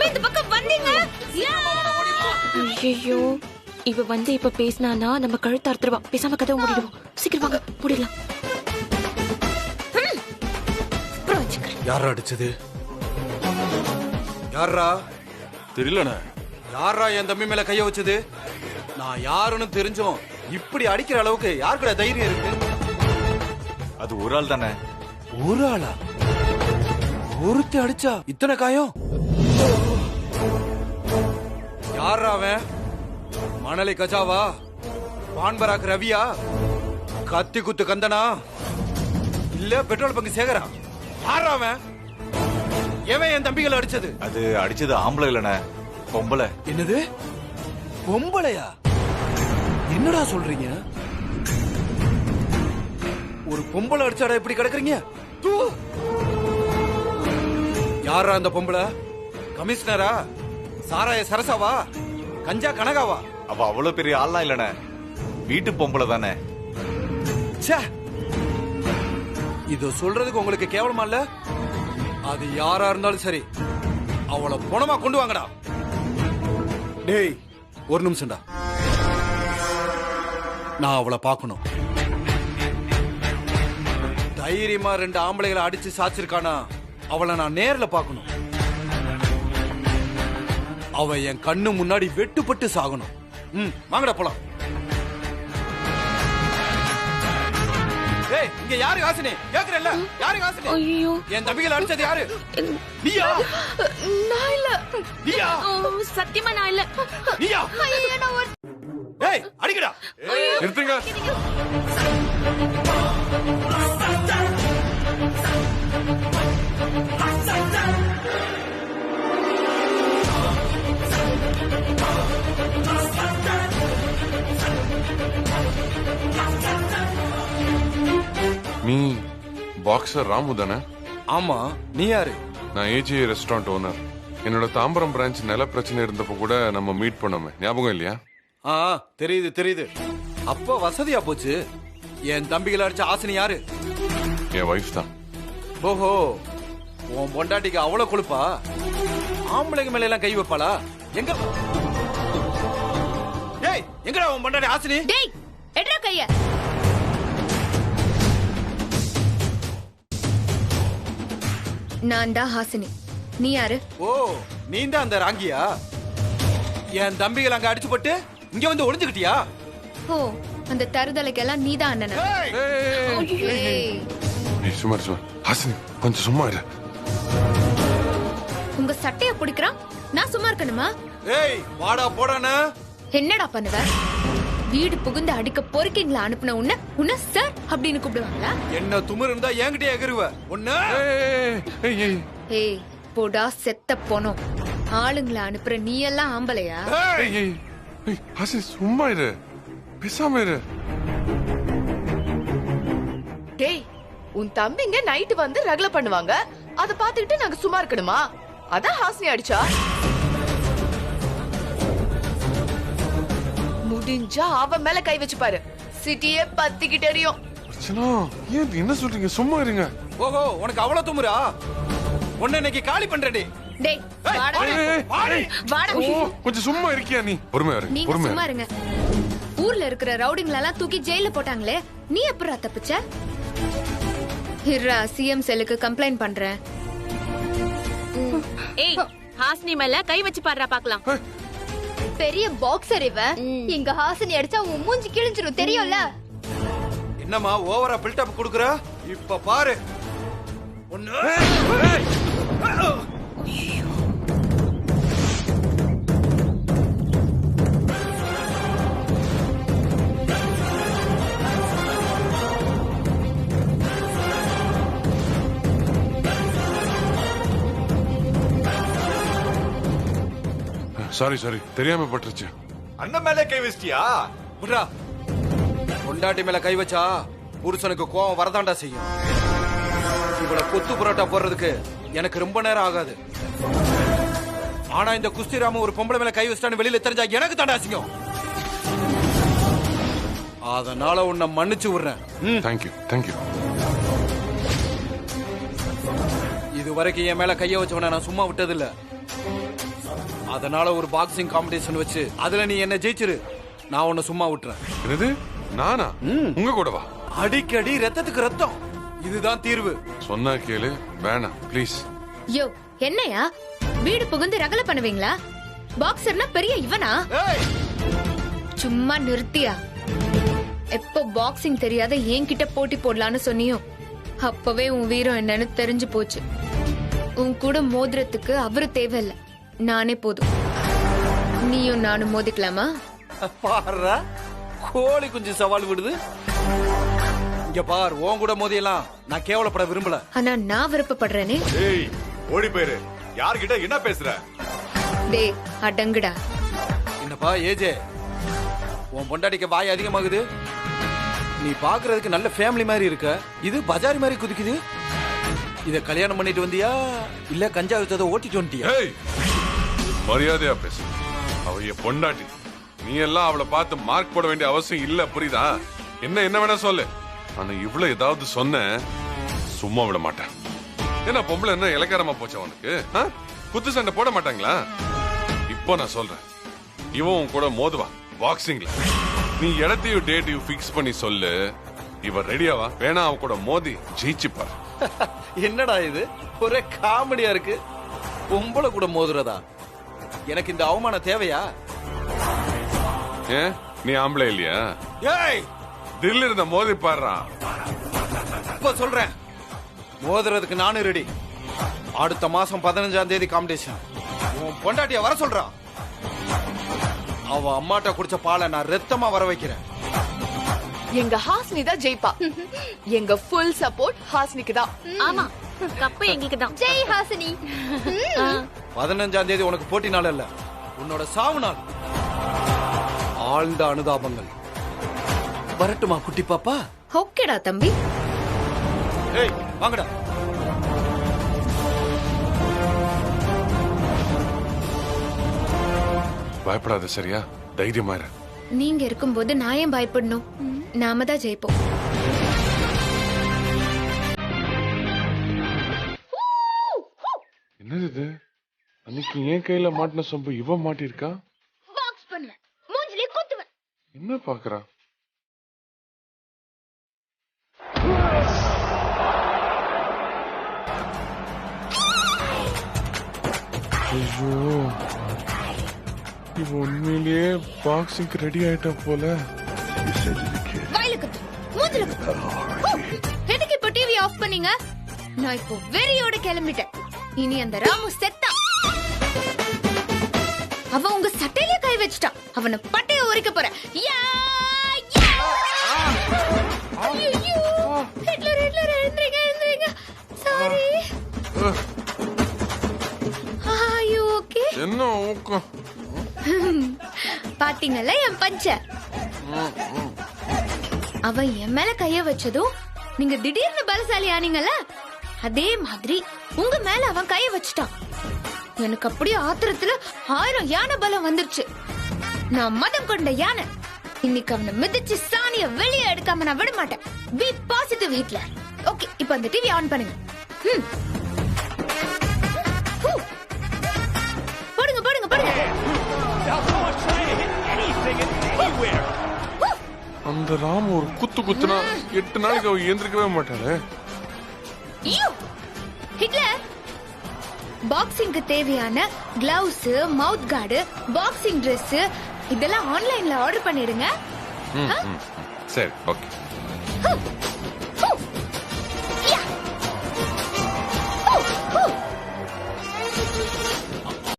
இந்த பக்கம் வந்தீங்க. ஐயோ, இவ வந்து இப்ப பேசினானா நம்ம கழுத்து அறுத்துருவா. பேசாம கதவை மூடிடுவோம். சீக்கிரம் வாங்க, மூடிடலாம். யாரா அடிச்சது? யாரா? தெரியலண்ணே. யாரா என் தம்பி மேல கைய வச்சது? நான் யாருன்னு தெரிஞ்சோம் இப்படி அடிக்கிற அளவுக்கு யாருக்குட தைரியம் இருக்கு? அது ஒரு ஆள் தானே. ஒரு ஆளா? ஒருத்தி அடிச்சா இத்தனை காயம்? யாரா அவன்? மணலை கஜாவா? பான்பராக் ரவியா? கத்தி குத்து கந்தனா? இல்ல பெட்ரோல் பங்கு சேகரா? யாரா அவன்? எவன் என் தம்பிகளை அடிச்சது? அது அடிச்சது ஆம்பளை இல்லண்ணே, பொம்பளை. என்னது? பொம்பளையா? என்னடா சொல்றீங்க? ஒரு பொம்பளை அடிச்சாடா இப்படி கிடக்குறீங்க? யாரா அந்த பொம்பளை? கமிஷனரா? சாராய சரசாவா? கஞ்சா கனகாவா? அவ அவ்வளவு பெரிய ஆள்லாம் இல்லண்ணே, வீட்டு பொம்பளை தானே. இது சொல்றதுக்கு உங்களுக்கு கேவலமா இல்ல? அது யாரா இருந்தாலும் சரி, அவளை பணமா கொண்டு வாங்கடா. டேய், ஒரு நிமிஷம்டா, நான் அவளை பார்க்கணும். தைரியமா 2 ஆம்பளைகளை அடிச்சு சாச்சிருக்கானா, அவளை நான் நேர்ல பார்க்கணும். அவ என் கண்ணு முன்னாடி வெட்டுப்பட்டு சாகணும். வாங்கடா போலாம். ஏய், இங்க யாரு ஹாசினி? கேக்குறல்ல, யாரு ஹாசினி? ஐயோ, என் தம்பிகளை அடிச்சது யாரு? நீயா? நான் இல்ல. நீயா? சத்தியமா நான் இல்ல. நீயா? ஏய், அடிக்கடா. நிறுத்துங்க. நீ பாக்ஸர் ராமு தானே? ஆமா, நீ யாரு? நான் ஏஜே ரெஸ்டாரண்ட் ஓனர். என்னோட தாம்பரம் பிரான்ச் நில பிரச்சனை இருந்தப்ப கூட நம்ம மீட் பண்ணோமே, ஞாபகம் இல்லையா? தெரியுது தெரியுது. அப்ப வசதியா போச்சு. என் தம்பிகளை அடிச்ச ஹாசினி யாரு? என் வைஃப் தான். ஓஹோ, உன் பொண்டாட்டிக்கு அவ்வளவு கொழுப்பா? ஆம்பளைங்க மேல எல்லாம் கை வைப்பாளா? எங்க டேய், எங்கடா உன் பொண்டாட்டி ஹாசினி? டேய், எட்ரா கைய. நான் தான் ஹாசினி. நீ யாரு? ஓ, நீ தான் அந்த ராங்கியா? என் தம்பிகள் அங்க அடிச்சு போட்டு இங்க வந்து ஒளிஞ்சுக்கிட்டியா? ஓ, அந்த தருதலைக்கெல்லாம் நீ தான் அண்ணனா? சும்மா சும்மா ஹாசினி, கொஞ்சம் சும்மா இரு. உங்க சட்டைய பிடிக்கிறான், நான் சும்மா இருக்கணுமா? ஏய், வாடா போடானே. என்னடா பண்ணுவ? வீடு புகுந்து அடிக்க பொறுக்கீங்களா அனுப்புன உன்ன சார் அப்படின்னு கூப்பிடுவாங்களா? என்ன துமிரு இருந்தா என்கிட்ட எகிருவ ஒண்ணு. ஏய், போடா செத்த போனோம். ஆளுங்களை அனுப்புற நீ எல்லாம் ஆம்பளையா? ஹாசினி சும்மா இரு, பேசாம இரு. டேய், உன் தம்பிங்க நைட் வந்து ரகல பண்ணுவாங்க, அத பாத்துக்கிட்டு நாங்க சும்மா இருக்கணுமா? அதான் ஹாசினி அடிச்சா. முடிஞ்சா அவ மேல கை வச்சு பாரு, சிட்டியே பத்திக்கிட்டு எரியும். என்ன சொல்றீங்க? சும்மா இருங்க. ஓஹோ, உனக்கு அவ்வளவு துமுறா? உன்னை இன்னைக்கு காலி பண்றடி. டேய், வாடா. கொஞ்சம் சும்மா இருக்கியா நீ? பொறுமையா இரு, நீங்க சும்மா இருங்க. ஊர்ல இருக்கிற ரவுடிங்கள எல்லாம் தூக்கி ஜெயில போட்டாங்களே, நீ எப்பறா தப்பிச்ச? ஹிரா சிஎம் செல்லுக்கு கம்ப்ளைண்ட் பண்றேன். ஏய், ஹாசினி மேல கை வச்சு பாடுறா பாக்கலாம். பெரிய பாக்ஸர் இவன். எங்க ஹாசினி அடிச்சா உன் மூஞ்சி கிழிஞ்சிரும், தெரியும்ல? என்னம்மா ஓவரா பில்டப் குடுக்குற? இப்ப பாரு. ஒண்ணு. சாரி சாரி, தெரியாம பட்டுருச்சு. அண்ணன் மேலே கை வச்சிட்டியா? புட்ரா, பொண்டாட்டி மேல கை வச்சா புருஷனுக்கு கோவம் வரதாண்டா செய்யும். இவ்வளவு கொத்து புரோட்டா போடுறதுக்கு எனக்கு ரொம்ப நேரம் ஆகாது. ஆனா இந்த குஸ்திராம ஒரு பொம்பளை மேல கை வச்சிட்டான்னு வெளியில தெரிஞ்சா எனக்கு தாண்டா அசிங்கம். அதனால உன்னை மன்னிச்சு விடுறேன். Thank you thank you. இது வரைக்கும் என் மேல கைய வச்சவன நான் சும்மா விட்டதில்ல. அதனால ஒரு பாக்ஸிங் காம்படிஷன் வச்சு அதுல நீ என்ன ஜெயிச்சிரு, நான் உன்னை சும்மா விட்டுறேன். என்னது? நானா? உங்க கூடவா? அடிக்கடி ரத்தத்துக்கு ரத்தம், இதுதான் தீர்வு. சொன்னா கேளு, வேணாம் ப்ளீஸ். யோ, என்னையா வீடு புகுந்து ரகல பண்ணுவீங்களா? பாக்ஸர்னா பெரிய இவனா? சும்மா நிறுத்தியா? எப்போ பாக்ஸிங் தெரியாத என்கிட்ட போட்டி போடலான்னு சொன்னியோ அப்பவே உன் வீரம் என்னன்னு தெரிஞ்சு போச்சு. உன் கூட மோதிரத்துக்கு அவரு தேவையில்ல, நானே போதும். நீயும் நானும் மோதிக்கலாமா? பாரு, கோழி குஞ்சு சவால் விடுது. இங்க பார், உன் கூட மோதியெல்லாம் நான் கேவலப்பட விரும்பல. ஆனா நான் விருப்பப்படுறேனே. ஏய், ஓடி போயிரு. யார்கிட்ட என்ன பேசுற? டேய், அடங்குடா. என்னப்பா ஏஜே, உன் பொண்டாட்டிக்கு வாய் அதிகமாகுது. நீ பாக்குறதுக்கு நல்ல ஃபேமிலி மாதிரி இருக்க, இது பஜாரி மாதிரி குதிக்குது. இத கல்யாணம் பண்ணிட்டு வந்தியா இல்ல கஞ்சா வித்தத ஓட்டிட்டு வந்துட்டியா? மரியாதையா பேசு. அவ என் பொண்டாட்டி. நீ எல்லாம் அவளை பார்த்து மார்க் போட வேண்டிய அவசியம் இல்ல, புரியுதா? என்ன வேணா சொல்லு. ஆனா இவ்வளவு ஏதாவது சொன்ன சும்மா விட மாட்டேன். என்ன பொம்பளை என்ன இலக்காரமா போச்சு அவனுக்கு? குத்து சண்டை போட மாட்டாங்களா? இப்போ நான் சொல்றேன், இவன் உன் கூட மோதுவா பாக்ஸிங்ல. நீ இடத்தையும் டேட்டையும் பிக்ஸ் பண்ணி சொல்லு. இவ ரெடியாவா? வேணா அவ கூட மோதி ஜெயிச்சுப்பார். என்னடா இது, ஒரே காமெடியா இருக்கு. பொம்பளை கூட மோதுறதா? எனக்கு இந்த அவமானம் தேவையா? ஏன் நீ ஆம்பளை இல்லையா? ஏய், தில் இருந்த மோதி பாடுறா. இப்ப சொல்றேன், மோதுறதுக்கு நானும் ரெடி. அடுத்த மாசம் 15ஆம் தேதி காம்படிஷன். உன் பொண்டாட்டிய வர சொல்றான். அவ அம்மாட்ட குடிச்ச பாலை நான் ரத்தமா வர வைக்கிறேன். எங்க ஹாசினி தான் ஜெயிப்பா. எங்க ஃபுல் சப்போர்ட் ஹாசினிக்கு தான். ஆமா, கப்பு எங்களுக்கு தான். ஜெய் ஹாசினி. 15ஆம் தேதி உனக்கு போட்டி நாள் இல்ல, உன்னோட சாவு நாள். ஆழ்ந்த அனுதாபங்கள். வரட்டுமா குட்டி பாப்பா? ஓகேடா தம்பி. ஏய், வாங்கடா. பயப்படாத, சரியா? தைரியமா இரு. நீங்க இருக்கும்போது நான் ஏன் பயப்படணும்? நாம தான் ஜெயிப்போம். என்னது இது? அன்னைக்கு என் கையில மாட்டின சொம்பு இவ மாட்டிருக்கா? பாக்ஸ் பண்ணுவேன், மூஞ்சிலே குத்துவேன். என்ன பாக்குறா? ஐயோ, இவ உண்மையிலேயே பாக்ஸிங்க்கு ரெடி ஆயிட்டா போல. வாயில குத்து, மூஞ்சில குத்து. எதுக்கு இப்போ டிவி ஆஃப் பண்ணீங்க? நான் இப்போ வெறியோட கிளம்பிட்டேன். இனி அந்த ராமு செத்தா. அவன் உங்க சட்டையிலே கை வச்சிட்டான். அவனை பட்டைய உரிக்க போறேன். ஐயோ, ஹிட்லர் ஹிட்லர், எழுந்திரீங்க எழுந்திரீங்க. சாரி. ஐயோ, ஓகே. என்ன ஓகே? பாத்தீங்கல்ல என் பஞ்ச. அவன் என் மேல கைய வச்சதும் நீங்க திடீர்னு பலசாலி ஆனீங்கல்ல, அதே மாதிரி உங்க மேல அவன் கைய வச்சுட்டான். எனக்கு அப்படியே ஆத்திரத்துல 1000 யானை பலம் வந்துருச்சு. நான் மதம் கொண்ட யானை. இன்னைக்கு அவனை மிதிச்சு சாணிய வெளியே எடுக்காம நான் விட மாட்டேன். B positive Hitler. ஓகே, இப்போ அந்த டிவி ஆன் பண்ணுங்க. போடுங்க போடுங்க போடுங்க. அந்த ராம் ஒரு குத்து குத்துனா 8 நாளைக்கு அவ ஏந்திருக்கவே மாட்டாளே. ஹிட்லர், பாக்ஸிங்க்கு தேவையான கிளவுஸ், மவுத் கார்டு, பாக்ஸிங் Dress இதெல்லாம் ஆன்லைன்ல ஆர்டர் பண்ணிடுங்க. சரி, ஓகே.